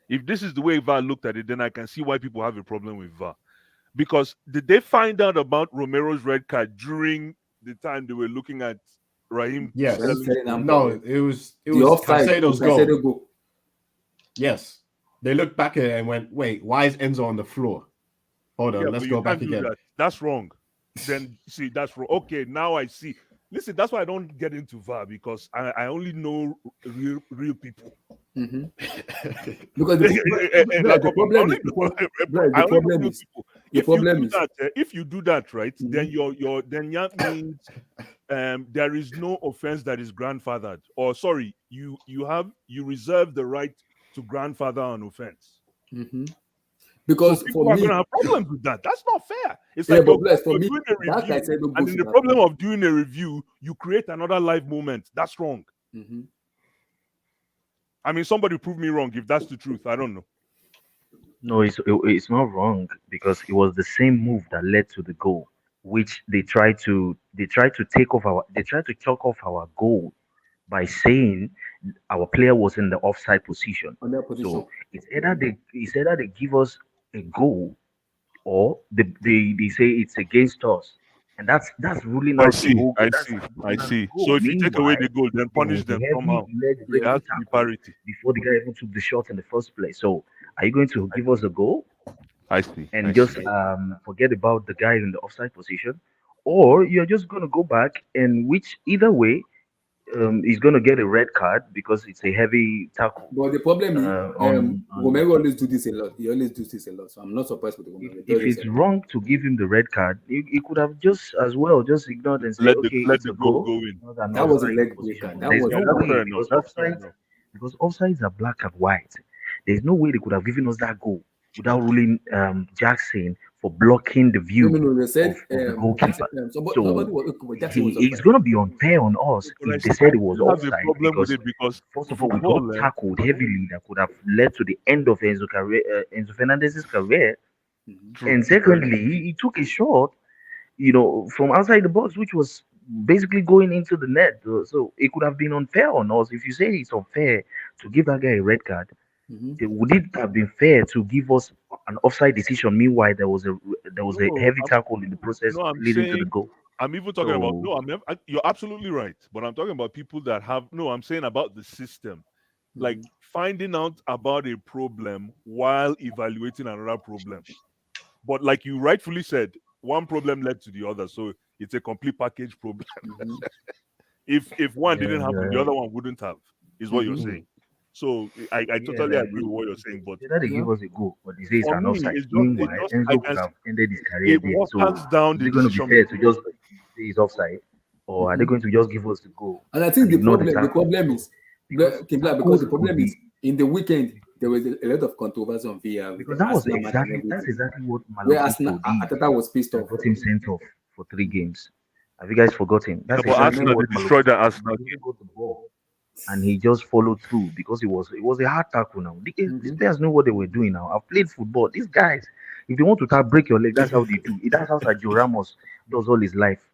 [SPEAKER 4] If this is the way VAR looked at it, then I can see why people have a problem with VAR. Because did they find out about Romero's red card during the time they were looking at Raheem?
[SPEAKER 6] Yes.
[SPEAKER 1] Sterling,
[SPEAKER 6] No, it was
[SPEAKER 1] The offside,
[SPEAKER 6] Caicedo's
[SPEAKER 1] Caicedo
[SPEAKER 6] goal.
[SPEAKER 1] goal.
[SPEAKER 6] Yes. They looked back at it and went, wait, why is Enzo on the floor? Hold on,
[SPEAKER 4] Yeah,
[SPEAKER 6] let's
[SPEAKER 4] but
[SPEAKER 6] go
[SPEAKER 4] you
[SPEAKER 6] back
[SPEAKER 4] can't do
[SPEAKER 6] again.
[SPEAKER 4] that. That's wrong. Then see, that's wrong. Okay, now I see. Listen, that's why I don't get into VAR, because I only know real people.
[SPEAKER 1] Mm-hmm. Because the problem is,
[SPEAKER 4] I only know real people.
[SPEAKER 1] the problem is,
[SPEAKER 4] If you do that, right,
[SPEAKER 1] Mhm.
[SPEAKER 4] then that means there is no offense that is grandfathered. Or sorry, you reserve the right to grandfather an offense.
[SPEAKER 1] Mhm.
[SPEAKER 4] So
[SPEAKER 1] because
[SPEAKER 4] people
[SPEAKER 1] for
[SPEAKER 4] are
[SPEAKER 1] me,
[SPEAKER 4] going to have problems with that. That's not fair. It's
[SPEAKER 1] yeah,
[SPEAKER 4] like
[SPEAKER 1] but
[SPEAKER 4] you're
[SPEAKER 1] bless, for me,
[SPEAKER 4] doing a
[SPEAKER 1] that
[SPEAKER 4] review,
[SPEAKER 1] Caicedo
[SPEAKER 4] and
[SPEAKER 1] goes
[SPEAKER 4] in
[SPEAKER 1] to
[SPEAKER 4] the
[SPEAKER 1] that.
[SPEAKER 4] problem of doing a review, you create another live moment. That's wrong.
[SPEAKER 1] Mhm.
[SPEAKER 4] I mean, somebody prove me wrong if that's the truth. I don't know.
[SPEAKER 7] No, it's not wrong because it was the same move that led to the goal, which they tried to chalk off our goal by saying our player was in the offside position.
[SPEAKER 1] On that position.
[SPEAKER 7] So it's either they give us a goal or they say it's against us, and that's ruling
[SPEAKER 4] I
[SPEAKER 7] out the
[SPEAKER 4] see.
[SPEAKER 7] whole.
[SPEAKER 4] I
[SPEAKER 7] That's
[SPEAKER 4] see. I
[SPEAKER 7] ruling out the
[SPEAKER 4] see.
[SPEAKER 7] goal.
[SPEAKER 4] So if you take away
[SPEAKER 7] Meanwhile,
[SPEAKER 4] the goal, then
[SPEAKER 7] there
[SPEAKER 4] punish
[SPEAKER 7] was a
[SPEAKER 4] them
[SPEAKER 7] heavy
[SPEAKER 4] somehow.
[SPEAKER 7] leg
[SPEAKER 4] So it has
[SPEAKER 7] breaking
[SPEAKER 4] to be
[SPEAKER 7] tackle
[SPEAKER 4] parity.
[SPEAKER 7] before the guy even took the shot in the first place. So are you going to give us a goal
[SPEAKER 4] I see.
[SPEAKER 7] and just forget about the guy in the offside position, or you're just going to go back, and which either way, he's going to get a red card because it's a heavy tackle.
[SPEAKER 1] But the problem is,
[SPEAKER 7] On
[SPEAKER 1] Romero always do this a lot. He always does this a lot. So I'm not surprised with Romero. He does
[SPEAKER 7] if
[SPEAKER 1] this
[SPEAKER 7] it's
[SPEAKER 1] a lot.
[SPEAKER 7] wrong to give him the red card, he could have just as well just ignored and say,
[SPEAKER 4] Let
[SPEAKER 7] okay,
[SPEAKER 4] the
[SPEAKER 7] it's a
[SPEAKER 4] goal
[SPEAKER 7] goal.
[SPEAKER 4] go in.
[SPEAKER 7] Not an
[SPEAKER 1] That was a
[SPEAKER 7] offside
[SPEAKER 1] leg
[SPEAKER 7] position.
[SPEAKER 1] breaker.
[SPEAKER 7] But
[SPEAKER 1] That
[SPEAKER 7] there's
[SPEAKER 1] was
[SPEAKER 4] Yeah,
[SPEAKER 7] no
[SPEAKER 4] that's
[SPEAKER 7] way
[SPEAKER 4] fair enough. That's fair enough.
[SPEAKER 7] because offsides are black and white. There's no way they could have given us that goal without ruling Jackson for blocking the view
[SPEAKER 1] no. They
[SPEAKER 7] of
[SPEAKER 1] said
[SPEAKER 7] the goalkeeper.
[SPEAKER 1] somebody
[SPEAKER 7] So
[SPEAKER 1] was Jackson was
[SPEAKER 7] it's
[SPEAKER 1] offside.
[SPEAKER 7] going to be unfair on us
[SPEAKER 4] But
[SPEAKER 7] if they said it
[SPEAKER 4] I
[SPEAKER 7] was
[SPEAKER 4] still have a
[SPEAKER 7] offside
[SPEAKER 4] problem with
[SPEAKER 7] because
[SPEAKER 4] it because
[SPEAKER 7] first of all we
[SPEAKER 4] football,
[SPEAKER 7] got tackled heavily that could have led to the end of Enzo Fernandez's career.
[SPEAKER 1] Mhm.
[SPEAKER 4] true.
[SPEAKER 7] And secondly, he took a shot, from outside the box, which was basically going into the net. So it could have been unfair on us. If you say it's unfair to give that guy a red card,
[SPEAKER 1] Mhm.
[SPEAKER 7] would it have been fair to give us an offside decision? Meanwhile, there was a
[SPEAKER 4] No,
[SPEAKER 7] heavy tackle in the process
[SPEAKER 4] I'm
[SPEAKER 7] leading to the
[SPEAKER 4] saying
[SPEAKER 7] goal.
[SPEAKER 4] I'm even talking about
[SPEAKER 7] So
[SPEAKER 4] no. You're absolutely right, but I'm talking about people that have no. I'm saying about the system, like finding out about a problem while evaluating another problem. But like you rightfully said, one problem led to the other, so it's a complete package problem.
[SPEAKER 1] Mhm.
[SPEAKER 4] If one
[SPEAKER 7] yeah,
[SPEAKER 4] didn't happen,
[SPEAKER 7] you're
[SPEAKER 4] the
[SPEAKER 7] right.
[SPEAKER 4] other one wouldn't have. Is what you're
[SPEAKER 1] Mhm.
[SPEAKER 4] saying. So I
[SPEAKER 7] Yeah,
[SPEAKER 4] totally agree with what you're saying, but
[SPEAKER 7] that they
[SPEAKER 1] Yeah.
[SPEAKER 7] give us a goal, but they say it's
[SPEAKER 4] for
[SPEAKER 7] an
[SPEAKER 4] me,
[SPEAKER 7] offside.
[SPEAKER 4] it's
[SPEAKER 7] Meanwhile,
[SPEAKER 4] just I
[SPEAKER 7] Enzo
[SPEAKER 4] can
[SPEAKER 7] could have
[SPEAKER 4] see
[SPEAKER 7] ended his career
[SPEAKER 4] it
[SPEAKER 7] there. So
[SPEAKER 4] waters down
[SPEAKER 7] is
[SPEAKER 4] the
[SPEAKER 7] it going to be
[SPEAKER 4] decision
[SPEAKER 7] fair to
[SPEAKER 4] making.
[SPEAKER 7] just say it's offside, or are they
[SPEAKER 1] Mhm.
[SPEAKER 7] going to just give us the goal
[SPEAKER 1] And I think
[SPEAKER 7] and
[SPEAKER 1] the
[SPEAKER 7] ignore the
[SPEAKER 1] problem
[SPEAKER 7] tackle?
[SPEAKER 1] is
[SPEAKER 7] Because
[SPEAKER 1] because
[SPEAKER 7] tackles
[SPEAKER 1] the
[SPEAKER 7] could
[SPEAKER 1] problem is
[SPEAKER 7] be
[SPEAKER 1] in the weekend there was a lot of controversy on VR with
[SPEAKER 7] because
[SPEAKER 1] the
[SPEAKER 7] that was
[SPEAKER 1] Arsenal match and
[SPEAKER 7] that's
[SPEAKER 1] everything.
[SPEAKER 7] exactly what
[SPEAKER 1] Where
[SPEAKER 7] Malo did
[SPEAKER 1] Ateta was pissed
[SPEAKER 7] that
[SPEAKER 1] off.
[SPEAKER 7] got him sent off for 3 games. Have you guys forgotten?
[SPEAKER 4] Yeah,
[SPEAKER 7] That's
[SPEAKER 4] but
[SPEAKER 1] I
[SPEAKER 7] exactly
[SPEAKER 4] Arsenal
[SPEAKER 1] remember.
[SPEAKER 7] what
[SPEAKER 4] they
[SPEAKER 7] Malo
[SPEAKER 4] destroyed
[SPEAKER 7] did.
[SPEAKER 4] that Arsenal
[SPEAKER 7] Malo
[SPEAKER 4] game.
[SPEAKER 7] got the ball and he just followed through because it was a hard tackle. Now these
[SPEAKER 1] Mhm.
[SPEAKER 7] players know what they were doing. Now I've played football. These guys, if they want to break your leg, that's how they do. That's how Sergio Ramos does all his life.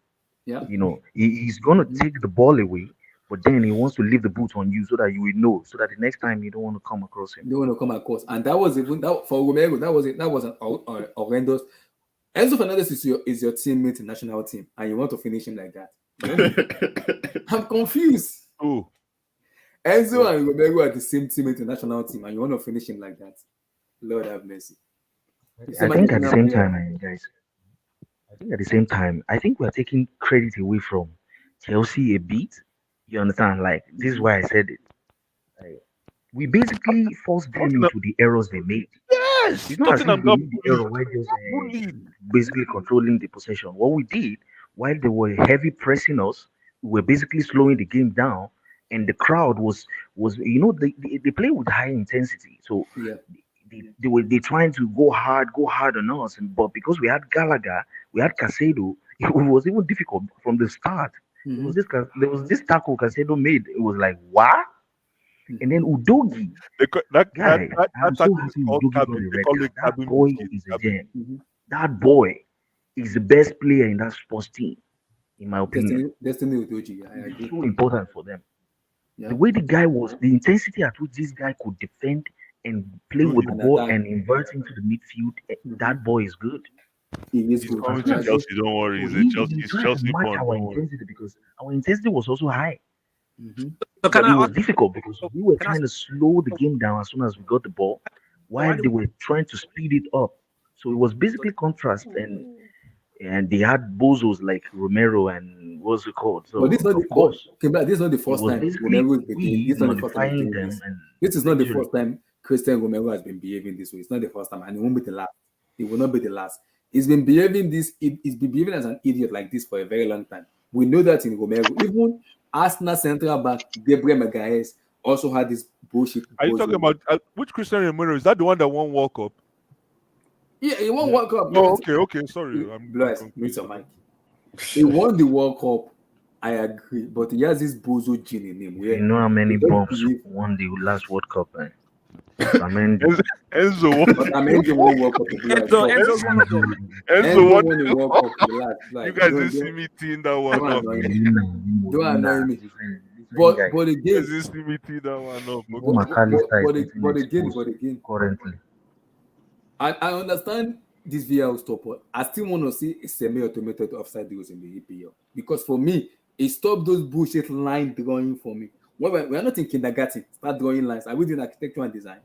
[SPEAKER 1] Yeah.
[SPEAKER 7] He's gonna
[SPEAKER 1] Mhm.
[SPEAKER 7] take the ball away, but then he wants to leave the boot on you so that you will know, so that the next time you don't want to come across him.
[SPEAKER 1] They want to come across, and that was even that for Romero. That was an horrendous. Enzo Fernandez is your teammate in national team, and you want to finish him like that. I'm confused.
[SPEAKER 4] Oh,
[SPEAKER 1] Enzo and Romero are the same teammate in national team, and you want to finish him like that. Lord have mercy. The
[SPEAKER 7] I
[SPEAKER 1] same
[SPEAKER 7] think at the
[SPEAKER 1] Argentina
[SPEAKER 7] same
[SPEAKER 1] player.
[SPEAKER 7] time, guys, I think at the same time, I think we're taking credit away from Chelsea a bit. You understand? Like this is why I said it. Like, we basically forced them
[SPEAKER 4] Tottenham,
[SPEAKER 7] into the errors they made.
[SPEAKER 4] yes,
[SPEAKER 7] It's not as if
[SPEAKER 4] Tottenham
[SPEAKER 7] they
[SPEAKER 4] got
[SPEAKER 7] made the
[SPEAKER 4] bullied.
[SPEAKER 7] error while just
[SPEAKER 4] Bullied.
[SPEAKER 7] basically controlling the possession. What we did while they were heavy pressing us, we were basically slowing the game down, and the crowd was they play with high intensity, so
[SPEAKER 1] Yeah.
[SPEAKER 7] they trying to go hard on us, but because we had Gallagher, we had Casado, it was even difficult from the start.
[SPEAKER 1] Mhm.
[SPEAKER 7] There was this tackle Casedo made. It was like what? And then Udogi,
[SPEAKER 4] That
[SPEAKER 7] guy, I'm so
[SPEAKER 4] tackle is
[SPEAKER 7] happy
[SPEAKER 4] called
[SPEAKER 7] Udogi got
[SPEAKER 4] cabin.
[SPEAKER 7] a
[SPEAKER 4] They
[SPEAKER 7] red
[SPEAKER 4] call
[SPEAKER 7] card.
[SPEAKER 4] it
[SPEAKER 7] That
[SPEAKER 4] cabin
[SPEAKER 7] boy
[SPEAKER 4] biscuit.
[SPEAKER 7] is a
[SPEAKER 4] Cabin.
[SPEAKER 7] gem.
[SPEAKER 1] Mhm.
[SPEAKER 7] That boy is the best player in that sports team, in my opinion.
[SPEAKER 1] Destiny Udoji. I
[SPEAKER 7] He's
[SPEAKER 1] agree.
[SPEAKER 7] so important for them.
[SPEAKER 1] Yeah.
[SPEAKER 7] The way the guy was, the intensity at which this guy could defend and play
[SPEAKER 4] Dude,
[SPEAKER 7] with the
[SPEAKER 1] and
[SPEAKER 7] ball
[SPEAKER 1] attack.
[SPEAKER 7] and invert into the midfield, that boy is good.
[SPEAKER 1] He is
[SPEAKER 4] He's
[SPEAKER 1] good.
[SPEAKER 4] coming
[SPEAKER 1] I
[SPEAKER 4] to
[SPEAKER 1] agree.
[SPEAKER 4] Chelsea. Don't worry.
[SPEAKER 7] So
[SPEAKER 4] He's a
[SPEAKER 7] he
[SPEAKER 4] Chelsea. He's
[SPEAKER 7] tried to
[SPEAKER 4] Chelsea
[SPEAKER 7] match
[SPEAKER 4] born.
[SPEAKER 7] our
[SPEAKER 4] Don't worry.
[SPEAKER 7] intensity because our intensity was also high.
[SPEAKER 1] Mhm.
[SPEAKER 2] So can
[SPEAKER 7] But it
[SPEAKER 2] I
[SPEAKER 7] was
[SPEAKER 2] ask?
[SPEAKER 7] difficult because we were
[SPEAKER 2] Can I
[SPEAKER 7] trying to slow the game down as soon as we got the ball, while
[SPEAKER 2] why
[SPEAKER 7] they
[SPEAKER 2] do
[SPEAKER 7] were trying to speed it up. So it was basically contrast, and they had bozos like Romero and what's it called.
[SPEAKER 1] But this is
[SPEAKER 7] So
[SPEAKER 1] not
[SPEAKER 7] of
[SPEAKER 1] the
[SPEAKER 7] course
[SPEAKER 1] this is not the
[SPEAKER 7] it
[SPEAKER 1] first
[SPEAKER 7] was
[SPEAKER 1] time
[SPEAKER 7] basically
[SPEAKER 1] Romero is behaving.
[SPEAKER 7] we
[SPEAKER 1] This is not the first time he's
[SPEAKER 7] modifying
[SPEAKER 1] doing
[SPEAKER 7] them
[SPEAKER 1] this.
[SPEAKER 7] and
[SPEAKER 1] This is not the
[SPEAKER 7] literally
[SPEAKER 1] first time Christian Romero has been behaving this way. It's not the first time, and it won't be the last. It will not be the last. He's been behaving he's been behaving as an idiot like this for a very long time. We know that in Romero. Even Arsenal central back Gabriel Magalhaes also had this bullshit.
[SPEAKER 4] Are you talking about which Christian Romero? Is that the one that won World Cup?
[SPEAKER 1] Yeah, he won World Cup.
[SPEAKER 4] Oh, okay. Sorry, I'm
[SPEAKER 1] Bless, mute
[SPEAKER 4] confused.
[SPEAKER 1] your mic. He won the World Cup. I agree, but he has this bozo gene in him.
[SPEAKER 7] you know how many
[SPEAKER 1] he don't
[SPEAKER 7] bombs
[SPEAKER 1] believe-
[SPEAKER 7] won the last World Cup. Otamendi.
[SPEAKER 4] Enzo,
[SPEAKER 1] But I mean, the one World Cup.
[SPEAKER 2] Enzo's one of them.
[SPEAKER 4] Enzo, what?
[SPEAKER 1] won the World Cup. Relax, like,
[SPEAKER 4] You guys
[SPEAKER 1] don't-
[SPEAKER 4] didn't see
[SPEAKER 1] don't-
[SPEAKER 4] me teeing that one
[SPEAKER 1] don't
[SPEAKER 4] up.
[SPEAKER 1] annoy
[SPEAKER 4] You
[SPEAKER 1] me. Don't annoy me. But
[SPEAKER 4] guys
[SPEAKER 1] again,
[SPEAKER 4] didn't see me tee that one up.
[SPEAKER 1] but again,
[SPEAKER 7] currently.
[SPEAKER 1] I understand this VAR stop, but I still want to see a semi-automated offside rules in the EPL because for me, it stopped those bullshit line drawing for me. We're not in kindergarten. Start drawing lines. Are we doing architecture and design?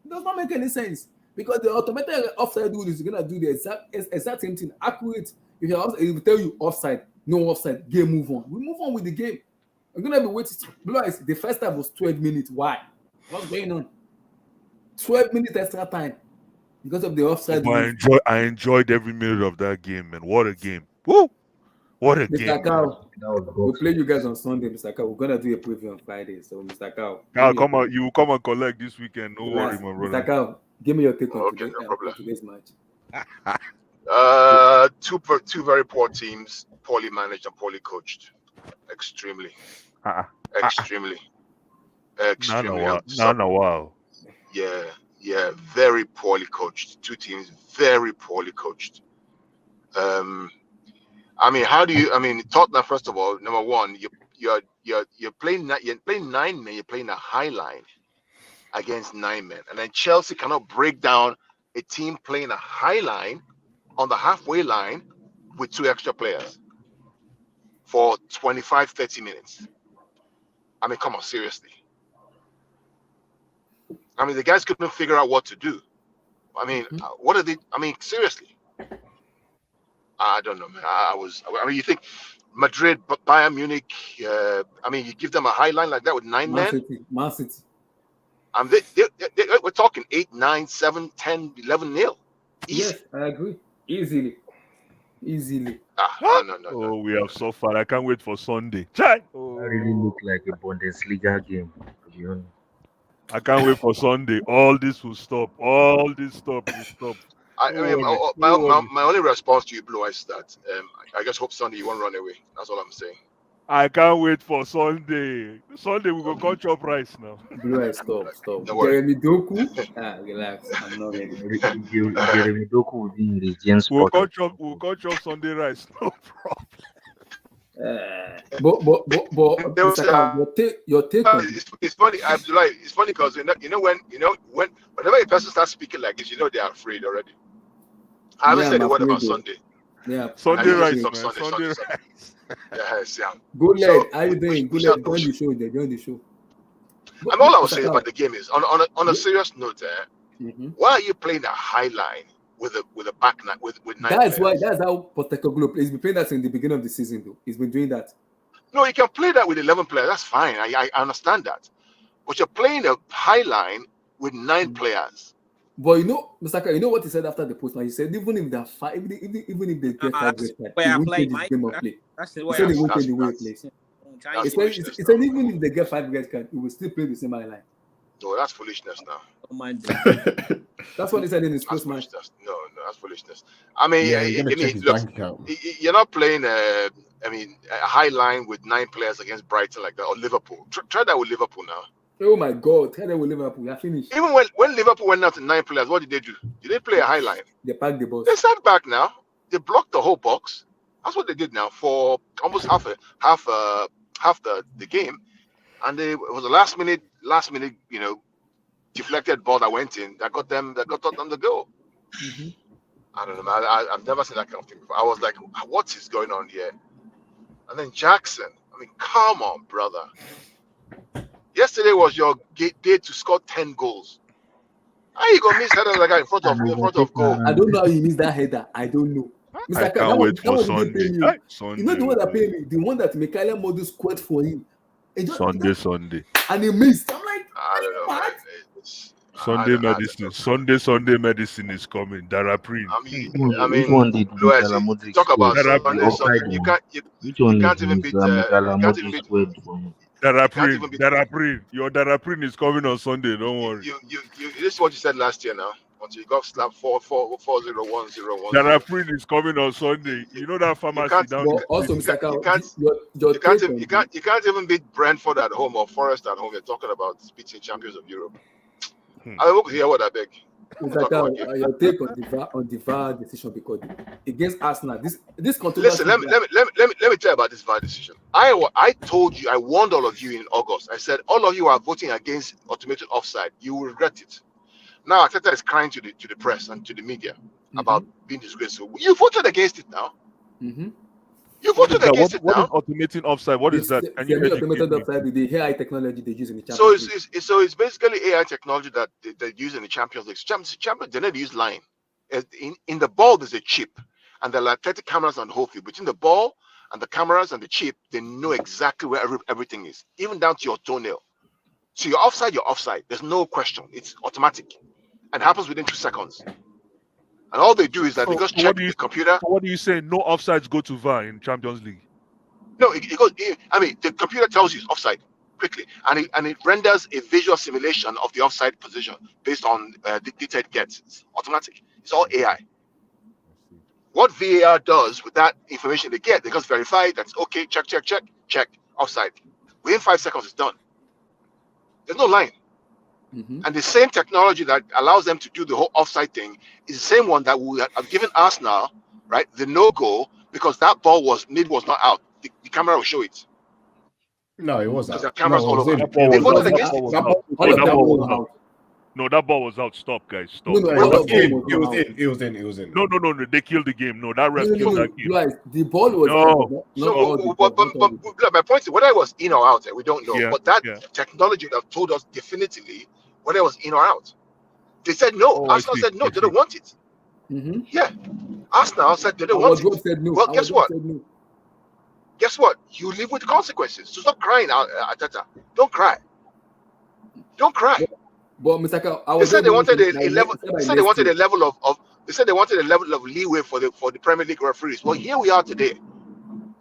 [SPEAKER 1] It does not make any sense because the automated offside rule is gonna do the exact same thing, accurate. If you're offside, it will tell you offside, no offside, game move on. We move on with the game. I'm gonna be waiting. Blue Eyes, the first half was 12 minutes. Why? What's going on? 12 minutes extra time because of the offside rule.
[SPEAKER 4] I enjoyed every minute of that game, man. What a game! Woo! What a game!
[SPEAKER 1] Mr. Cow,
[SPEAKER 7] That was
[SPEAKER 1] we'll
[SPEAKER 7] boxing.
[SPEAKER 1] play you guys on Sunday, Mr. Cow. We're gonna do a preview on Friday. So, Mr. Cow,
[SPEAKER 4] Now come on, you will come and collect this weekend. Don't worry, my
[SPEAKER 1] Mr.
[SPEAKER 4] brother.
[SPEAKER 1] Cow, give me your take on
[SPEAKER 9] Okay, no problem.
[SPEAKER 1] today's match.
[SPEAKER 9] Two very poor teams, poorly managed and poorly coached. Extremely. Extremely.
[SPEAKER 4] Wow.
[SPEAKER 9] Yeah, very poorly coached. Two teams very poorly coached. I mean, Tottenham, first of all, number one, you're playing 9 men, you're playing a high line against 9 men. And then Chelsea cannot break down a team playing a high line on the halfway line with 2 extra players for 25, 30 minutes. I mean, come on, seriously. I mean, the guys couldn't figure out what to do. I mean, what are they? I mean, seriously. I don't know, man. You think Madrid, Bayern Munich, I mean, you give them a high line like that with 9 men?
[SPEAKER 1] Man City.
[SPEAKER 9] We're talking 8, 9, 7, 10, 11 nil. Easy.
[SPEAKER 1] Yes, I agree. Easily.
[SPEAKER 9] No.
[SPEAKER 4] Oh, we have so far. I can't wait for Sunday. Chai! Oh,
[SPEAKER 7] That really looked like a Bundesliga game, to be honest.
[SPEAKER 4] I can't wait for Sunday. All this will stop. All this will stop.
[SPEAKER 9] I mean, my only response to you, Blue Eyes, is that I just hope Sunday you won't run away. That's all I'm saying.
[SPEAKER 4] I can't wait for Sunday. Sunday we go catch up rice now.
[SPEAKER 1] Blue Eyes, stop.
[SPEAKER 9] Don't worry.
[SPEAKER 1] Jeremy Doku, relax. I'm not ready.
[SPEAKER 7] Jeremy Doku will be in the James
[SPEAKER 4] We'll
[SPEAKER 7] pocket.
[SPEAKER 4] catch up Sunday rice. No problem.
[SPEAKER 1] But Mr. Cow, your take on
[SPEAKER 9] It's funny. It's funny because whenever a person starts speaking like this, they are afraid already. I haven't said a word about Sunday.
[SPEAKER 1] Yeah,
[SPEAKER 4] Sunday
[SPEAKER 9] I
[SPEAKER 4] rice,
[SPEAKER 9] usually
[SPEAKER 4] man.
[SPEAKER 9] talk
[SPEAKER 4] Sunday
[SPEAKER 9] Sunday.
[SPEAKER 4] rice.
[SPEAKER 9] Yes, yeah.
[SPEAKER 1] Good
[SPEAKER 9] So,
[SPEAKER 1] lad, how you doing? Good lad, join the show.
[SPEAKER 9] And all I was saying about the game is, on a serious note,
[SPEAKER 1] Mhm.
[SPEAKER 9] why are you playing a high line with a back line with 9
[SPEAKER 1] That's
[SPEAKER 9] players?
[SPEAKER 1] that's how Postecoglou plays. He's been playing that in the beginning of the season, though. He's been doing that.
[SPEAKER 9] No, you can play that with 11 players. That's fine. I understand that. But you're playing a high line with 9 players.
[SPEAKER 1] But Mr. Cow, you know what he said after the post? He said even if they're even if they get 5 red cards,
[SPEAKER 2] where
[SPEAKER 1] he
[SPEAKER 2] I
[SPEAKER 1] won't
[SPEAKER 2] play,
[SPEAKER 1] change his
[SPEAKER 2] Mike.
[SPEAKER 1] game of play.
[SPEAKER 2] That's the
[SPEAKER 1] He
[SPEAKER 2] way
[SPEAKER 1] said
[SPEAKER 2] I
[SPEAKER 1] he won't
[SPEAKER 9] That's-
[SPEAKER 1] change the way he
[SPEAKER 9] that's-
[SPEAKER 1] plays.
[SPEAKER 9] That's
[SPEAKER 1] He
[SPEAKER 9] foolishness
[SPEAKER 1] said
[SPEAKER 9] now.
[SPEAKER 1] even if they get 5 red cards, he will still play the same high line.
[SPEAKER 9] No, that's foolishness now.
[SPEAKER 2] don't mind.
[SPEAKER 1] That's what he said in his
[SPEAKER 9] That's
[SPEAKER 1] post match.
[SPEAKER 9] foolishness. No, That's foolishness. I mean,
[SPEAKER 6] Yeah, he's gonna check his
[SPEAKER 9] look,
[SPEAKER 6] bank account.
[SPEAKER 9] you're not playing. I mean, a high line with 9 players against Brighton like that or Liverpool. Try that with Liverpool now.
[SPEAKER 1] Oh my God, tell them with Liverpool, we are finished.
[SPEAKER 9] Even when Liverpool went out to 9 players, what did they do? Did they play a high line?
[SPEAKER 1] They packed the bus.
[SPEAKER 9] They sat back now. They blocked the whole box. That's what they did now for almost half the game. And it was a last minute, deflected ball that went in that got them the goal.
[SPEAKER 1] Mm-hmm.
[SPEAKER 9] I don't know, man. I've never seen that kind of thing before. I was like, what is going on here? And then Jackson. I mean, come on, brother. Yesterday was your day to score 10 goals. How you gonna miss header like that in front of goal?
[SPEAKER 1] I don't know how you missed that header. I don't know. Mr.
[SPEAKER 4] I can't wait for Sunday.
[SPEAKER 1] You know the one that paid me, the one that Michaela Modus scored for him.
[SPEAKER 4] Sunday.
[SPEAKER 1] And he missed. I'm like,
[SPEAKER 9] I don't know. Man.
[SPEAKER 4] Sunday medicine is coming. Daraprin.
[SPEAKER 7] Which one did
[SPEAKER 9] Louis,
[SPEAKER 7] Modric
[SPEAKER 9] talk about
[SPEAKER 7] score?
[SPEAKER 9] Sunday. You
[SPEAKER 7] Which one
[SPEAKER 9] can't
[SPEAKER 7] did
[SPEAKER 9] even beat.
[SPEAKER 7] Modric scored for him?
[SPEAKER 4] Daraprin. Your Daraprin is coming on Sunday. Don't worry.
[SPEAKER 9] You this is what you said last year now. Until you got slapped 4-0-1-0-1.
[SPEAKER 4] Daraprin is coming on Sunday. You know that pharmacy down there.
[SPEAKER 1] Also,
[SPEAKER 9] you can't even beat Brentford at home or Forest at home. You're talking about beating champions of Europe. I will hear what I beg.
[SPEAKER 1] Your take on the VAR decision, because against Arsenal, this controversy.
[SPEAKER 9] Listen, let me tell you about this VAR decision. I told you, I warned all of you in August. I said all of you are voting against automated offside. You will regret it. Now Arteta is crying to the press and to the media about being disgraceful. You voted against it now.
[SPEAKER 1] Mm-hmm.
[SPEAKER 9] You voted against it now.
[SPEAKER 4] What is automating offside? What is that? Can you
[SPEAKER 1] automated offside with the AI technology they use in the
[SPEAKER 9] Champions
[SPEAKER 1] Champions
[SPEAKER 9] League? So it's basically AI technology that they use in the Champions League. Champions they never use line. In the ball there's a chip, and there are like 30 cameras on the whole field. Between the ball and the cameras and the chip, they know exactly where everything is, even down to your toenail. So you're offside. There's no question. It's automatic, and happens within 2 seconds. And all they do is that they just check the computer.
[SPEAKER 4] So what do you say? No offsides go to VAR in Champions League?
[SPEAKER 9] No, it goes. I mean, the computer tells you it's offside quickly, and it renders a visual simulation of the offside position based on the data it gets. It's automatic. It's all AI. What VAR does with that information they get, they just verify that's okay. Check, offside. Within 5 seconds, it's done. There's no line.
[SPEAKER 1] Mm-hmm.
[SPEAKER 9] And the same technology that allows them to do the whole offside thing is the same one that would have given Arsenal, right, the no-go, because that ball was not out. The camera will show it.
[SPEAKER 6] No, it wasn't.
[SPEAKER 9] Because the cameras all over.
[SPEAKER 4] They
[SPEAKER 9] voted against it.
[SPEAKER 4] No, that ball was out. Stop, guys. Stop.
[SPEAKER 1] No,
[SPEAKER 6] It was in.
[SPEAKER 4] No. They killed the game. No, that ref killed that game.
[SPEAKER 1] Right. The ball was
[SPEAKER 9] But my point is, whether it was in or out, we don't know.
[SPEAKER 4] Yeah,
[SPEAKER 9] but that technology that told us definitively whether it was in or out. They said no. Arsenal said no. They don't want it.
[SPEAKER 1] Mm-hmm.
[SPEAKER 9] Yeah. Arsenal said they don't want it.
[SPEAKER 1] Said no.
[SPEAKER 9] Well, guess what? Guess what? You live with the consequences. So stop crying, Arteta. Don't cry. Don't cry.
[SPEAKER 1] But Mr. Kyle,
[SPEAKER 9] they said they wanted a level. They said they wanted a level of. They said they wanted a level of leeway for the Premier League referees. Well, here we are today.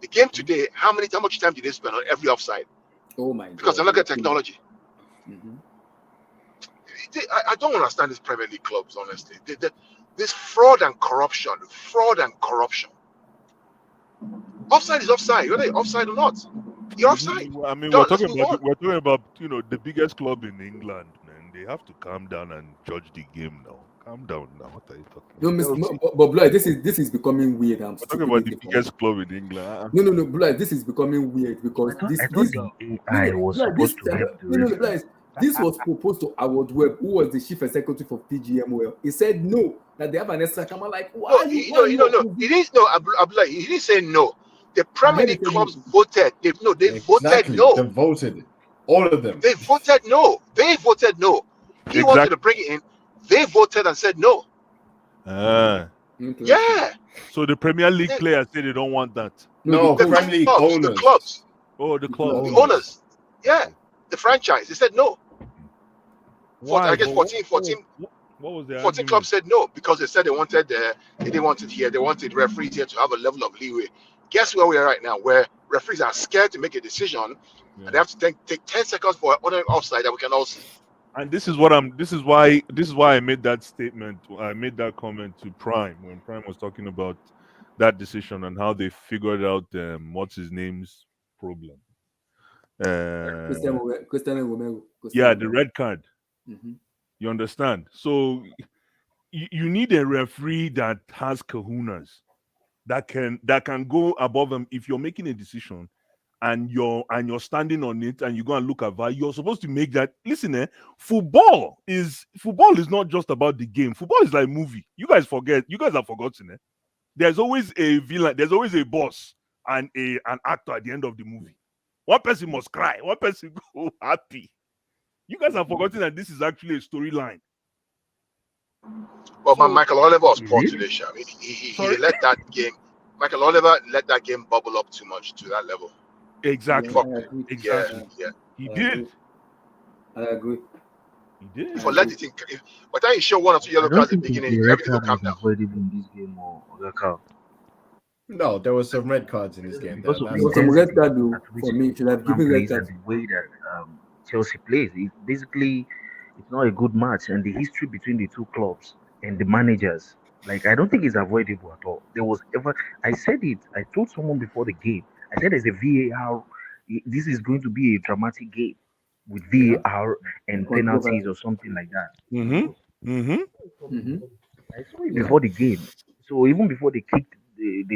[SPEAKER 9] The game today. How much time did they spend on every offside?
[SPEAKER 1] Oh my God!
[SPEAKER 9] Because they look at technology.
[SPEAKER 1] Mm-hmm.
[SPEAKER 9] I don't understand these Premier League clubs, honestly. This fraud and corruption. Offside is offside, whether you're offside or not. You're offside.
[SPEAKER 4] I mean, we're talking about the biggest club in England, man. They have to calm down and judge the game now. Calm down now. What are you talking about?
[SPEAKER 1] But Blood, this is becoming weird.
[SPEAKER 4] We're talking about the biggest club in England.
[SPEAKER 1] No, Blood, this is becoming weird because
[SPEAKER 7] AI was supposed to help the
[SPEAKER 1] Blood, this was proposed to Howard Webb, who was the chief executive of TGMOL. He said no, that they have an extra camera. Like, why?
[SPEAKER 9] No, he didn't. No, Abdullah, he didn't say no. The Premier League clubs voted. They voted no.
[SPEAKER 6] They voted. All of them.
[SPEAKER 9] They voted no. He wanted to bring it in. They voted and said no. Yeah.
[SPEAKER 4] So the Premier League players say they don't want that.
[SPEAKER 6] No, the Premier League owners.
[SPEAKER 9] The clubs.
[SPEAKER 4] Oh, the clubs.
[SPEAKER 9] The owners. Yeah. The franchise. They said no.
[SPEAKER 4] Why?
[SPEAKER 9] I guess 14
[SPEAKER 4] what was the
[SPEAKER 9] 14 clubs said no because they said they didn't want it here. They wanted referees here to have a level of leeway. Guess where we are right now, where referees are scared to make a decision and they have to take 10 seconds for an offside that we can all see.
[SPEAKER 4] And this is why I made that statement. I made that comment to Prime when Prime was talking about that decision and how they figured out what's his name's problem.
[SPEAKER 1] Cristiano Romero.
[SPEAKER 4] Yeah, the red card.
[SPEAKER 1] Mm-hmm.
[SPEAKER 4] You understand? So you need a referee that has kahunas, that can go above them. If you're making a decision and you're standing on it and you go and look at VAR, you're supposed to make that. Listen, football is not just about the game. Football is like movie. You guys have forgotten. There's always a villain, there's always a boss and an actor at the end of the movie. One person must cry, one person go happy. You guys have forgotten that this is actually a storyline.
[SPEAKER 9] Well, Michael Oliver was poor today, Sha. I mean, he let that game. Michael Oliver let that game bubble up too much to that level.
[SPEAKER 4] Exactly.
[SPEAKER 1] Yeah,
[SPEAKER 9] Yeah.
[SPEAKER 4] He did.
[SPEAKER 1] I agree.
[SPEAKER 4] He did.
[SPEAKER 9] For let it think. By the time you show one or two yellow cards at the beginning, everything will calm down.
[SPEAKER 7] Avoidable in this game or Carl.
[SPEAKER 6] No, there was some red cards in this game.
[SPEAKER 7] Because of
[SPEAKER 1] There was some red card though, for me. Should have given red
[SPEAKER 7] and
[SPEAKER 1] card.
[SPEAKER 7] the way that Chelsea plays. It's not a good match, and the history between the two clubs and the managers. Like, I don't think it's avoidable at all. I said it. I told someone before the game. I said there's a VAR. This is going to be a dramatic game with VAR and penalties or something like that. I saw it before the game. So even before they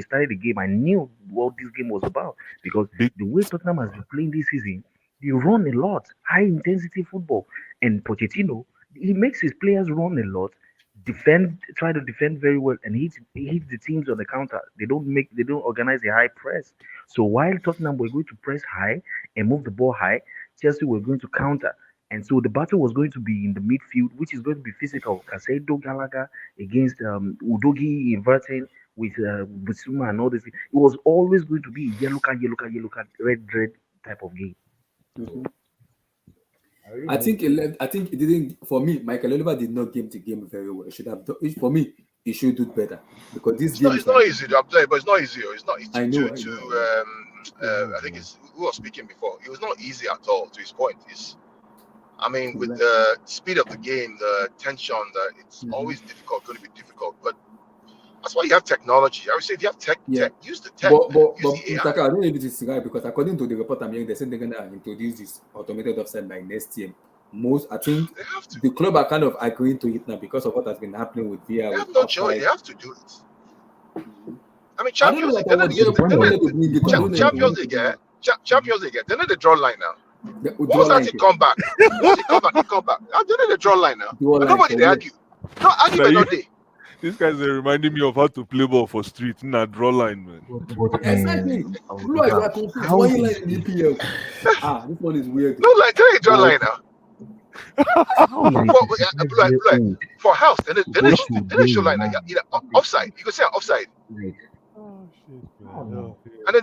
[SPEAKER 7] started the game, I knew what this game was about because the way Tottenham has been playing this season, they run a lot, high intensity football, and Pochettino, he makes his players run a lot, try to defend very well, and he hits the teams on the counter. They don't organize a high press. So while Tottenham were going to press high and move the ball high, Chelsea were going to counter. And so the battle was going to be in the midfield, which is going to be physical. Casado Gallagher against Udogi inverting with Bissouma and all this. It was always going to be yellow card, red type of game.
[SPEAKER 1] Mm-hmm. I think it didn't. For me, Michael Oliver did not game the game very well. It should have done. For me, he should do better because this game.
[SPEAKER 9] It's not easy to apply, but it's not easy. It's not easy
[SPEAKER 1] I know.
[SPEAKER 9] I think it's who was speaking before. It was not easy at all. To his point, with the speed of the game, the tension, it's always difficult. Going to be difficult, but that's why you have technology. I would say if you have tech, use the tech.
[SPEAKER 1] But
[SPEAKER 9] use the AI.
[SPEAKER 1] Mr. I don't know if it is right because according to the report I'm hearing, they said they're gonna introduce this automated offside by next year. I think the club are kind of agreeing to it now because of what has been happening with VR.
[SPEAKER 9] They have no choice. They have to do it. I mean, Champions League. Champions League. They're not the draw line now. Once that he come back, he come back. They're not the draw line now. Nobody they argue. No argument all day.
[SPEAKER 4] These guys are reminding me of how to play ball for street in a draw line, man.
[SPEAKER 1] Exactly. Blue eyes are confused. Why you like the EPL? This one is weird.
[SPEAKER 9] No, like they're a draw line now. For house, then they show line now. Either offside. You can say offside. And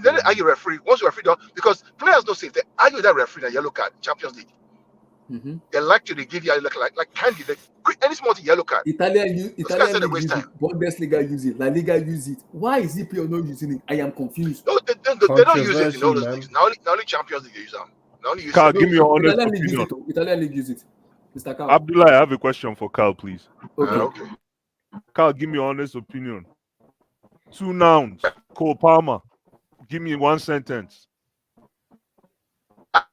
[SPEAKER 9] then they argue referee. Once the referee done, because players don't say if they argue with that referee, a yellow card, Champions League.
[SPEAKER 1] Mm-hmm.
[SPEAKER 9] They like to give you like candy. Any small thing, yellow card.
[SPEAKER 1] Italian use it. Bundesliga use it. La Liga use it. Why is EPL not using it? I am confused.
[SPEAKER 9] No, they don't use it in all those leagues. Now only Champions League use them.
[SPEAKER 4] Carl, give me your honest opinion.
[SPEAKER 1] Italian league use it. Mr. Carl.
[SPEAKER 4] Abdullah, I have a question for Carl, please.
[SPEAKER 1] Okay.
[SPEAKER 4] Carl, give me your honest opinion. 2 nouns. Cole Palmer. Give me 1 sentence.
[SPEAKER 9] I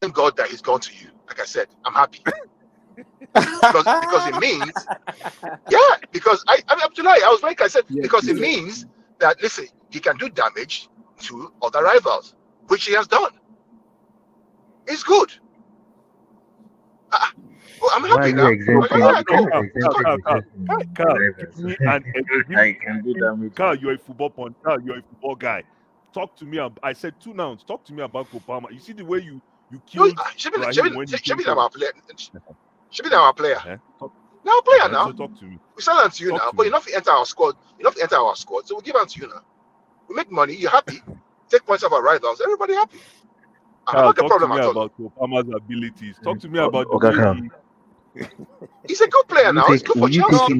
[SPEAKER 9] thank God that he's gone to you. Like I said, I'm happy. because it means, because I mean, Abdullah, I was very clear. I said, because it means that, listen, he can do damage to other rivals, which he has done. It's good. I'm happy now.
[SPEAKER 4] Carl, you're a football punch. Carl, you're a football guy. Talk to me. I said 2 nouns. Talk to me about Kopama. You see the way you killed
[SPEAKER 9] should be our player. Should be our player. Now player now.
[SPEAKER 4] So talk to me.
[SPEAKER 9] We sell them to you now, but you're not to enter our squad. So we'll give them to you now. We make money. You're happy. Take points of our rivals. Everybody happy.
[SPEAKER 4] Talk to me about Kopama's abilities. Talk to me about the
[SPEAKER 9] He's a good player now. He's good for Chelsea.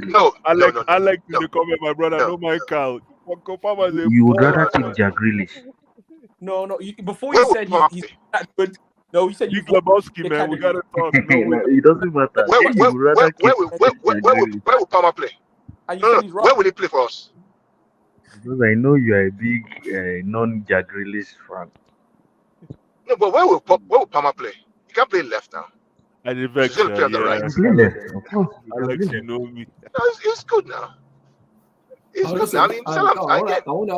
[SPEAKER 9] No. I
[SPEAKER 4] like to comment, my brother. No, my Carl.
[SPEAKER 7] You would rather take Jack Grealish.
[SPEAKER 2] No. Before you said he's that good, No, you said you
[SPEAKER 4] Big Lebowski,
[SPEAKER 2] the
[SPEAKER 4] man. We
[SPEAKER 2] candidate.
[SPEAKER 4] gotta talk. No,
[SPEAKER 7] It doesn't matter.
[SPEAKER 9] Where
[SPEAKER 7] You would rather keep
[SPEAKER 9] where will Palmer play?
[SPEAKER 2] And you
[SPEAKER 9] No,
[SPEAKER 2] said
[SPEAKER 9] no.
[SPEAKER 2] he's
[SPEAKER 9] Where
[SPEAKER 2] wrong.
[SPEAKER 9] will he play for us?
[SPEAKER 7] because I know you are a big non-Jack Grealish fan.
[SPEAKER 9] No, but where will Palmer play? He can't play left now.
[SPEAKER 4] I did
[SPEAKER 9] He's
[SPEAKER 4] vex,
[SPEAKER 9] going to play on the
[SPEAKER 4] yeah.
[SPEAKER 9] right.
[SPEAKER 7] You play left, of course. You can
[SPEAKER 4] Alex,
[SPEAKER 7] play
[SPEAKER 4] you
[SPEAKER 7] left.
[SPEAKER 4] know me.
[SPEAKER 9] No, it's good now. It's
[SPEAKER 1] I
[SPEAKER 9] good now. I mean, I get.
[SPEAKER 1] want to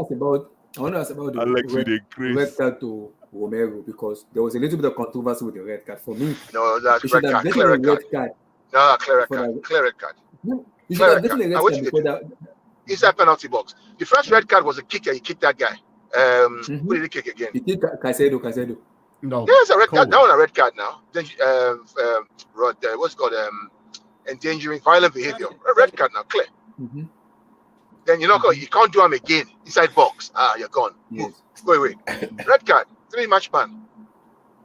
[SPEAKER 1] ask about the
[SPEAKER 4] Alex, you
[SPEAKER 1] red
[SPEAKER 4] did crazy.
[SPEAKER 1] card to Romero because there was a little bit of controversy with the red card. For me,
[SPEAKER 9] No, that's
[SPEAKER 1] you should
[SPEAKER 9] red
[SPEAKER 1] have
[SPEAKER 9] card.
[SPEAKER 1] gotten
[SPEAKER 9] Clear
[SPEAKER 1] a
[SPEAKER 9] red card.
[SPEAKER 1] red card.
[SPEAKER 9] No, clear red
[SPEAKER 1] before
[SPEAKER 9] card.
[SPEAKER 1] that.
[SPEAKER 9] Clear red card.
[SPEAKER 1] No, you should
[SPEAKER 9] Clear
[SPEAKER 1] have
[SPEAKER 9] red
[SPEAKER 1] gotten a
[SPEAKER 9] card.
[SPEAKER 1] red
[SPEAKER 9] And what
[SPEAKER 1] card
[SPEAKER 9] you
[SPEAKER 1] before
[SPEAKER 9] did?
[SPEAKER 1] that.
[SPEAKER 9] Inside penalty box. The first red card was a kick. He kicked that guy. Who did he kick again?
[SPEAKER 1] He kicked Caicedo.
[SPEAKER 6] No.
[SPEAKER 9] Yeah, it's a red card.
[SPEAKER 6] Cole.
[SPEAKER 9] That one a red card now. Then what's it called endangering violent behavior. A red card now, clear.
[SPEAKER 1] Mm-hmm.
[SPEAKER 9] Then you can't do them again inside box. You're gone.
[SPEAKER 1] Yes.
[SPEAKER 9] Go away. Red card. 3-match ban.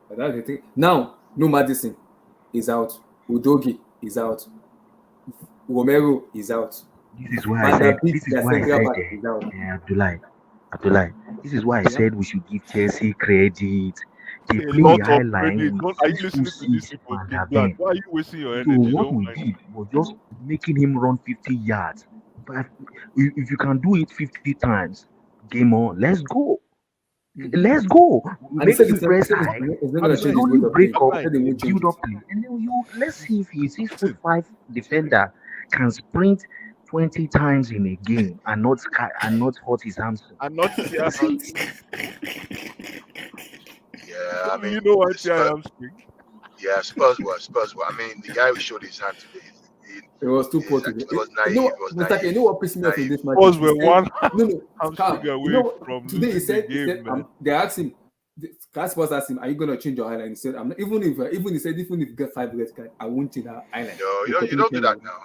[SPEAKER 1] But that's the thing. Now, no Madison is out. Udogi is out. Romero is out.
[SPEAKER 7] This is why I said. This is why I said.
[SPEAKER 1] is out.
[SPEAKER 7] Abdullah. This is why I said we should give Chelsea credit. They
[SPEAKER 4] A
[SPEAKER 7] play
[SPEAKER 4] lot
[SPEAKER 7] high
[SPEAKER 4] of
[SPEAKER 7] line
[SPEAKER 4] credit.
[SPEAKER 7] with
[SPEAKER 4] Are you listening to these
[SPEAKER 7] 6
[SPEAKER 4] people?
[SPEAKER 7] and
[SPEAKER 4] Big
[SPEAKER 7] Abel.
[SPEAKER 4] Black? Why are you wasting your
[SPEAKER 7] So
[SPEAKER 4] energy?
[SPEAKER 7] what
[SPEAKER 4] Don't
[SPEAKER 7] we
[SPEAKER 4] mind
[SPEAKER 7] did
[SPEAKER 4] me.
[SPEAKER 7] was just making him run 50 yards. But if you can do it 50 times, game on. Let's go. Let's go.
[SPEAKER 1] And he
[SPEAKER 7] Make
[SPEAKER 1] said
[SPEAKER 7] him
[SPEAKER 1] it's
[SPEAKER 7] press
[SPEAKER 1] not
[SPEAKER 7] high.
[SPEAKER 1] going to
[SPEAKER 4] I'm
[SPEAKER 1] change his
[SPEAKER 7] Slowly
[SPEAKER 1] way of
[SPEAKER 7] break
[SPEAKER 1] playing.
[SPEAKER 7] up,
[SPEAKER 1] He said they won't change
[SPEAKER 7] build
[SPEAKER 1] it.
[SPEAKER 7] up play. And then let's see if he's 6'5" defender can sprint 20 times in a game and not hurt his hamstring.
[SPEAKER 4] I'm not here.
[SPEAKER 7] That's it.
[SPEAKER 9] Yeah, I mean,
[SPEAKER 4] You know what?
[SPEAKER 9] the Spurs,
[SPEAKER 4] Spurs.
[SPEAKER 9] Spurs were. I mean, the guy who showed his hand today,
[SPEAKER 1] It was too poor today.
[SPEAKER 9] it was naive.
[SPEAKER 1] You know,
[SPEAKER 9] It was
[SPEAKER 1] Mr.
[SPEAKER 9] naive.
[SPEAKER 1] You know what pissed me off in this match?
[SPEAKER 4] Spurs
[SPEAKER 1] He
[SPEAKER 4] were
[SPEAKER 1] said-
[SPEAKER 4] one
[SPEAKER 1] No,
[SPEAKER 4] hamstring
[SPEAKER 1] calm.
[SPEAKER 4] away
[SPEAKER 1] You know,
[SPEAKER 4] from
[SPEAKER 1] today he
[SPEAKER 4] losing the
[SPEAKER 1] said,
[SPEAKER 4] game, man.
[SPEAKER 1] they asked him, Spurs asked him, are you going to change your highline? He said, I'm not, even if you get 5 red cards, I won't change that highline.
[SPEAKER 9] No, you don't do that now.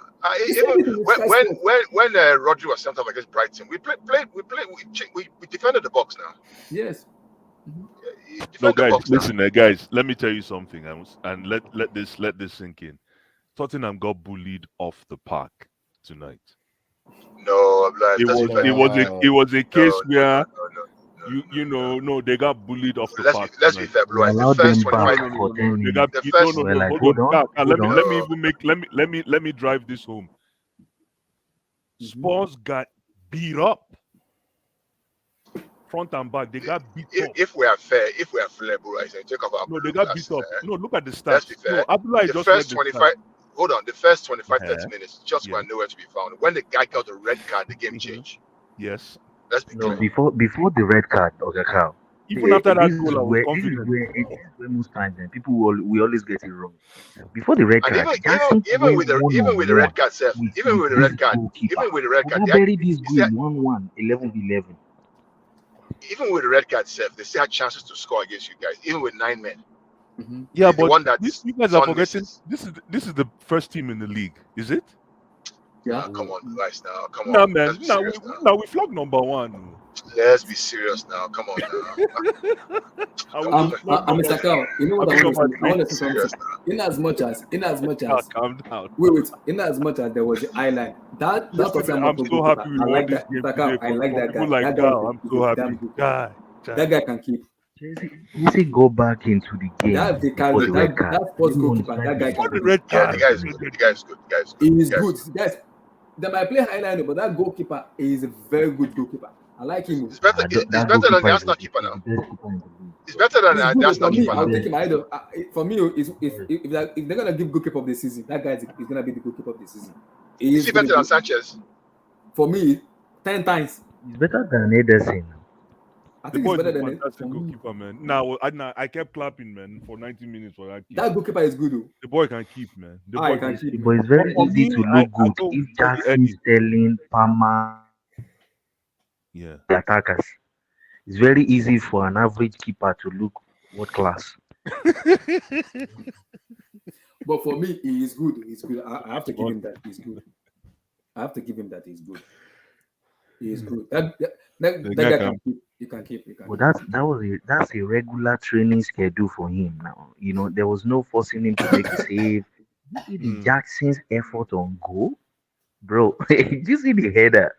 [SPEAKER 1] He said it in
[SPEAKER 9] Even
[SPEAKER 1] the Sky Sports.
[SPEAKER 9] when Rodri was sent off against Brighton, we defended the box now.
[SPEAKER 1] Yes.
[SPEAKER 9] You
[SPEAKER 4] No,
[SPEAKER 9] defend the
[SPEAKER 4] guys,
[SPEAKER 9] box now.
[SPEAKER 4] listen, guys. Let me tell you something, and let this sink in. Tottenham got bullied off the park tonight.
[SPEAKER 9] No, I'm like,
[SPEAKER 4] It was a case where
[SPEAKER 9] no.
[SPEAKER 4] no, they got bullied off the
[SPEAKER 9] Let's
[SPEAKER 4] park.
[SPEAKER 9] be
[SPEAKER 4] tonight.
[SPEAKER 9] fair,
[SPEAKER 7] We
[SPEAKER 9] bro. The
[SPEAKER 7] allowed
[SPEAKER 9] first
[SPEAKER 7] them
[SPEAKER 9] 25
[SPEAKER 7] back for 10
[SPEAKER 4] They
[SPEAKER 7] minutes.
[SPEAKER 4] got
[SPEAKER 9] The
[SPEAKER 4] no,
[SPEAKER 9] first-
[SPEAKER 7] We're like,
[SPEAKER 4] hold
[SPEAKER 7] hold
[SPEAKER 4] on.
[SPEAKER 7] on,
[SPEAKER 4] Let me
[SPEAKER 7] hold
[SPEAKER 4] let me
[SPEAKER 9] on.
[SPEAKER 4] even make let me drive this home. Spurs got beat up front and back. They got beat up.
[SPEAKER 9] If we are fair, bro, I say take off our
[SPEAKER 4] No, they
[SPEAKER 9] blue
[SPEAKER 4] got
[SPEAKER 9] glasses,
[SPEAKER 4] beat up.
[SPEAKER 9] eh?
[SPEAKER 4] No, look at the
[SPEAKER 9] Let's
[SPEAKER 4] stats.
[SPEAKER 9] be fair.
[SPEAKER 4] No, Abdullah
[SPEAKER 9] The
[SPEAKER 4] just
[SPEAKER 9] first
[SPEAKER 4] read the
[SPEAKER 9] 25, hold on, the first 25,
[SPEAKER 4] Yeah.
[SPEAKER 9] 30 minutes, just
[SPEAKER 4] Yeah.
[SPEAKER 9] were nowhere to be found. When the guy got the red card, the game
[SPEAKER 4] Mhm.
[SPEAKER 9] changed.
[SPEAKER 4] Yes.
[SPEAKER 9] Let's be
[SPEAKER 7] No,
[SPEAKER 9] clear.
[SPEAKER 7] before the red card, okay, Carl.
[SPEAKER 4] Even after that
[SPEAKER 7] This is
[SPEAKER 4] goal, I was
[SPEAKER 7] where
[SPEAKER 4] confident.
[SPEAKER 7] most times we always get it wrong. Before the red
[SPEAKER 9] And
[SPEAKER 7] card,
[SPEAKER 9] even
[SPEAKER 7] Jackson
[SPEAKER 9] with the red card, Seth, even with the red card, even with the red card,
[SPEAKER 7] bury this
[SPEAKER 9] is that-
[SPEAKER 7] goal 1-1, 11-11.
[SPEAKER 9] even with the red card, Seth, they still had chances to score against you guys, even with 9 men.
[SPEAKER 4] Yeah,
[SPEAKER 9] The
[SPEAKER 4] but
[SPEAKER 9] one that
[SPEAKER 4] you guys are
[SPEAKER 9] Son
[SPEAKER 4] forgetting.
[SPEAKER 9] misses.
[SPEAKER 4] This is the first team in the league, is it?
[SPEAKER 1] Yeah.
[SPEAKER 9] Come on, guys, now, come
[SPEAKER 4] No,
[SPEAKER 9] on.
[SPEAKER 4] man.
[SPEAKER 9] Let's be
[SPEAKER 4] Now
[SPEAKER 9] serious now.
[SPEAKER 4] we flogged number one.
[SPEAKER 9] Let's be serious now. Come on now.
[SPEAKER 1] Mr. Carl, you know what I want to say? I want to say
[SPEAKER 9] Serious
[SPEAKER 1] something.
[SPEAKER 9] now.
[SPEAKER 1] In as much as
[SPEAKER 4] Calm down.
[SPEAKER 1] wait, in as much as there was the island, that
[SPEAKER 4] Listen,
[SPEAKER 1] Tottenham
[SPEAKER 4] I'm so
[SPEAKER 1] goalkeeper,
[SPEAKER 4] happy we
[SPEAKER 1] I
[SPEAKER 4] won
[SPEAKER 1] like
[SPEAKER 4] this
[SPEAKER 1] that.
[SPEAKER 4] game
[SPEAKER 1] Mr. Carl,
[SPEAKER 4] today.
[SPEAKER 1] I like that guy.
[SPEAKER 4] People like
[SPEAKER 1] That guy
[SPEAKER 4] that, I'm
[SPEAKER 1] is
[SPEAKER 4] so
[SPEAKER 1] a damn
[SPEAKER 4] happy.
[SPEAKER 1] good
[SPEAKER 4] Guy.
[SPEAKER 1] That guy can keep.
[SPEAKER 7] Chelsea go back into the game
[SPEAKER 1] That the
[SPEAKER 7] before the red card.
[SPEAKER 1] that first
[SPEAKER 7] You
[SPEAKER 1] goalkeeper,
[SPEAKER 7] understand
[SPEAKER 1] that guy
[SPEAKER 7] this?
[SPEAKER 4] For
[SPEAKER 1] can
[SPEAKER 4] the
[SPEAKER 1] keep.
[SPEAKER 4] red
[SPEAKER 9] Yeah,
[SPEAKER 4] card.
[SPEAKER 9] the guy is good. The guy is good. The guy is
[SPEAKER 1] He
[SPEAKER 9] good.
[SPEAKER 1] is
[SPEAKER 9] The guy
[SPEAKER 1] good. Guys, they might play highline, but that goalkeeper is a very good goalkeeper. I like him.
[SPEAKER 9] It's better. It's
[SPEAKER 7] That
[SPEAKER 9] better than
[SPEAKER 7] goalkeeper
[SPEAKER 9] the
[SPEAKER 7] is
[SPEAKER 9] Arsenal keeper now.
[SPEAKER 7] the best keeper in the league.
[SPEAKER 9] It's better than
[SPEAKER 1] He's
[SPEAKER 9] the
[SPEAKER 1] good.
[SPEAKER 9] Arsenal
[SPEAKER 1] For me,
[SPEAKER 9] keeper
[SPEAKER 1] I'll
[SPEAKER 9] now.
[SPEAKER 1] take him either. For me, if they're gonna give goalkeeper of the season, that guy is gonna be the goalkeeper of the season. He
[SPEAKER 9] Is he better than Sanchez?
[SPEAKER 1] For me, 10 times.
[SPEAKER 7] He's better than Ederson.
[SPEAKER 1] I
[SPEAKER 4] The
[SPEAKER 1] think
[SPEAKER 4] boy
[SPEAKER 1] it's
[SPEAKER 4] is
[SPEAKER 1] better
[SPEAKER 4] a
[SPEAKER 1] than it.
[SPEAKER 4] fantastic
[SPEAKER 1] For me.
[SPEAKER 4] goalkeeper, man. Now I kept clapping, man, for 90 minutes for that.
[SPEAKER 1] That goalkeeper is good, though.
[SPEAKER 4] The boy can keep, man. The
[SPEAKER 1] I
[SPEAKER 4] boy
[SPEAKER 1] can
[SPEAKER 4] can
[SPEAKER 1] keep.
[SPEAKER 7] But it's very
[SPEAKER 4] For
[SPEAKER 7] easy
[SPEAKER 4] me,
[SPEAKER 7] to look
[SPEAKER 4] I
[SPEAKER 7] good
[SPEAKER 4] told
[SPEAKER 7] if
[SPEAKER 4] you
[SPEAKER 7] Jackson,
[SPEAKER 4] earlier.
[SPEAKER 7] Sterling, Palmer,
[SPEAKER 4] Yeah.
[SPEAKER 7] the attackers. It's very easy for an average keeper to look world class.
[SPEAKER 1] But for me, he is good. He's good. I have to give him that. He's good. I have to give him that. He's good. He is good. That
[SPEAKER 4] The
[SPEAKER 1] guy
[SPEAKER 4] guy
[SPEAKER 1] can keep. He can keep.
[SPEAKER 7] But that's a regular training schedule for him now. You know, there was no forcing him to make a save. You see the Jackson's effort on goal, bro. Did you see the header?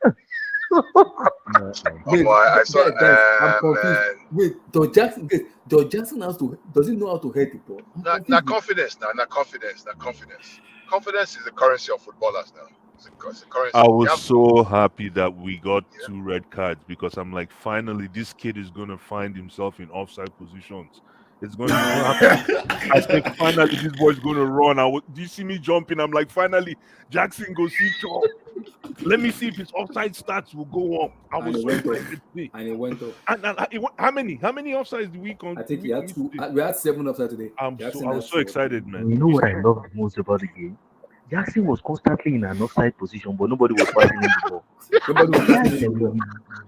[SPEAKER 1] Wait,
[SPEAKER 9] I saw
[SPEAKER 1] guys, I'm confused.
[SPEAKER 9] man.
[SPEAKER 1] Wait, George Jackson does he know how to hit the ball? I'm
[SPEAKER 9] Not
[SPEAKER 1] confused.
[SPEAKER 9] confidence now, not confidence, not confidence. Confidence is the currency of footballers now. It's a currency.
[SPEAKER 4] I
[SPEAKER 9] You
[SPEAKER 4] was
[SPEAKER 9] have-
[SPEAKER 4] so happy that we got
[SPEAKER 9] Yeah.
[SPEAKER 4] 2 red cards because I'm like, finally, this kid is gonna find himself in offside positions. It's gonna happen. I said, finally, this boy's gonna run. Do you see me jumping? I'm like, finally, Jackson go see Chop. Let me see if his offside stats will go up. I
[SPEAKER 1] And
[SPEAKER 4] was
[SPEAKER 1] it
[SPEAKER 4] so
[SPEAKER 1] went up.
[SPEAKER 4] excited today.
[SPEAKER 1] And it went up.
[SPEAKER 4] How many offsides do we
[SPEAKER 1] I think he had
[SPEAKER 4] commit
[SPEAKER 1] 2.
[SPEAKER 4] today?
[SPEAKER 1] We had 7 offside today.
[SPEAKER 4] I
[SPEAKER 1] Jackson
[SPEAKER 4] was
[SPEAKER 1] had
[SPEAKER 4] so
[SPEAKER 1] 2.
[SPEAKER 4] excited, man.
[SPEAKER 7] You know what I love the most about the game? Jackson was constantly in an offside position, but nobody was passing him the ball.
[SPEAKER 1] Nobody was
[SPEAKER 7] Guys
[SPEAKER 1] passing him the
[SPEAKER 7] were
[SPEAKER 1] ball.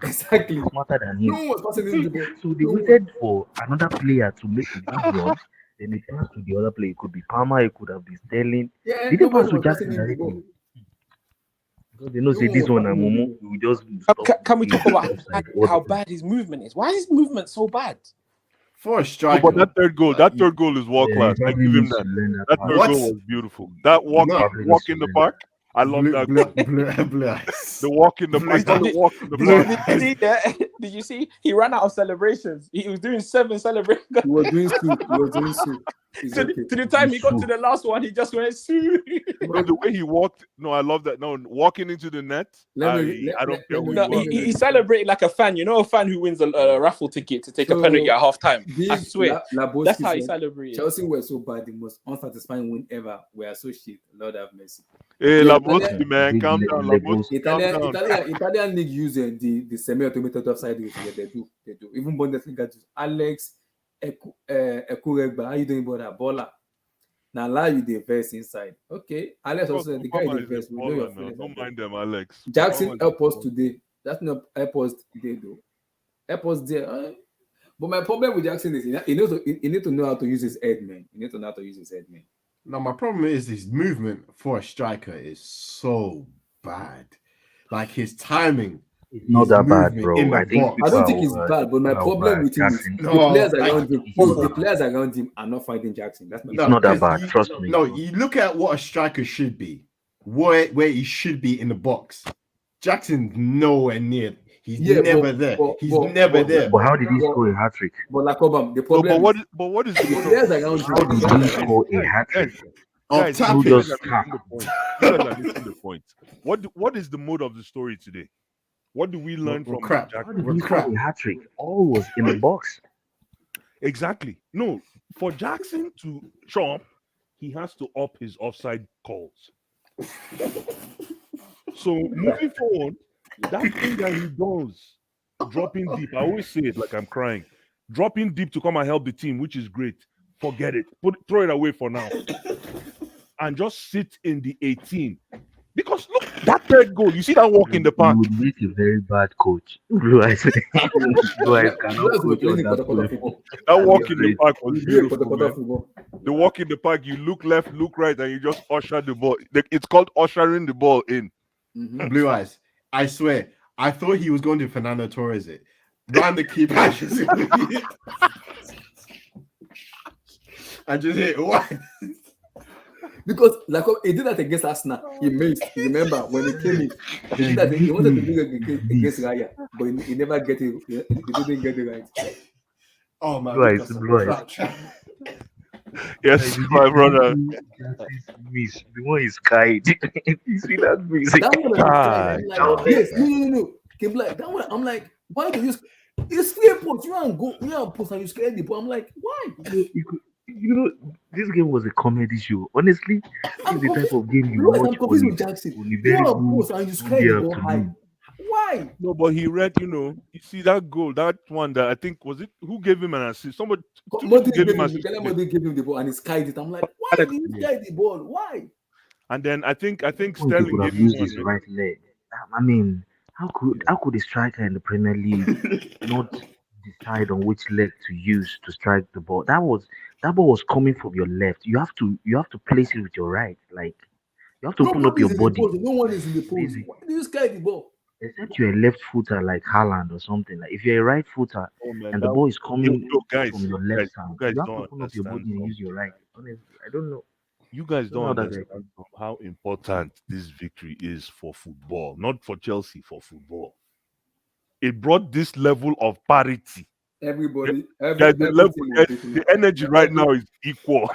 [SPEAKER 1] Exactly.
[SPEAKER 7] smarter than
[SPEAKER 1] No
[SPEAKER 7] him.
[SPEAKER 1] one was passing him the ball.
[SPEAKER 7] So they
[SPEAKER 1] No one.
[SPEAKER 7] waited for another player to make a good run. Then they passed to the other player. It could be Palmer, it could have been Sterling.
[SPEAKER 1] Yeah,
[SPEAKER 7] Did they pass
[SPEAKER 1] nobody
[SPEAKER 7] to
[SPEAKER 1] was passing
[SPEAKER 7] Jackson
[SPEAKER 1] him the ball.
[SPEAKER 7] directly? Because they know
[SPEAKER 1] No
[SPEAKER 7] say
[SPEAKER 1] one
[SPEAKER 7] this
[SPEAKER 1] was
[SPEAKER 7] one
[SPEAKER 1] passing
[SPEAKER 7] and
[SPEAKER 1] him the
[SPEAKER 7] Momo,
[SPEAKER 1] ball.
[SPEAKER 7] we just stop.
[SPEAKER 2] Can we talk
[SPEAKER 7] being
[SPEAKER 2] about
[SPEAKER 7] offside all
[SPEAKER 2] how
[SPEAKER 7] the time.
[SPEAKER 2] bad his movement is? Why is his movement so bad?
[SPEAKER 6] For a
[SPEAKER 4] Oh,
[SPEAKER 6] striker.
[SPEAKER 4] but that third goal is world
[SPEAKER 7] Yeah,
[SPEAKER 4] class.
[SPEAKER 7] he
[SPEAKER 4] I
[SPEAKER 7] probably
[SPEAKER 4] give him
[SPEAKER 7] needs
[SPEAKER 4] that.
[SPEAKER 7] to learn that
[SPEAKER 4] That
[SPEAKER 7] part.
[SPEAKER 4] third
[SPEAKER 6] What?
[SPEAKER 4] goal was beautiful. That walk
[SPEAKER 6] No.
[SPEAKER 4] in the park. I love that goal.
[SPEAKER 6] Blue eyes.
[SPEAKER 4] The walk in the park.
[SPEAKER 6] Blue-
[SPEAKER 4] The walk in the
[SPEAKER 6] Blue-
[SPEAKER 4] park.
[SPEAKER 2] Did you see that? Did you see? He ran out of celebrations. He was doing 7 celebrations.
[SPEAKER 1] He was doing soup. He was doing soup. It's
[SPEAKER 2] To,
[SPEAKER 1] okay.
[SPEAKER 2] to the time he got to the last one, he just went, "Sue."
[SPEAKER 4] No, the way he walked. No, I love that. No, walking into the net. I don't care who
[SPEAKER 2] No,
[SPEAKER 4] you are.
[SPEAKER 2] he celebrated like a fan. You know, a fan who wins a raffle ticket to take a
[SPEAKER 1] So,
[SPEAKER 2] penalty at half time. I
[SPEAKER 1] Big
[SPEAKER 2] swear.
[SPEAKER 1] Laboski
[SPEAKER 2] That's how he
[SPEAKER 1] said,
[SPEAKER 2] celebrated.
[SPEAKER 1] Chelsea were so bad, the most unsatisfying win ever. We are so shit. Lord have mercy.
[SPEAKER 4] Hey,
[SPEAKER 1] Yeah,
[SPEAKER 4] Laboski, man,
[SPEAKER 7] Big
[SPEAKER 4] calm
[SPEAKER 7] leg-
[SPEAKER 4] down,
[SPEAKER 7] leg
[SPEAKER 4] Laboski, calm down.
[SPEAKER 1] Italian league use the semi-automated offside rules. Yeah, they do. Even Bundesliga do. Alex Ekuregba, how you doing, brother? Baller. Now allow you the verse inside. Okay, Alex also the guy in the verse. We know your feelings.
[SPEAKER 4] Don't mind them, Alex.
[SPEAKER 1] Jackson
[SPEAKER 4] Palmer is
[SPEAKER 1] help us
[SPEAKER 4] baller.
[SPEAKER 1] today. That's not help us today though. Help us there. But my problem with Jackson is he need to know how to use his head, man. He need to know how to use his head, man.
[SPEAKER 6] No, my problem is his movement for a striker is so bad. Like his timing.
[SPEAKER 7] It's not that bad,
[SPEAKER 6] movement
[SPEAKER 7] bro.
[SPEAKER 6] in the
[SPEAKER 7] I think
[SPEAKER 6] box.
[SPEAKER 1] I don't
[SPEAKER 7] people
[SPEAKER 1] think
[SPEAKER 7] are
[SPEAKER 1] it's
[SPEAKER 7] over-
[SPEAKER 1] bad, but my
[SPEAKER 7] people are
[SPEAKER 1] problem
[SPEAKER 7] over
[SPEAKER 1] with him is
[SPEAKER 7] Jackson.
[SPEAKER 1] the
[SPEAKER 6] No,
[SPEAKER 1] players
[SPEAKER 6] like-
[SPEAKER 1] around him.
[SPEAKER 7] No.
[SPEAKER 1] The players around him are not fighting Jackson. That's my
[SPEAKER 7] It's
[SPEAKER 6] No,
[SPEAKER 7] not that
[SPEAKER 6] because
[SPEAKER 7] bad. Trust me.
[SPEAKER 6] No, you look at what a striker should be, where he should be in the box. Jackson's nowhere near. He's
[SPEAKER 1] Yeah,
[SPEAKER 6] never
[SPEAKER 1] but-
[SPEAKER 6] there.
[SPEAKER 1] but-
[SPEAKER 6] He's
[SPEAKER 1] but-
[SPEAKER 6] never
[SPEAKER 1] but-
[SPEAKER 6] there.
[SPEAKER 7] But how did he score a hat trick?
[SPEAKER 1] But like Obama, the
[SPEAKER 4] No,
[SPEAKER 1] problem
[SPEAKER 4] but what is the
[SPEAKER 1] the players around
[SPEAKER 7] How did
[SPEAKER 1] him.
[SPEAKER 7] he score a hat trick?
[SPEAKER 6] Off
[SPEAKER 4] Guys,
[SPEAKER 6] tap
[SPEAKER 7] you
[SPEAKER 6] it.
[SPEAKER 7] just
[SPEAKER 4] you guys are missing the point. You guys are missing the point. What is the mode of the story today? What do we learn
[SPEAKER 6] We're
[SPEAKER 4] from
[SPEAKER 6] crap.
[SPEAKER 7] How
[SPEAKER 4] Jackson?
[SPEAKER 7] did
[SPEAKER 6] We're
[SPEAKER 7] he score
[SPEAKER 6] crap.
[SPEAKER 7] a hat trick? All was in the box.
[SPEAKER 4] Exactly. No, for Jackson to chomp, he has to up his offside calls. So moving forward, that thing that he does, dropping deep. I always say it like I'm crying. Dropping deep to come and help the team, which is great. Forget it. Throw it away for now. And just sit in the 18. Because look, that third goal, you see that walk in the park.
[SPEAKER 7] You would make a very bad coach. Blue eyes. Blue eyes cannot
[SPEAKER 1] Players were
[SPEAKER 7] coach
[SPEAKER 1] playing
[SPEAKER 7] on
[SPEAKER 1] in
[SPEAKER 7] that
[SPEAKER 1] quarter
[SPEAKER 7] level.
[SPEAKER 1] football.
[SPEAKER 4] That walk in the park was
[SPEAKER 1] We do a
[SPEAKER 4] beautiful,
[SPEAKER 1] quarter
[SPEAKER 4] man.
[SPEAKER 1] football.
[SPEAKER 4] The walk in the park, you look left, look right, and you just usher the ball. It's called ushering the ball in.
[SPEAKER 1] Mhm.
[SPEAKER 6] Blue eyes. I swear. I thought he was going to Fernando Torres it. Ran the keeper. I just hit what?
[SPEAKER 1] Because like he did that against Arsenal. He missed. You remember when he came in, he did that. He wanted to do it against Raya, but he never get it. He didn't get it right.
[SPEAKER 6] Oh my
[SPEAKER 7] Blue eyes,
[SPEAKER 6] God.
[SPEAKER 7] blue eyes.
[SPEAKER 4] Yes, my brother.
[SPEAKER 7] Miss, the one is kind. You see that music?
[SPEAKER 1] That one,
[SPEAKER 4] God.
[SPEAKER 1] I'm like, yes, no. Keep like that one. I'm like, why do you? It's 3 points. You and go. You and post and you scared the ball. I'm like, why?
[SPEAKER 7] You know, this game was a comedy show. Honestly, this is the type of game you
[SPEAKER 1] Look, I'm
[SPEAKER 7] watch
[SPEAKER 1] confused
[SPEAKER 7] on
[SPEAKER 1] with
[SPEAKER 7] a
[SPEAKER 1] Jackson.
[SPEAKER 7] very
[SPEAKER 1] You
[SPEAKER 7] good
[SPEAKER 1] and post and you scared
[SPEAKER 7] Sunday
[SPEAKER 1] the ball high.
[SPEAKER 7] afternoon.
[SPEAKER 1] Why?
[SPEAKER 4] No, but he read, you see that goal, that one that I think was it who gave him an assist? Somebody two people
[SPEAKER 1] Modi
[SPEAKER 4] gave
[SPEAKER 1] gave
[SPEAKER 4] him
[SPEAKER 1] him,
[SPEAKER 4] assist.
[SPEAKER 1] Mikel Modi gave him the ball and he skied it. I'm like, why did you sky the ball? Why?
[SPEAKER 4] And then I think
[SPEAKER 7] He
[SPEAKER 4] Sterling
[SPEAKER 7] could have
[SPEAKER 4] gave him
[SPEAKER 7] used
[SPEAKER 4] one.
[SPEAKER 7] his right leg. I mean, how could a striker in the Premier League not decide on which leg to use to strike the ball? That ball was coming from your left. You have to place it with your right. Like you have to open up
[SPEAKER 1] Nobody
[SPEAKER 7] your
[SPEAKER 1] is in the
[SPEAKER 7] body.
[SPEAKER 1] post. No one is in the post.
[SPEAKER 7] Basic.
[SPEAKER 1] Why do you sky the ball?
[SPEAKER 7] Except you're a left footer like Haaland or something. Like if you're a right footer
[SPEAKER 4] Oh, man,
[SPEAKER 7] and the
[SPEAKER 4] that-
[SPEAKER 7] ball is coming
[SPEAKER 4] Yo, guys,
[SPEAKER 7] from your
[SPEAKER 4] you
[SPEAKER 7] left
[SPEAKER 4] guys
[SPEAKER 7] side, you have to
[SPEAKER 4] don't
[SPEAKER 7] open up your body
[SPEAKER 4] understand
[SPEAKER 7] and use your right. Honestly, I don't know.
[SPEAKER 4] You guys
[SPEAKER 7] don't know
[SPEAKER 4] don't
[SPEAKER 7] that guy.
[SPEAKER 4] understand how important this victory is for football, not for Chelsea, for football. it brought this level of parity.
[SPEAKER 1] Everybody,
[SPEAKER 4] There's the
[SPEAKER 1] every
[SPEAKER 4] level,
[SPEAKER 1] team was beating
[SPEAKER 4] the
[SPEAKER 1] up.
[SPEAKER 4] energy right
[SPEAKER 1] Every-
[SPEAKER 4] now is equal.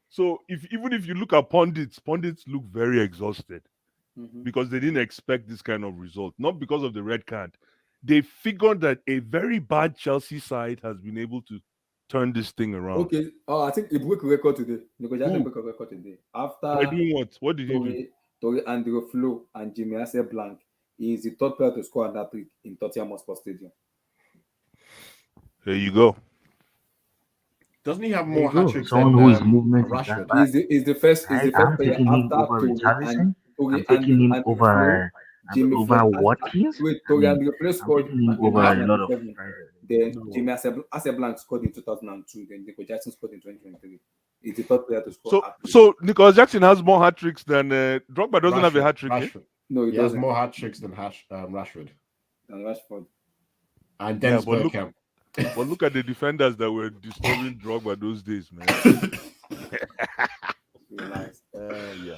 [SPEAKER 4] So even if you look at pundits look very exhausted
[SPEAKER 1] Mhm.
[SPEAKER 4] because they didn't expect this kind of result, not because of the red card. They figured that a very bad Chelsea side has been able to turn this thing around.
[SPEAKER 1] Okay. Oh, I think it broke a record today. Because Jackson
[SPEAKER 4] Who?
[SPEAKER 1] broke a record today.
[SPEAKER 4] By
[SPEAKER 1] After
[SPEAKER 4] doing what? What did he do?
[SPEAKER 1] Torre Andrew Flo and Jimmy Arce Blanc, he is the third player to score that trick in Tottenham Hotspur Stadium.
[SPEAKER 4] There you go.
[SPEAKER 6] Doesn't he have
[SPEAKER 7] There you
[SPEAKER 6] more
[SPEAKER 7] go.
[SPEAKER 6] hat tricks
[SPEAKER 7] Someone
[SPEAKER 6] than
[SPEAKER 7] who is movement is
[SPEAKER 6] Rashford?
[SPEAKER 7] that bad.
[SPEAKER 1] He's the first
[SPEAKER 7] I'm
[SPEAKER 1] player
[SPEAKER 7] taking him
[SPEAKER 1] after
[SPEAKER 7] over
[SPEAKER 1] Torre
[SPEAKER 7] Richarlison.
[SPEAKER 1] Torre
[SPEAKER 7] I'm taking him
[SPEAKER 1] Andrew Flo,
[SPEAKER 7] over
[SPEAKER 1] Jimmy
[SPEAKER 7] over
[SPEAKER 1] Flo.
[SPEAKER 7] Watkins.
[SPEAKER 1] Wait,
[SPEAKER 7] I
[SPEAKER 1] Torre
[SPEAKER 7] mean,
[SPEAKER 1] Andrew Flo
[SPEAKER 7] I'm
[SPEAKER 1] scored
[SPEAKER 7] taking him
[SPEAKER 1] in
[SPEAKER 7] over a lot of
[SPEAKER 1] 1997.
[SPEAKER 7] strikers.
[SPEAKER 1] Then
[SPEAKER 4] No.
[SPEAKER 1] Jimmy Arce Blanc scored in 2002. Then Nico Jackson scored in 2023. He's the third player to score.
[SPEAKER 4] So
[SPEAKER 1] hat-trick.
[SPEAKER 4] so Nicholas Jackson has more hat tricks than Drogba doesn't have a hat trick.
[SPEAKER 6] Rashford.
[SPEAKER 1] No, he
[SPEAKER 6] He has
[SPEAKER 1] doesn't.
[SPEAKER 6] more hat tricks than Rashford.
[SPEAKER 1] Than Rashford.
[SPEAKER 6] And
[SPEAKER 4] Yeah,
[SPEAKER 6] Dennis
[SPEAKER 4] but look-
[SPEAKER 6] Bergkamp.
[SPEAKER 4] But look at the defenders that were disturbing Drogba those days, man.
[SPEAKER 1] Relax.
[SPEAKER 4] Yeah.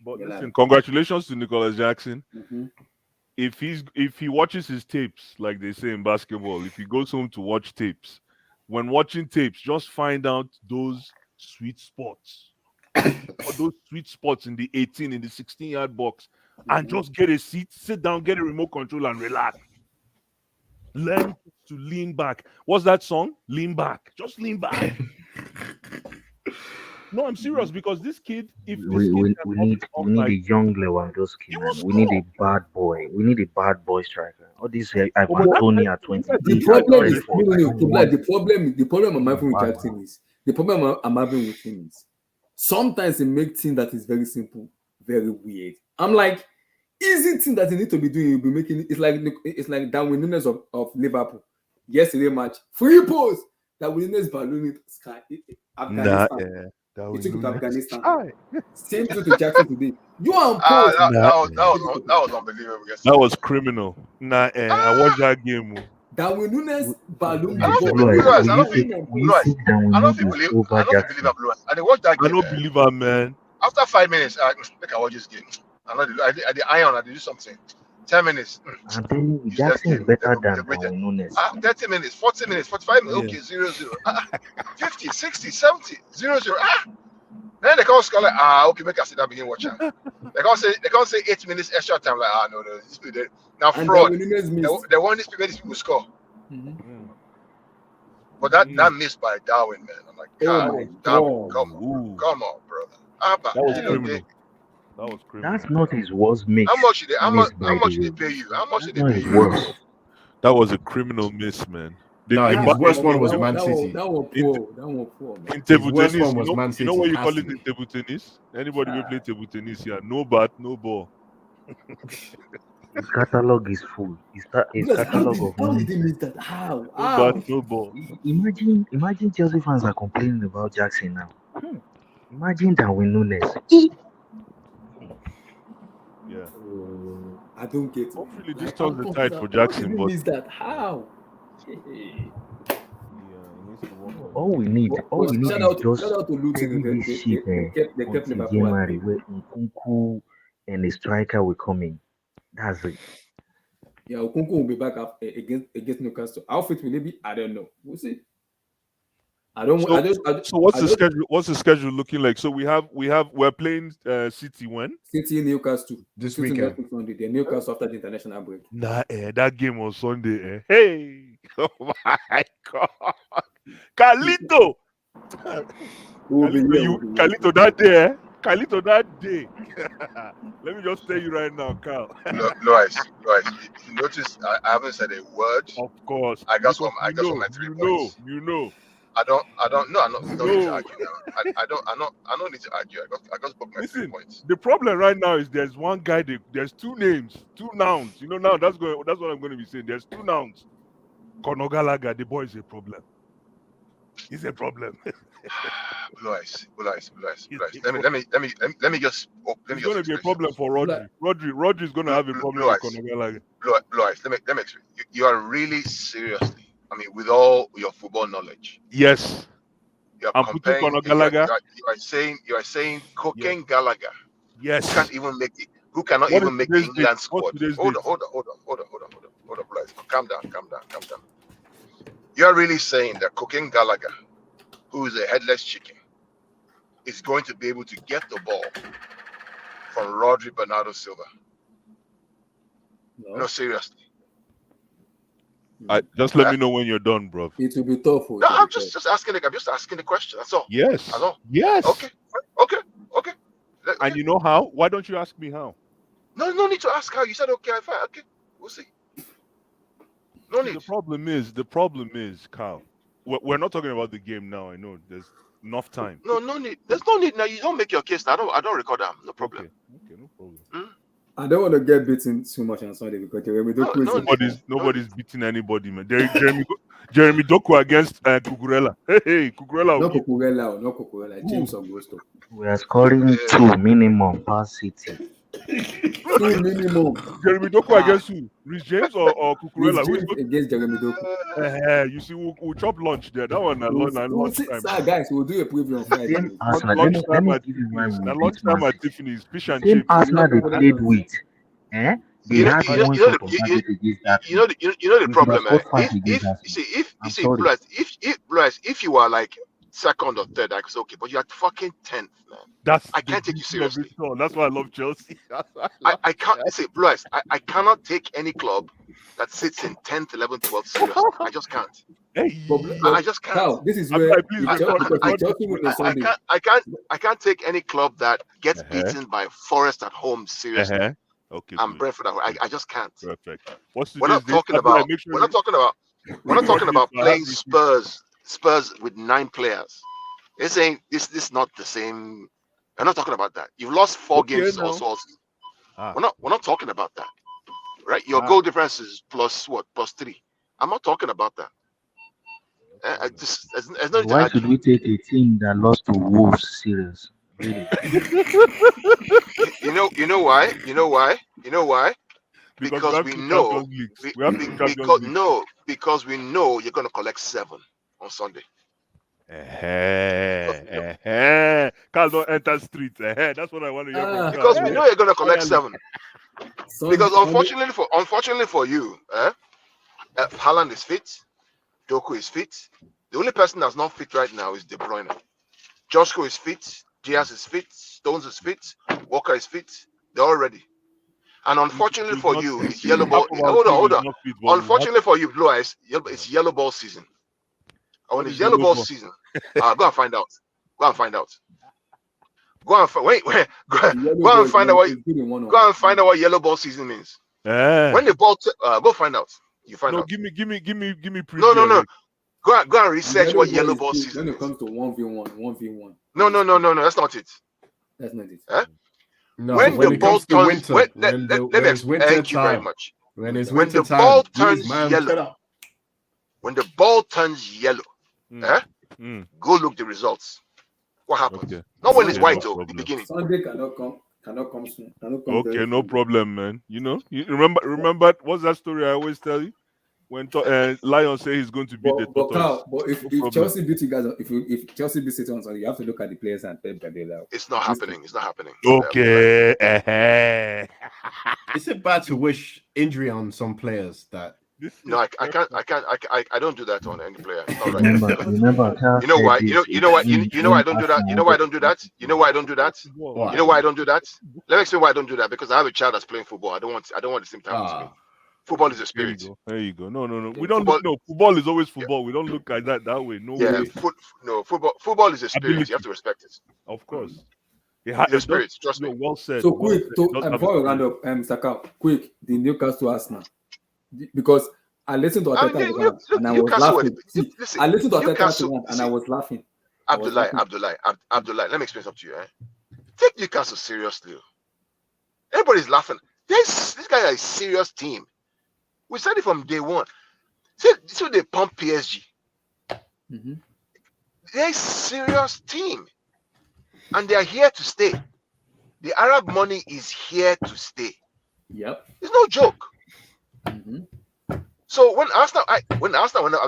[SPEAKER 4] But
[SPEAKER 1] Relax.
[SPEAKER 4] listen, congratulations to Nicholas Jackson.
[SPEAKER 1] Mhm.
[SPEAKER 4] If he watches his tapes, like they say in basketball, if he goes home to watch tapes, when watching tapes, just find out those sweet spots. Or those sweet spots in the 18, in the 16-yard box, and just get a seat, sit down, get a remote control, and relax. Learn to lean back. What's that song? Lean back. Just lean back. No, I'm serious because this kid, if this
[SPEAKER 7] We,
[SPEAKER 4] kid
[SPEAKER 7] we,
[SPEAKER 4] can
[SPEAKER 7] we
[SPEAKER 4] up
[SPEAKER 7] need
[SPEAKER 4] up
[SPEAKER 7] we need
[SPEAKER 4] like
[SPEAKER 7] a young Lewandowski,
[SPEAKER 4] he
[SPEAKER 7] man.
[SPEAKER 4] will
[SPEAKER 7] We need a
[SPEAKER 4] score.
[SPEAKER 7] bad boy. We need a bad boy striker. All this
[SPEAKER 4] but
[SPEAKER 7] Ivan
[SPEAKER 4] that-
[SPEAKER 7] Tony at
[SPEAKER 4] that-
[SPEAKER 7] 28,
[SPEAKER 1] The
[SPEAKER 4] Yeah,
[SPEAKER 1] problem
[SPEAKER 7] at
[SPEAKER 1] is
[SPEAKER 7] 34. I
[SPEAKER 1] no,
[SPEAKER 7] don't want.
[SPEAKER 1] the problem I'm
[SPEAKER 7] He's a
[SPEAKER 1] having with
[SPEAKER 7] bad
[SPEAKER 1] Jackson is the problem I'm having with him is sometimes he makes things that is very simple, very weird. I'm like, easy thing that you need to be doing, you'll be making it. It's like Darwin Nunes of Liverpool. Yesterday match, free post that Nunes balloon sky Afghanistan. He took it to Afghanistan. Same thing to Jackson today. You are on post.
[SPEAKER 9] That was unbelievable.
[SPEAKER 4] That was criminal. I watched that game.
[SPEAKER 1] Darwin Nunes balloon
[SPEAKER 9] I don't
[SPEAKER 1] the
[SPEAKER 9] think
[SPEAKER 1] ball.
[SPEAKER 9] Blue Eyes, I don't
[SPEAKER 7] Will
[SPEAKER 9] think
[SPEAKER 7] you take Darwin
[SPEAKER 9] I don't
[SPEAKER 7] Nunes
[SPEAKER 9] think believe
[SPEAKER 7] over
[SPEAKER 9] I don't think
[SPEAKER 7] Jackson?
[SPEAKER 9] believe Blue Eyes. And they watch that
[SPEAKER 4] I
[SPEAKER 9] game.
[SPEAKER 4] don't believe her, man.
[SPEAKER 9] After 5 minutes, I watch this game. I did iron, I did do something. 10 minutes.
[SPEAKER 7] I'm telling you,
[SPEAKER 9] Useless
[SPEAKER 7] Jackson is
[SPEAKER 9] game.
[SPEAKER 7] better
[SPEAKER 9] They
[SPEAKER 7] than
[SPEAKER 9] beat them.
[SPEAKER 7] Darwin Nunes.
[SPEAKER 9] 30 minutes, 40 minutes, 45 minutes.
[SPEAKER 4] Yeah.
[SPEAKER 9] Okay, 0-0. 50, 60, 70, 0-0. Then they can't score like, okay, make us sit down begin watching. They can't say 8 minutes extra time like, no, this people now
[SPEAKER 1] And
[SPEAKER 9] fraud.
[SPEAKER 1] Darwin Nunes missed.
[SPEAKER 9] They want these people score.
[SPEAKER 1] Mhm.
[SPEAKER 9] But that missed by Darwin, man. I'm like,
[SPEAKER 1] Oh
[SPEAKER 9] God,
[SPEAKER 1] my
[SPEAKER 9] Darwin,
[SPEAKER 1] God.
[SPEAKER 9] come on, brother.
[SPEAKER 4] That was
[SPEAKER 9] You know,
[SPEAKER 4] criminal. That was criminal.
[SPEAKER 7] That's not his worst miss.
[SPEAKER 9] how much did they
[SPEAKER 7] by the way.
[SPEAKER 9] pay you? How much
[SPEAKER 7] That's
[SPEAKER 9] did they
[SPEAKER 7] not
[SPEAKER 9] pay
[SPEAKER 7] his
[SPEAKER 9] you?
[SPEAKER 7] worst.
[SPEAKER 4] That was a criminal miss, man.
[SPEAKER 6] No,
[SPEAKER 4] in,
[SPEAKER 6] his
[SPEAKER 4] ba-
[SPEAKER 6] worst one was
[SPEAKER 1] That
[SPEAKER 6] Man
[SPEAKER 1] one-
[SPEAKER 6] City.
[SPEAKER 1] That one poor. That one poor, man.
[SPEAKER 4] in table
[SPEAKER 6] worst
[SPEAKER 4] tennis,
[SPEAKER 6] one was Man
[SPEAKER 4] you know
[SPEAKER 6] City,
[SPEAKER 4] what you
[SPEAKER 6] has
[SPEAKER 4] call
[SPEAKER 6] to
[SPEAKER 4] it in
[SPEAKER 6] be.
[SPEAKER 4] table tennis? Anybody will play table tennis here. No bat, no ball.
[SPEAKER 7] His catalog is full. His
[SPEAKER 1] Because
[SPEAKER 7] catalog of
[SPEAKER 1] how
[SPEAKER 7] money.
[SPEAKER 1] did he miss that? How?
[SPEAKER 4] No
[SPEAKER 1] How?
[SPEAKER 4] bat, no ball.
[SPEAKER 7] Imagine Chelsea fans are complaining about Jackson now. Imagine Darwin Nunes.
[SPEAKER 4] Yeah.
[SPEAKER 1] I don't get it.
[SPEAKER 4] Hopefully this
[SPEAKER 1] Like,
[SPEAKER 4] turns
[SPEAKER 1] how
[SPEAKER 4] the tide
[SPEAKER 1] come-
[SPEAKER 4] for
[SPEAKER 1] how
[SPEAKER 4] Jackson,
[SPEAKER 1] did he
[SPEAKER 4] but
[SPEAKER 1] miss that? How?
[SPEAKER 4] yeah, he needs to work on
[SPEAKER 7] All we need is
[SPEAKER 1] Shout out
[SPEAKER 7] just
[SPEAKER 1] to Luton.
[SPEAKER 7] steady this shit
[SPEAKER 1] They kept
[SPEAKER 7] until
[SPEAKER 1] Liverpool at
[SPEAKER 7] January
[SPEAKER 1] bay.
[SPEAKER 7] where Nkunku and a striker will come in. That's it.
[SPEAKER 1] Yeah, Okonkwo will be back up against Newcastle. How fit will he be? I don't know. We'll see. I don't.
[SPEAKER 4] So-
[SPEAKER 1] I just.
[SPEAKER 4] So what's
[SPEAKER 1] I
[SPEAKER 4] the
[SPEAKER 1] just-
[SPEAKER 4] schedule? What's the schedule looking like? So we're playing City when?
[SPEAKER 1] City Newcastle
[SPEAKER 6] This
[SPEAKER 1] City
[SPEAKER 6] weekend.
[SPEAKER 1] next Sunday. Then Newcastle after the international break.
[SPEAKER 4] That game on Sunday. Hey, oh my God, Carlito, Carlito that day. Carlito that day. Let me just tell you right now, Carl.
[SPEAKER 9] Lois, you notice I haven't said a word.
[SPEAKER 4] Of course,
[SPEAKER 9] I got
[SPEAKER 4] because
[SPEAKER 9] my 3 points.
[SPEAKER 4] You know.
[SPEAKER 9] I don't know. I'm not. We don't need to
[SPEAKER 4] No.
[SPEAKER 9] argue now. I don't need to argue. I got booked my 3
[SPEAKER 4] Listen,
[SPEAKER 9] points.
[SPEAKER 4] the problem right now is there's one guy. There's 2 names, 2 nouns. You know now that's what I'm going to be saying. There's 2 nouns. Conor Gallagher, the boy is a problem. He's a problem.
[SPEAKER 9] Lois.
[SPEAKER 4] It's
[SPEAKER 9] Let me just.
[SPEAKER 4] It's going to be a problem for Rodri. Rodri is going to have a problem with Conor Gallagher.
[SPEAKER 9] Lois, let me explain. You are really seriously. I mean, with all your football knowledge,
[SPEAKER 4] Yes,
[SPEAKER 9] you are
[SPEAKER 4] I'm putting
[SPEAKER 9] comparing.
[SPEAKER 4] Conor Gallagher.
[SPEAKER 9] You are saying Cocaine Gallagher.
[SPEAKER 4] Yes.
[SPEAKER 9] Who can't even make it. who cannot
[SPEAKER 4] What is
[SPEAKER 9] even make the
[SPEAKER 4] today's date?
[SPEAKER 9] England
[SPEAKER 4] What's
[SPEAKER 9] squad.
[SPEAKER 4] today's
[SPEAKER 9] Hold
[SPEAKER 4] date?
[SPEAKER 9] on, guys. Calm down. You're really saying that Cooking Gallagher, who is a headless chicken, is going to be able to get the ball from Rodri Bernardo Silva? No, seriously.
[SPEAKER 4] Just let me know when you're done, bro.
[SPEAKER 1] It will be tough.
[SPEAKER 9] No, I'm just asking. I'm just asking the question. That's all.
[SPEAKER 4] Yes.
[SPEAKER 9] That's all.
[SPEAKER 4] Yes.
[SPEAKER 9] Okay.
[SPEAKER 4] And you know how? Why don't you ask me how?
[SPEAKER 9] No need to ask how. You said okay, fine. Okay, we'll see. No need.
[SPEAKER 4] The problem is, Kyle. We're not talking about the game now. I know there's enough time.
[SPEAKER 9] No need. There's no need. Now you don't make your case. I don't record that. No problem.
[SPEAKER 4] Okay, no problem.
[SPEAKER 1] I don't want to get beaten too much on Sunday because
[SPEAKER 4] nobody's beating anybody, man. Jeremy Doku against Cucurella. Hey, Cucurella.
[SPEAKER 1] No Cucurella. James Augusto.
[SPEAKER 7] We are scoring 2 minimum per City.
[SPEAKER 1] 2 minimum.
[SPEAKER 4] Jeremy Doku against who? Rhys James or Cucurella?
[SPEAKER 1] James against Jeremy Doku.
[SPEAKER 4] You see, we'll chop lunch there. That one, lunchtime.
[SPEAKER 1] Guys, we'll do a preview on Friday.
[SPEAKER 4] Lunchtime at Tiffany's. Fish and
[SPEAKER 7] Same
[SPEAKER 4] chips.
[SPEAKER 7] Arsenal they played with. They had one shot on target against that.
[SPEAKER 9] You know the problem, if you are like second or third, I could say okay, but you are fucking 10th, man. I can't take you seriously.
[SPEAKER 4] That's why I love Chelsea.
[SPEAKER 9] I can't say Blue Eyes. I cannot take any club that sits in 10th, 11th, 12th seriously. I just can't. I just can't.
[SPEAKER 1] Now, this is where
[SPEAKER 9] I can't take any club that gets beaten by Forest at home seriously.
[SPEAKER 4] Okay.
[SPEAKER 9] I'm Brentford. I just can't.
[SPEAKER 4] Perfect.
[SPEAKER 9] We're not talking about playing Spurs with 9 players. They're saying this is not the same. We're not talking about that. You've lost 4 games also. We're not talking about that. Right? Your goal difference is plus 3. I'm not talking about that.
[SPEAKER 7] Why should we take a team that lost to Wolves serious? Really?
[SPEAKER 9] You know why? Because we know you're gonna collect 7 on Sunday.
[SPEAKER 4] Carl, don't enter street. That's what I want to hear.
[SPEAKER 9] Because we know you're gonna collect 7. Because unfortunately for you, Haaland is fit, Doku is fit. The only person that's not fit right now is De Bruyne. Joshua is fit, Diaz is fit, Stones is fit, Walker is fit. They're all ready. And unfortunately for you, it's yellow ball. Hold on. Unfortunately for you, Blue Eyes, it's yellow ball season. And when it's yellow ball season, go and find out. Go and find out what yellow ball season means. When the ball, go find out. You find out.
[SPEAKER 4] Give me preview.
[SPEAKER 9] No. Go and research what yellow ball season.
[SPEAKER 1] When it comes to 1v1.
[SPEAKER 9] No. That's not it.
[SPEAKER 1] That's not it.
[SPEAKER 6] No,
[SPEAKER 9] when the ball turns,
[SPEAKER 6] thank
[SPEAKER 9] you very much.
[SPEAKER 6] When it's
[SPEAKER 9] when
[SPEAKER 6] winter
[SPEAKER 9] the
[SPEAKER 6] time,
[SPEAKER 9] ball turns
[SPEAKER 6] man,
[SPEAKER 9] yellow, when the ball turns yellow, go look the results. What happens?
[SPEAKER 4] Okay.
[SPEAKER 9] Not when it's white though. The beginning.
[SPEAKER 1] Sunday cannot come soon.
[SPEAKER 4] Okay, no problem, man. You remember what's that story I always tell you? When Lion say he's going to beat the Tortoise.
[SPEAKER 1] But if Chelsea beat you guys, if Chelsea beat City on Sunday, you have to look at the players and Pep Guardiola.
[SPEAKER 9] It's not happening.
[SPEAKER 4] Okay.
[SPEAKER 6] Is it bad to wish injury on some players that?
[SPEAKER 9] No, I can't. I don't do that on any player. It's not right.
[SPEAKER 7] Remember,
[SPEAKER 9] you know why? You know why I don't do that? You know why I don't do that? You know why I don't do that?
[SPEAKER 6] Why?
[SPEAKER 9] You know why I don't do that? Let me explain why I don't do that. Because I have a child that's playing football. I don't want the same time as me. Football is a spirit.
[SPEAKER 4] There you go. No. We don't look. No, football is always football. We don't look at that way. No way.
[SPEAKER 9] Football is a spirit.
[SPEAKER 4] Ability.
[SPEAKER 9] You have to respect it.
[SPEAKER 4] Of course.
[SPEAKER 9] It's a spirit. Trust me.
[SPEAKER 4] Well said.
[SPEAKER 1] So quick, before we round up, Saka, quick, the Newcastle Arsenal, because I listened to Arteta and I was laughing. I listened to Arteta and I was laughing.
[SPEAKER 9] Abdullah, let me explain something to you. Take Newcastle seriously. Everybody's laughing. This guy is a serious team. We said it from day one. So they pump PSG.
[SPEAKER 1] Mm-hmm.
[SPEAKER 9] They're a serious team. And they are here to stay. The Arab money is here to stay.
[SPEAKER 1] Yep.
[SPEAKER 9] It's no joke.
[SPEAKER 1] Mm-hmm.
[SPEAKER 9] So when Arsenal, I'm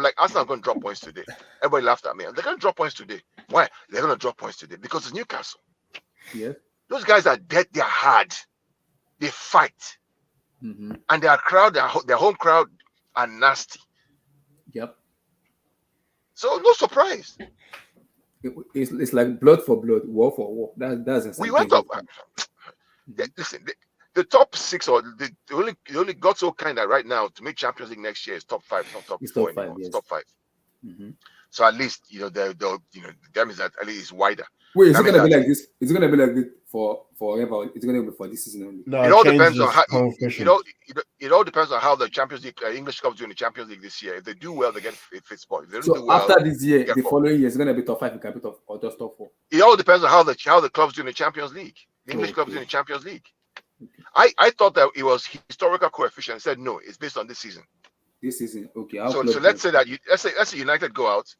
[SPEAKER 9] like, Arsenal are going to drop points today. Everybody laughed at me. They're going to drop points today. Why? They're going to drop points today because it's Newcastle.
[SPEAKER 1] Yeah.
[SPEAKER 9] Those guys are dead. They're hard. they fight, and their crowd, their home crowd, are nasty.
[SPEAKER 1] Yep.
[SPEAKER 9] So no surprise.
[SPEAKER 1] It's like blood for blood, war for war. That's
[SPEAKER 9] We went up. Listen, the top 6 or the only got so kind that right now to make Champions League next year is top 5, not top 4
[SPEAKER 1] top 5,
[SPEAKER 9] anymore.
[SPEAKER 1] yes.
[SPEAKER 9] It's top 5. So at least that means that at least it's wider.
[SPEAKER 1] Wait, is it gonna be like this? Is it gonna be like this for forever? It's gonna be for this season only.
[SPEAKER 6] No,
[SPEAKER 9] It all depends on how it all depends on how the Champions League English clubs do in the Champions League this year. If they do well, they get a fifth spot. If they don't do well,
[SPEAKER 1] after this year, the
[SPEAKER 9] 4.
[SPEAKER 1] following year is gonna be top 5. It can be top or just top 4.
[SPEAKER 9] It all depends on how the clubs do in the Champions League. The English clubs do in the Champions League. I thought that it was historical coefficient. I said no, it's based on this season.
[SPEAKER 1] This season, okay.
[SPEAKER 9] So let's say that let's say United go out.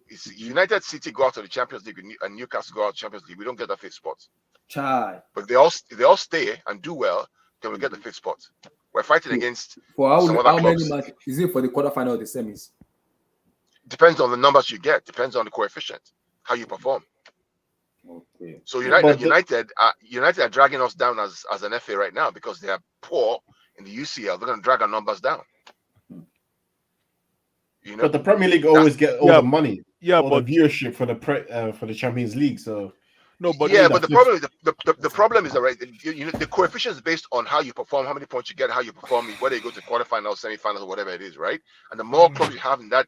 [SPEAKER 9] It's United City go out to the Champions League and Newcastle go out to the Champions League. We don't get that 5th spot.
[SPEAKER 1] Chai.
[SPEAKER 9] But if they all stay and do well, then we get the 5th spot. We're fighting against
[SPEAKER 1] for
[SPEAKER 9] some
[SPEAKER 1] how
[SPEAKER 9] other
[SPEAKER 1] many
[SPEAKER 9] clubs.
[SPEAKER 1] matches? Is it for the quarterfinal or the semis?
[SPEAKER 9] Depends on the numbers you get. Depends on the coefficient, how you perform.
[SPEAKER 1] Okay.
[SPEAKER 9] So United are dragging us down as an FA right now because they are poor in the UCL. They're going to drag our numbers down.
[SPEAKER 6] But the Premier League always get all the money, but the viewership for the Champions League. So
[SPEAKER 9] but the problem is that right, the coefficient is based on how you perform, how many points you get, how you perform, whether you go to quarterfinals, semifinals, or whatever it is, right? And the more clubs you have in that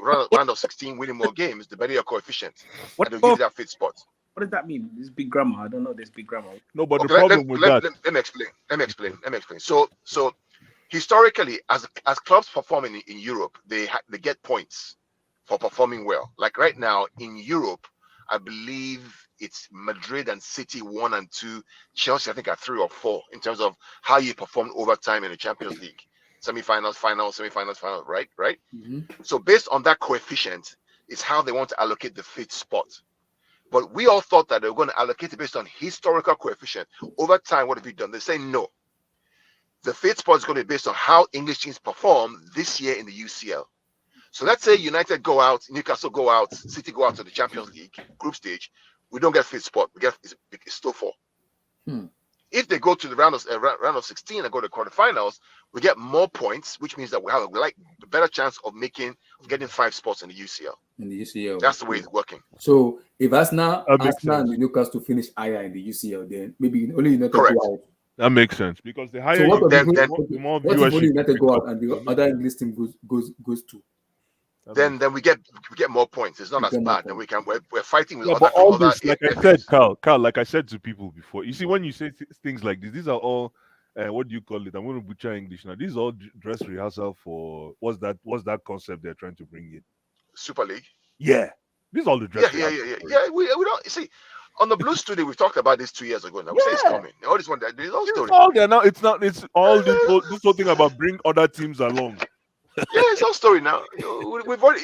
[SPEAKER 9] round of 16 winning more games, the better your coefficient. And they'll give you that 5th spot.
[SPEAKER 2] What does that mean? This big grammar. I don't know this big grammar.
[SPEAKER 4] No, but the problem with that.
[SPEAKER 9] Let me explain. So historically, as clubs performing in Europe, they get points for performing well. Like right now in Europe, I believe it's Madrid and City 1 and 2. Chelsea, I think, are 3 or 4 in terms of how you perform over time in the Champions League. Semi-finals, finals, semi-finals, finals, right? So based on that coefficient is how they want to allocate the 5th spot. But we all thought that they were going to allocate it based on historical coefficient. Over time, what have you done? They say no. The 5th spot is going to be based on how English teams perform this year in the UCL. So let's say United go out, Newcastle go out, City go out to the Champions League group stage. We don't get 5th spot. We get it's still 4. If they go to the round of 16 and go to quarterfinals, we get more points, which means that we have a better chance of getting 5 spots in the UCL. That's the way it's working.
[SPEAKER 1] So if Arsenal and Newcastle finish higher in the UCL, then maybe only United go out.
[SPEAKER 4] That makes sense because the higher
[SPEAKER 1] the more viewership United go out and the other English team goes to.
[SPEAKER 9] Then we get more points. It's not as bad. Then we're fighting with
[SPEAKER 4] but all this, like I said, Carl, like I said to people before, you see, when you say things like this, these are all what do you call it? I'm going to butcher English now. These are all dress rehearsal for what's that concept they're trying to bring in?
[SPEAKER 9] Super League.
[SPEAKER 4] Yeah, these are all the dress.
[SPEAKER 9] Yeah. We don't see. On the Blues Studio, we talked about this 2 years ago. Now we say it's coming. All this one, there's all story.
[SPEAKER 4] All there now. It's not. It's all this whole thing about bring other teams along.
[SPEAKER 9] Yeah, it's all story now. We've already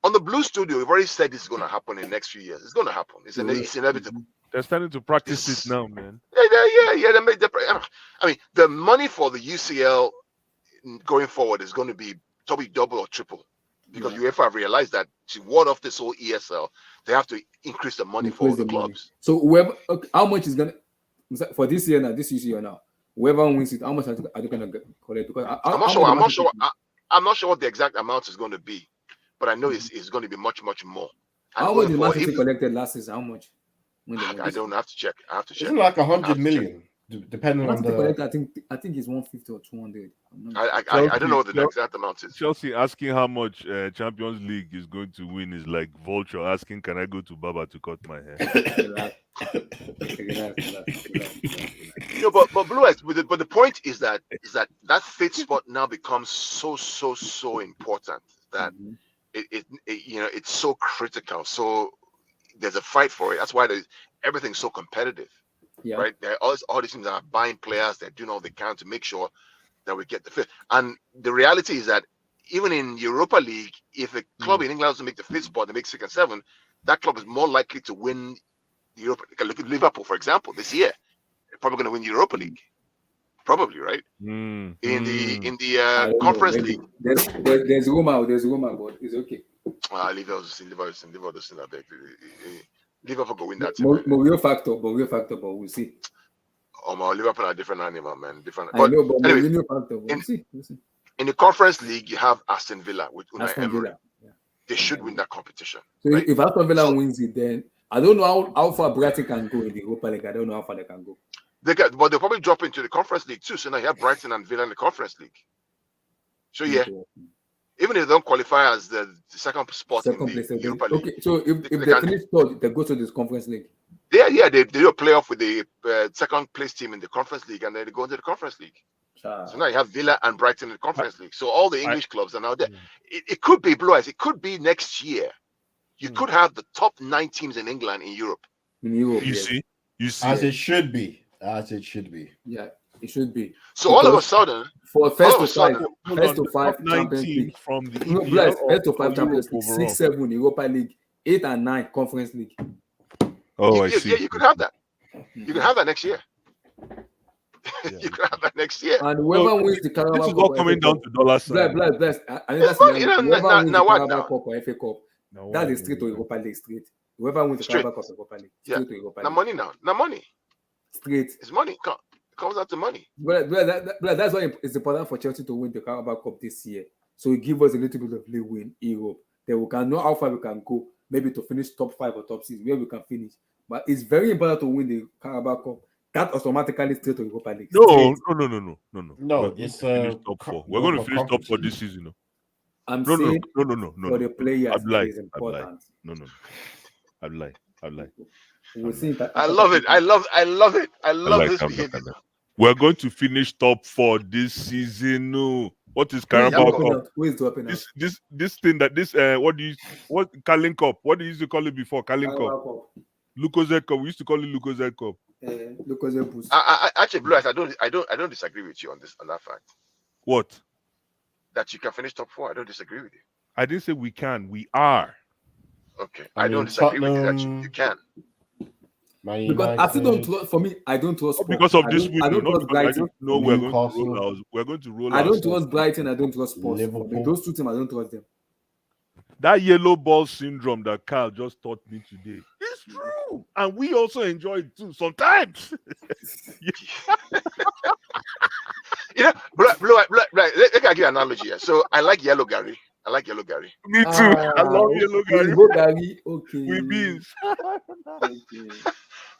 [SPEAKER 9] on the Blues Studio. We've already said this is going to happen in the next few years. It's going to happen. It's inevitable.
[SPEAKER 4] They're starting to practice it now, man.
[SPEAKER 9] Yeah. I mean, the money for the UCL going forward is going to be probably double or triple. Because UEFA have realized that to ward off this whole ESL, they have to increase the money for the clubs.
[SPEAKER 1] So whoever, how much is gonna for this year now? This UCL now, whoever wins it, how much are they gonna collect? Because
[SPEAKER 9] I'm not sure what the exact amount is going to be, but I know it's going to be much more.
[SPEAKER 1] How much did Man City collected last season? How much?
[SPEAKER 9] I don't have to check. I have to check.
[SPEAKER 6] Isn't like 100 million, depending on the.
[SPEAKER 1] I think it's 150 or 200.
[SPEAKER 9] I don't know what the exact amount is.
[SPEAKER 4] Chelsea asking how much Champions League is going to win is like Vulture asking, "Can I go to Baba to cut my hair?"
[SPEAKER 9] No, but Blue Eyes. But the point is that 5th spot now becomes so important that it's so critical. So there's a fight for it. That's why everything's so competitive. Yeah. Right? All these teams are buying players. They're doing all they can to make sure that we get the 5th. And the reality is that even in Europa League, if a club in England doesn't make the 5th spot, they make 6 and 7, that club is more likely to win Europa. Look at Liverpool, for example, this year. They're probably going to win the Europa League. Probably, right? In the Conference League.
[SPEAKER 1] There's rumor, but it's okay.
[SPEAKER 9] Liverpool does that big. Liverpool go win that.
[SPEAKER 1] But real factor, but we'll see.
[SPEAKER 9] Liverpool are a different animal, man. Different.
[SPEAKER 1] I
[SPEAKER 9] But
[SPEAKER 1] know, but
[SPEAKER 9] anyway,
[SPEAKER 1] Mourinho factor. We'll
[SPEAKER 9] in-
[SPEAKER 1] see. We'll see.
[SPEAKER 9] in the Conference League, you have Aston Villa with Unai
[SPEAKER 1] Aston
[SPEAKER 9] Emery.
[SPEAKER 1] Villa. Yeah.
[SPEAKER 9] They should win that competition.
[SPEAKER 1] So
[SPEAKER 9] right?
[SPEAKER 1] if Aston Villa
[SPEAKER 9] So-
[SPEAKER 1] wins it, then I don't know how far Brighton can go in the Europa League. I don't know how far they can go.
[SPEAKER 9] But they'll probably drop into the Conference League too. So now you have Brighton and Villa in the Conference League. So yeah, even if they don't qualify as the second spot
[SPEAKER 1] Second
[SPEAKER 9] in
[SPEAKER 1] place.
[SPEAKER 9] the Europa League,
[SPEAKER 1] Okay, so if
[SPEAKER 9] They
[SPEAKER 1] they
[SPEAKER 9] can-
[SPEAKER 1] finish third, they go to this Conference League.
[SPEAKER 9] they do a playoff with the second place team in the Conference League, and then they go into the Conference League. So now you have Villa and Brighton in the Conference League. So all the English clubs are now there. It could be Blue Eyes. It could be next year. You could have the top 9 teams in England in Europe.
[SPEAKER 1] In Europe,
[SPEAKER 4] You
[SPEAKER 1] yes.
[SPEAKER 4] see, you see.
[SPEAKER 6] As it should be. As it should be.
[SPEAKER 1] Yeah, it should be.
[SPEAKER 9] So all of a
[SPEAKER 1] Because
[SPEAKER 9] sudden,
[SPEAKER 1] for
[SPEAKER 9] all
[SPEAKER 1] first
[SPEAKER 9] of a
[SPEAKER 1] to five,
[SPEAKER 9] sudden,
[SPEAKER 1] first to
[SPEAKER 4] the
[SPEAKER 1] five
[SPEAKER 4] top
[SPEAKER 1] Champions
[SPEAKER 4] 19
[SPEAKER 1] League.
[SPEAKER 4] from the
[SPEAKER 1] No,
[SPEAKER 4] EPL
[SPEAKER 1] Bless,
[SPEAKER 4] or
[SPEAKER 1] first to five
[SPEAKER 4] or
[SPEAKER 1] Champions
[SPEAKER 4] Europe
[SPEAKER 1] League,
[SPEAKER 4] overall.
[SPEAKER 1] 6, 7 Europa League, 8 and 9 Conference League.
[SPEAKER 4] Oh, I see.
[SPEAKER 9] yeah, you could have that. You can have that next year.
[SPEAKER 4] Yeah.
[SPEAKER 9] You can have that next year.
[SPEAKER 1] And whoever
[SPEAKER 4] So,
[SPEAKER 1] wins the Carabao
[SPEAKER 4] This is
[SPEAKER 1] Cup
[SPEAKER 4] all
[SPEAKER 1] or
[SPEAKER 4] coming
[SPEAKER 1] FA
[SPEAKER 4] down
[SPEAKER 1] Cup,
[SPEAKER 4] to dollar sign.
[SPEAKER 1] bless. I that's
[SPEAKER 9] Well, you know,
[SPEAKER 1] whoever
[SPEAKER 9] now-
[SPEAKER 1] wins
[SPEAKER 9] now
[SPEAKER 1] the
[SPEAKER 9] what
[SPEAKER 1] Carabao
[SPEAKER 9] now?
[SPEAKER 1] Cup or FA Cup,
[SPEAKER 4] No,
[SPEAKER 1] that
[SPEAKER 4] why
[SPEAKER 1] is straight to
[SPEAKER 4] would
[SPEAKER 1] Europa League straight. Whoever wins the
[SPEAKER 9] Straight.
[SPEAKER 1] Carabao Cup or Europa League,
[SPEAKER 9] Yeah.
[SPEAKER 1] straight to Europa
[SPEAKER 9] Now
[SPEAKER 1] League.
[SPEAKER 9] money now. Now money.
[SPEAKER 1] Straight.
[SPEAKER 9] It's money. It comes out to money.
[SPEAKER 1] But that's why it's important for Chelsea to win the Carabao Cup this year. So it gives us a little bit of leeway in Europe. Then we can know how far we can go, maybe to finish top 5 or top 6, where we can finish. But it's very important to win the Carabao Cup. That automatically straight to Europa League.
[SPEAKER 4] No,
[SPEAKER 1] Straight.
[SPEAKER 4] no.
[SPEAKER 6] No,
[SPEAKER 4] We're going
[SPEAKER 6] it's
[SPEAKER 4] to finish top 4. We're going to finish top 4 this season. No,
[SPEAKER 1] I'm
[SPEAKER 4] no,
[SPEAKER 1] saying
[SPEAKER 4] no.
[SPEAKER 1] for the players,
[SPEAKER 4] I'd lie.
[SPEAKER 1] it is important.
[SPEAKER 4] No. I'd lie.
[SPEAKER 1] We'll see that.
[SPEAKER 9] I love it. I love it. I love
[SPEAKER 4] like
[SPEAKER 9] this
[SPEAKER 4] I'm
[SPEAKER 9] behavior.
[SPEAKER 4] not. We're going to finish top 4 this season. No. What is
[SPEAKER 1] Who is
[SPEAKER 4] Carabao
[SPEAKER 1] dropping
[SPEAKER 4] Cup?
[SPEAKER 1] out? Who is dropping out?
[SPEAKER 4] This thing that this what Carling Cup? What do you used to call it before? Carling Cup.
[SPEAKER 1] Carabao Cup.
[SPEAKER 4] Lucozade Cup. We used to call it Lucozade Cup.
[SPEAKER 1] Lucozade Boost.
[SPEAKER 9] I actually, Blue Eyes, I don't disagree with you on that fact.
[SPEAKER 4] What?
[SPEAKER 9] That you can finish top 4. I don't disagree with you.
[SPEAKER 4] I didn't say we can. We are.
[SPEAKER 9] Okay.
[SPEAKER 6] I
[SPEAKER 9] I don't
[SPEAKER 6] mean,
[SPEAKER 9] disagree with you that
[SPEAKER 6] Tottenham-
[SPEAKER 9] you can.
[SPEAKER 6] Man
[SPEAKER 1] Because I still don't
[SPEAKER 6] United,
[SPEAKER 1] trust. For me, I don't trust.
[SPEAKER 4] Not because of
[SPEAKER 1] I
[SPEAKER 4] this
[SPEAKER 1] don't- I
[SPEAKER 4] window.
[SPEAKER 1] don't
[SPEAKER 4] Not
[SPEAKER 1] trust
[SPEAKER 4] because I
[SPEAKER 1] Brighton.
[SPEAKER 4] don't know we're going to
[SPEAKER 6] Newcastle.
[SPEAKER 4] roll out. We're going to roll
[SPEAKER 1] I
[SPEAKER 4] out.
[SPEAKER 1] don't trust Brighton. I don't trust Spurs.
[SPEAKER 6] Liverpool.
[SPEAKER 1] Those two teams, I don't trust them.
[SPEAKER 4] That yellow ball syndrome that Carl just taught me today. It's true. And we also enjoy it too sometimes.
[SPEAKER 9] You know, Blue Eyes, let me give you an analogy here. So I like Yellow Gary.
[SPEAKER 4] Me too. I love yellow Gary.
[SPEAKER 1] Gary. Okay.
[SPEAKER 4] With beans.
[SPEAKER 1] Okay.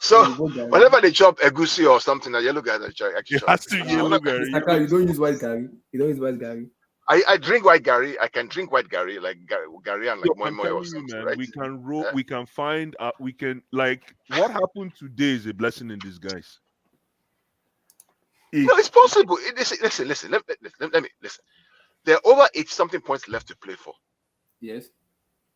[SPEAKER 9] So
[SPEAKER 1] Igbo Gary.
[SPEAKER 9] whenever they chop egusi or something, that Yellow Gary actually
[SPEAKER 4] It
[SPEAKER 9] chop.
[SPEAKER 4] has to be yellow Gary.
[SPEAKER 1] Mr. Carl, you don't use white Gary. You don't use white Gary.
[SPEAKER 9] I drink white Gary. I can drink white Gary, like Gary and like
[SPEAKER 4] Yo,
[SPEAKER 9] moi
[SPEAKER 4] I'm
[SPEAKER 9] moi or
[SPEAKER 4] telling you,
[SPEAKER 9] something,
[SPEAKER 4] man,
[SPEAKER 9] right?
[SPEAKER 4] we can roll.
[SPEAKER 9] Yeah.
[SPEAKER 4] We can find. We can like what happened today is a blessing in disguise.
[SPEAKER 9] No, it's possible. Listen. Let me listen. There are over 80 something points left to play for.
[SPEAKER 1] Yes.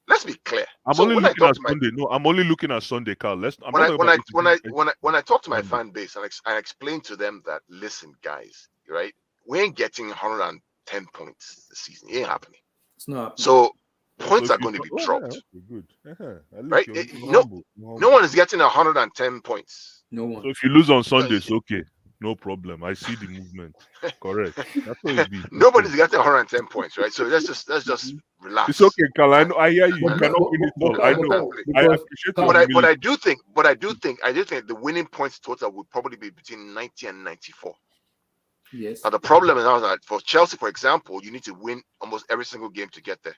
[SPEAKER 9] Let's be clear.
[SPEAKER 4] I'm
[SPEAKER 9] So
[SPEAKER 4] only
[SPEAKER 9] when I
[SPEAKER 4] looking
[SPEAKER 9] talk
[SPEAKER 4] at
[SPEAKER 9] to my
[SPEAKER 4] Sunday. No, I'm only looking at Sunday, Carl. Let's. I'm
[SPEAKER 9] when
[SPEAKER 4] not
[SPEAKER 9] I
[SPEAKER 4] talking about
[SPEAKER 9] talk to my
[SPEAKER 4] Sunday.
[SPEAKER 9] fan base and I explain to them that, listen, guys, right? We ain't getting 110 points this season. It ain't happening.
[SPEAKER 1] It's not.
[SPEAKER 9] So points
[SPEAKER 4] So
[SPEAKER 9] are
[SPEAKER 4] if you
[SPEAKER 9] going to be
[SPEAKER 4] talk-
[SPEAKER 9] dropped.
[SPEAKER 4] Yeah, okay, good. At least
[SPEAKER 9] Right?
[SPEAKER 4] you're
[SPEAKER 9] No-
[SPEAKER 4] humble, you're humble.
[SPEAKER 9] No one is getting 110 points.
[SPEAKER 1] No one.
[SPEAKER 4] So if you lose on Sundays, okay, no problem. I see the movement. Correct. That's what it be.
[SPEAKER 9] Nobody's getting 110 points, right? So let's just relax.
[SPEAKER 4] It's okay, Carl. I know. I hear you. You
[SPEAKER 1] But-
[SPEAKER 4] cannot win it all.
[SPEAKER 1] but-
[SPEAKER 4] I
[SPEAKER 1] but-
[SPEAKER 4] know.
[SPEAKER 1] but-
[SPEAKER 4] I
[SPEAKER 1] because-
[SPEAKER 4] appreciate
[SPEAKER 1] but
[SPEAKER 4] your
[SPEAKER 9] But
[SPEAKER 4] humility.
[SPEAKER 9] I do think the winning points total would probably be between 90 and 94.
[SPEAKER 1] Yes.
[SPEAKER 9] Now the problem is now that for Chelsea, for example, you need to win almost every single game to get there,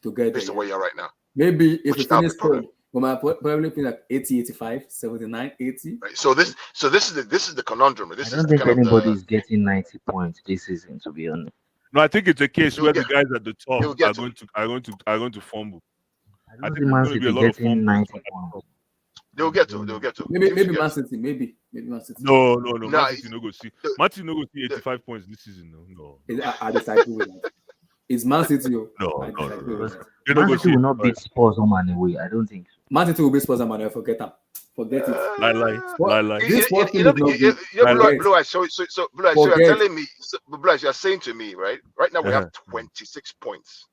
[SPEAKER 1] Together.
[SPEAKER 9] based on where you are right now.
[SPEAKER 1] Maybe if
[SPEAKER 9] Which
[SPEAKER 1] you
[SPEAKER 9] that'll be
[SPEAKER 1] finish
[SPEAKER 9] a problem.
[SPEAKER 1] third, we might probably finish like 80, 85, 79, 80.
[SPEAKER 9] Right? So this is the conundrum.
[SPEAKER 7] I
[SPEAKER 9] This
[SPEAKER 7] don't
[SPEAKER 9] is
[SPEAKER 7] think
[SPEAKER 9] kind of
[SPEAKER 7] anybody
[SPEAKER 9] the,
[SPEAKER 7] is getting 90 points this season, to be honest.
[SPEAKER 4] No, I think it's a case
[SPEAKER 9] He'll
[SPEAKER 4] where
[SPEAKER 9] get-
[SPEAKER 4] the guys at the top
[SPEAKER 9] he'll get
[SPEAKER 4] are going to fumble.
[SPEAKER 7] I
[SPEAKER 4] I
[SPEAKER 7] don't
[SPEAKER 4] think
[SPEAKER 7] think Man
[SPEAKER 4] there's going to be a
[SPEAKER 7] City
[SPEAKER 4] lot of
[SPEAKER 7] getting
[SPEAKER 4] fumbles.
[SPEAKER 7] 90 points.
[SPEAKER 9] they'll get to.
[SPEAKER 1] Maybe
[SPEAKER 9] If you
[SPEAKER 1] Man
[SPEAKER 9] get-
[SPEAKER 1] City. Maybe Man City.
[SPEAKER 4] No.
[SPEAKER 9] No,
[SPEAKER 4] Man City no go see.
[SPEAKER 9] the-
[SPEAKER 4] Man City no go see 85 points this season. No.
[SPEAKER 1] I disagree with that. It's Man City.
[SPEAKER 4] No.
[SPEAKER 1] I disagree with that.
[SPEAKER 4] They no
[SPEAKER 7] Man
[SPEAKER 4] go
[SPEAKER 7] City
[SPEAKER 4] see
[SPEAKER 7] will not
[SPEAKER 4] 85.
[SPEAKER 7] beat Spurs home and away. I don't think so.
[SPEAKER 1] Man City will be Spurs and Manuel. Forget them. Forget it.
[SPEAKER 4] Lie.
[SPEAKER 1] This sports team
[SPEAKER 9] You
[SPEAKER 1] is not good.
[SPEAKER 9] know, Blue Eyes. So Blue Eyes, so you're
[SPEAKER 1] Forget.
[SPEAKER 9] telling me, Blue Eyes, you're saying to me, right? Right now we have 26 points.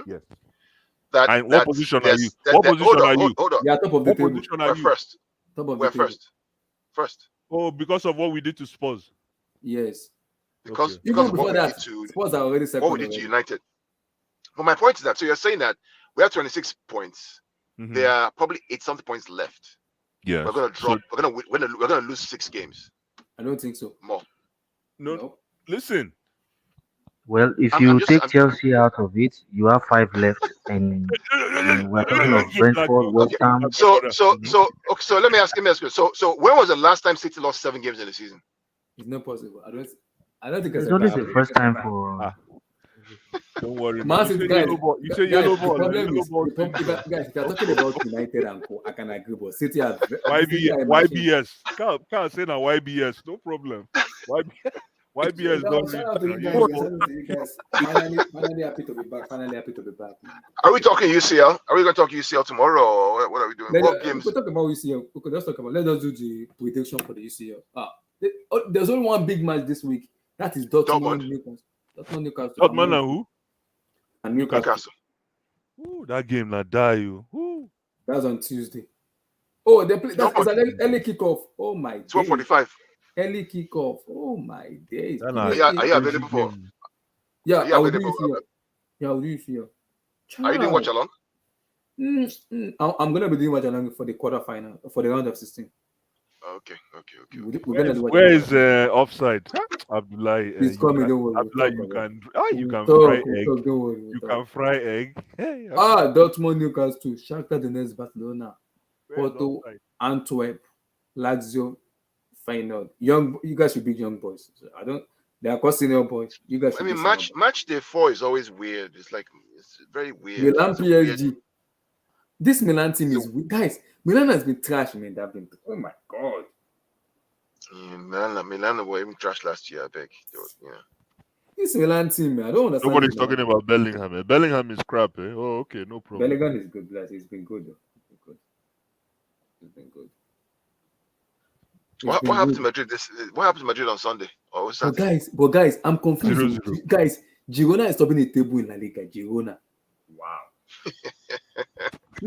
[SPEAKER 4] Yes.
[SPEAKER 9] That
[SPEAKER 4] And what
[SPEAKER 9] that
[SPEAKER 4] position are
[SPEAKER 9] there's-
[SPEAKER 4] you?
[SPEAKER 9] that-
[SPEAKER 4] What
[SPEAKER 9] that-
[SPEAKER 4] position are you?
[SPEAKER 9] Hold on.
[SPEAKER 1] They are top of the
[SPEAKER 4] What
[SPEAKER 1] table.
[SPEAKER 4] position are
[SPEAKER 9] We're
[SPEAKER 4] you?
[SPEAKER 9] first.
[SPEAKER 1] Top of
[SPEAKER 9] We're
[SPEAKER 1] the table.
[SPEAKER 9] first.
[SPEAKER 4] Oh, because of what we did to Spurs.
[SPEAKER 1] Yes.
[SPEAKER 9] Because
[SPEAKER 4] Okay.
[SPEAKER 9] because
[SPEAKER 1] Even
[SPEAKER 9] of what
[SPEAKER 1] before
[SPEAKER 9] we
[SPEAKER 1] that,
[SPEAKER 9] did to
[SPEAKER 1] Spurs are already second.
[SPEAKER 9] what we did to
[SPEAKER 1] already.
[SPEAKER 9] United. But my point is that so you're saying that we have 26 points.
[SPEAKER 4] Mhm.
[SPEAKER 9] There are probably 8 something points left.
[SPEAKER 4] Yeah.
[SPEAKER 9] We're gonna drop. We're gonna lose 6 games.
[SPEAKER 1] I don't think so.
[SPEAKER 9] More.
[SPEAKER 4] No, listen.
[SPEAKER 7] Well, if
[SPEAKER 9] I'm
[SPEAKER 7] you
[SPEAKER 9] just.
[SPEAKER 7] take Chelsea out of it, you have 5 left, and we're talking of Brentford, West Ham.
[SPEAKER 9] So let me ask you. So when was the last time City lost 7 games in the season?
[SPEAKER 1] It's not possible. I don't think
[SPEAKER 7] It's
[SPEAKER 1] it's
[SPEAKER 7] always
[SPEAKER 1] a
[SPEAKER 7] the first time for.
[SPEAKER 4] Don't worry,
[SPEAKER 1] Man
[SPEAKER 4] man. You
[SPEAKER 1] City,
[SPEAKER 4] say
[SPEAKER 1] guys,
[SPEAKER 4] yellow ball. You say
[SPEAKER 1] guys,
[SPEAKER 4] yellow
[SPEAKER 1] the
[SPEAKER 4] ball.
[SPEAKER 1] problem
[SPEAKER 4] Yellow
[SPEAKER 1] is,
[SPEAKER 4] ball.
[SPEAKER 1] guys, if you're talking about United and Co, I can agree, but City are City are a machine.
[SPEAKER 4] YBS. Can't say now YBS. No problem. YBS don't
[SPEAKER 1] Shout
[SPEAKER 4] read.
[SPEAKER 1] out to you
[SPEAKER 4] now.
[SPEAKER 1] guys. Shout out to you guys. Finally happy to be back. Finally happy to be back.
[SPEAKER 9] Are we talking UCL? Are we going to talk UCL tomorrow, or what are we doing? What
[SPEAKER 1] We
[SPEAKER 9] games?
[SPEAKER 1] could talk about UCL. We could just talk about. Let us do the prediction for the UCL. There's only one big match this week. That is Dortmund Newcastle.
[SPEAKER 4] Dortmund and who?
[SPEAKER 1] And Newcastle.
[SPEAKER 4] Ooh, that game not die you. Ooh.
[SPEAKER 1] That's on Tuesday. Oh, they play. That's an early kickoff. Oh my.
[SPEAKER 9] 12:45.
[SPEAKER 1] Early kickoff. Oh my days.
[SPEAKER 9] Are you available for?
[SPEAKER 1] Yeah,
[SPEAKER 9] I will do
[SPEAKER 1] UCL. Yeah, I'll do UCL.
[SPEAKER 9] Are you doing watch along?
[SPEAKER 1] I'm gonna be doing watch along for the quarterfinal, for the round of 16.
[SPEAKER 9] Okay.
[SPEAKER 4] Where is offside? Abdullah.
[SPEAKER 1] Please call me. Don't worry.
[SPEAKER 4] Abdullah, you can fry egg. You can fry egg. Hey,
[SPEAKER 1] Dortmund, Newcastle, Shakhtar Donetsk, Barcelona, Porto, Antwerp, Lazio, Feyenoord. You guys should be young boys. They are called senior boys. You guys.
[SPEAKER 9] I mean, match day 4 is always weird. It's very weird.
[SPEAKER 1] Milan PSG. This Milan team is guys. Milan has been trash, man. Oh my god.
[SPEAKER 9] Yeah, Milan were even trash last year. I beg. Yeah.
[SPEAKER 1] This Milan team, man. I don't understand.
[SPEAKER 4] Nobody's talking about Bellingham. Bellingham is crap. Oh, okay, no problem.
[SPEAKER 1] Bellingham is good, guys. He's been good, though. He's been good.
[SPEAKER 9] What happened to Madrid? What happened to Madrid on Sunday?
[SPEAKER 1] But guys, I'm confused.
[SPEAKER 4] 0-0.
[SPEAKER 1] Guys, Girona is topping the table in La Liga. Girona. Wow.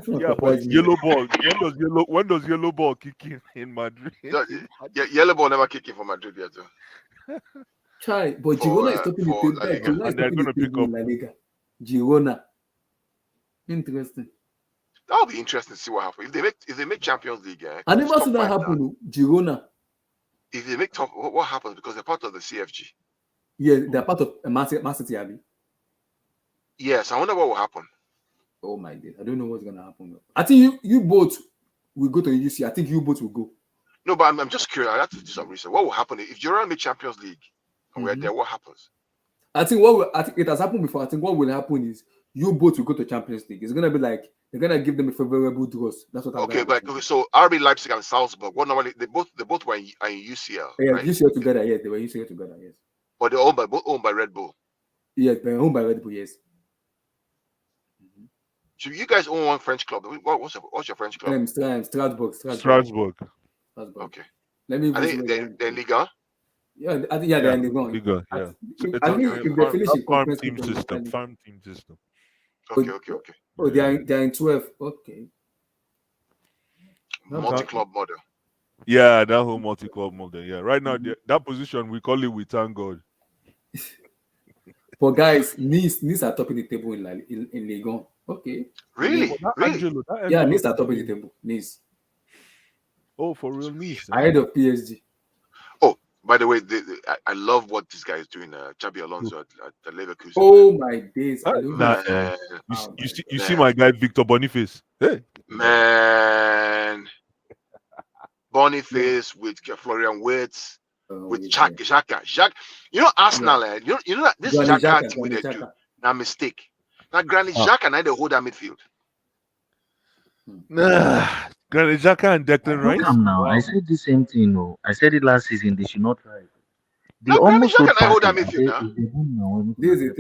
[SPEAKER 4] Yeah, but yellow ball. When does yellow ball kick in Madrid?
[SPEAKER 9] Yellow ball never kick in for Madrid yet.
[SPEAKER 1] Try, but Girona is topping the table. Girona is topping the table in La Liga. Girona. Interesting.
[SPEAKER 9] That'll be interesting to see what happens if they make Champions League.
[SPEAKER 1] I never seen that happen. Girona.
[SPEAKER 9] If they make top, what happens? Because they're part of the CFG.
[SPEAKER 1] Yeah, they're part of Man City, Abby.
[SPEAKER 9] Yes, I wonder what will happen.
[SPEAKER 1] Oh my God, I don't know what's gonna happen. I think you both will go to UC. I think you both will go.
[SPEAKER 9] No, but I'm just curious. I have to do some research. What will happen if Girona make Champions League and we're there? What happens?
[SPEAKER 1] I think it has happened before. I think what will happen is you both will go to Champions League. It's gonna be like they're gonna give them a favorable draws. That's what.
[SPEAKER 9] Okay, but so RB Leipzig and Salzburg. What normally they both were in UCL.
[SPEAKER 1] Yeah,
[SPEAKER 9] right?
[SPEAKER 1] UCL together. Yes, they were UCL together. Yes.
[SPEAKER 9] But they're both owned by Red Bull.
[SPEAKER 1] Yes, they're owned by Red Bull. Yes.
[SPEAKER 9] So you guys own one French club. What's your French club?
[SPEAKER 1] Strasbourg.
[SPEAKER 9] Okay.
[SPEAKER 1] Let me.
[SPEAKER 9] I think they're Liga.
[SPEAKER 1] Yeah, they're in
[SPEAKER 4] Liga. Yeah.
[SPEAKER 1] I think if they finish in
[SPEAKER 4] farm team system.
[SPEAKER 9] Okay.
[SPEAKER 1] Oh, they're in 12. Okay.
[SPEAKER 9] Multi-club model.
[SPEAKER 4] Yeah, that whole multi-club model. Yeah, right now that position we call it "We thank God."
[SPEAKER 1] But guys, Nice are topping the table in Ligue 1. Okay.
[SPEAKER 9] Really?
[SPEAKER 4] Angelo,
[SPEAKER 1] yeah, Nice are topping the table. Nice.
[SPEAKER 4] Oh, for real, Nice.
[SPEAKER 1] Ahead of PSG.
[SPEAKER 9] Oh, by the way, I love what this guy is doing. Xabi Alonso at the Leverkusen.
[SPEAKER 1] Oh my days!
[SPEAKER 4] You see my guy Victor Boniface. Hey,
[SPEAKER 9] man, Boniface with Florian Wirtz. With Xhaka. You know Arsenal, you know that this Xhaka thing they do. Now mistake. Now Granit Xhaka and they hold that midfield.
[SPEAKER 4] Granit Xhaka and Declan Rice.
[SPEAKER 7] Now, I said the same thing. No, I said it last season. They should not try. They
[SPEAKER 9] almost hold that midfield now.
[SPEAKER 1] This is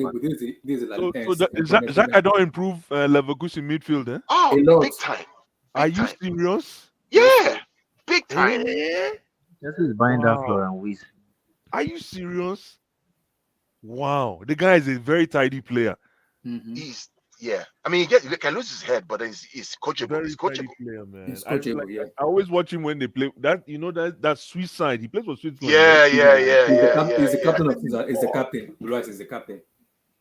[SPEAKER 4] Xhaka don't improve Leverkusen midfield, eh?
[SPEAKER 9] Oh, big time.
[SPEAKER 4] Are you serious?
[SPEAKER 9] Yeah, big time.
[SPEAKER 7] This is buying that Florian Wirtz.
[SPEAKER 4] Are you serious? Wow, the guy is a very tidy player.
[SPEAKER 9] He's I mean, he can lose his head, but he's coachable. He's coachable.
[SPEAKER 4] Player, man.
[SPEAKER 1] He's coachable. Yeah.
[SPEAKER 4] I always watch him when they play. That Swiss side. He plays for Switzerland.
[SPEAKER 9] Yeah.
[SPEAKER 1] He's the captain of. He's the captain. Right, he's the captain.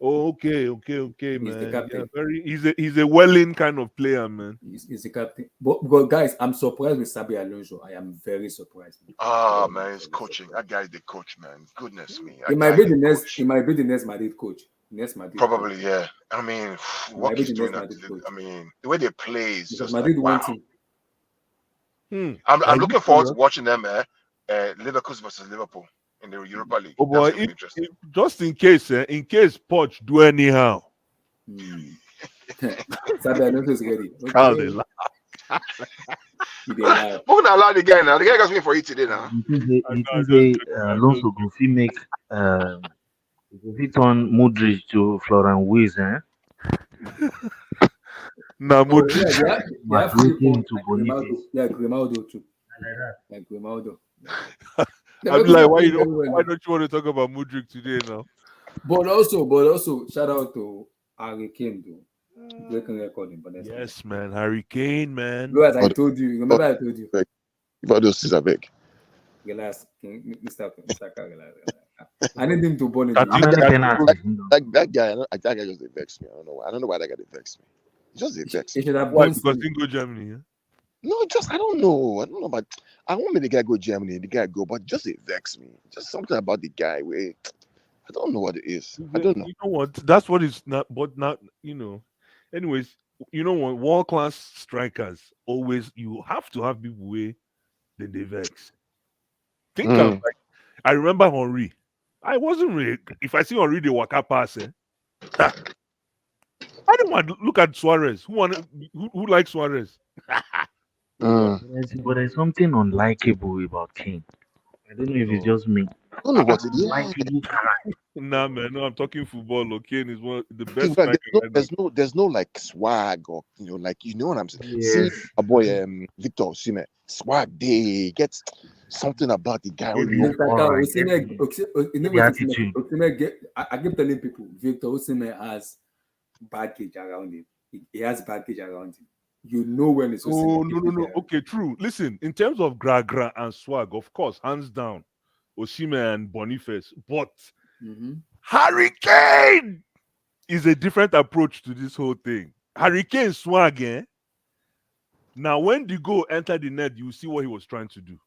[SPEAKER 4] Oh, okay,
[SPEAKER 1] He's
[SPEAKER 4] man.
[SPEAKER 1] the captain.
[SPEAKER 4] Yeah, he's a welling kind of player, man.
[SPEAKER 1] He's the captain. But guys, I'm surprised with Sabi Alonso. I am very surprised.
[SPEAKER 9] Ah, man, it's coaching. That guy's the coach, man. Goodness me.
[SPEAKER 1] He might be the next. He might be the next Madrid coach. Next Madrid.
[SPEAKER 9] Probably,
[SPEAKER 1] coach.
[SPEAKER 9] yeah. I mean,
[SPEAKER 1] He
[SPEAKER 9] what
[SPEAKER 1] might be
[SPEAKER 9] he's
[SPEAKER 1] the
[SPEAKER 9] doing.
[SPEAKER 1] next Madrid coach.
[SPEAKER 9] I mean, the way they play is
[SPEAKER 1] Because
[SPEAKER 9] just like,
[SPEAKER 1] Madrid
[SPEAKER 9] wow.
[SPEAKER 1] want him.
[SPEAKER 9] I'm looking forward to watching them, Liverpool versus Liverpool in the Europa League.
[SPEAKER 4] Oh boy,
[SPEAKER 9] That's gonna be interesting.
[SPEAKER 4] just in case Poch do anyhow.
[SPEAKER 1] Sabi Alonso is ready.
[SPEAKER 4] Okay.
[SPEAKER 9] We're gonna allow the guy now. The guy got me for it today now.
[SPEAKER 7] Alonso go fit make go fit turn Modric to Florian Wirtz, eh?
[SPEAKER 4] Nah, Modric.
[SPEAKER 1] Yeah, Grimaldo too. Like Grimaldo.
[SPEAKER 4] I'm like, why don't you want to talk about Modric today now?
[SPEAKER 1] But also, shout out to Harry Kane, though. Breaking record in Bundesliga.
[SPEAKER 4] Yes, man, Harry Kane, man.
[SPEAKER 1] Bro, as I told you, remember I told you.
[SPEAKER 3] About those things are big.
[SPEAKER 1] Relax, Mr. Relax. I need him to burn it.
[SPEAKER 3] That guy just vexed me. I don't know why that guy vexed me. Just vexed me.
[SPEAKER 4] Why? Because he go Germany, yeah?
[SPEAKER 3] No, I don't know, but I want me the guy go Germany, the guy go, but just it vexed me. Just something about the guy where I don't know what it is. I don't know.
[SPEAKER 4] You know what? That's what it's not, but not, Anyways, you know what? World-class strikers always, you have to have people where they vex. Think of, like, I remember Henry. I wasn't really, if I see Henry, they walk up pass, I don't want to look at Suarez. Who likes Suarez?
[SPEAKER 7] But there's something unlikable about Kane. I don't know if it's just me.
[SPEAKER 3] I don't know what it is.
[SPEAKER 4] Nah, man. No, I'm talking football. Kane is one of the best.
[SPEAKER 3] There's no like swag or like what I'm saying.
[SPEAKER 7] Yes.
[SPEAKER 3] See a boy, Victor Osimhen, swag. They get something about the guy.
[SPEAKER 1] I keep telling people, Victor Osimhen has baggage around him. He has baggage around him. You know when it's.
[SPEAKER 4] Oh no. Okay, true. Listen, in terms of gra and swag, of course, hands down, Osimhen and Boniface. But Harry Kane is a different approach to this whole thing. Harry Kane swag, eh? Now, when the goal entered the net, you see what he was trying to do.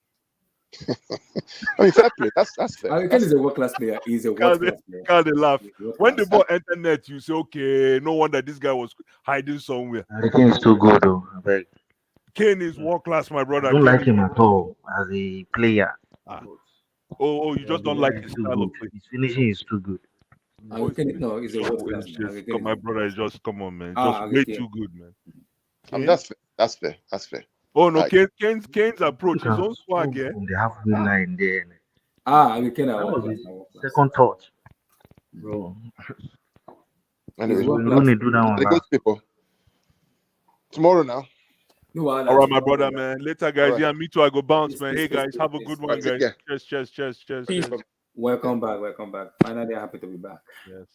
[SPEAKER 3] I mean, fair play. That's fair.
[SPEAKER 1] Harry Kane is a world-class player. He's a world-class player.
[SPEAKER 4] Can't they laugh? When the ball entered net, you say, okay, no wonder this guy was hiding somewhere.
[SPEAKER 7] Harry Kane is too good, though.
[SPEAKER 4] Kane is world-class, my brother.
[SPEAKER 7] I don't like him at all as a player.
[SPEAKER 4] Oh, you just don't like his style of play.
[SPEAKER 7] His finishing is too good.
[SPEAKER 1] No, he's a world-class player.
[SPEAKER 4] My brother is just, come on, man. Just way too good, man.
[SPEAKER 3] That's fair.
[SPEAKER 4] Oh no, Kane's approach, his own swag, yeah.
[SPEAKER 7] They have good line there.
[SPEAKER 1] Harry Kane.
[SPEAKER 7] That was his second thought, bro.
[SPEAKER 3] Anyway,
[SPEAKER 7] we only do that one.
[SPEAKER 3] Good people. Tomorrow now.
[SPEAKER 1] All
[SPEAKER 4] right, my brother, man. Later, guys. Right. Yeah, me too. I go bounce, man. Hey, guys, have a good one, guys. Cheers.
[SPEAKER 1] Welcome back. Finally, happy to be back.
[SPEAKER 4] Yes.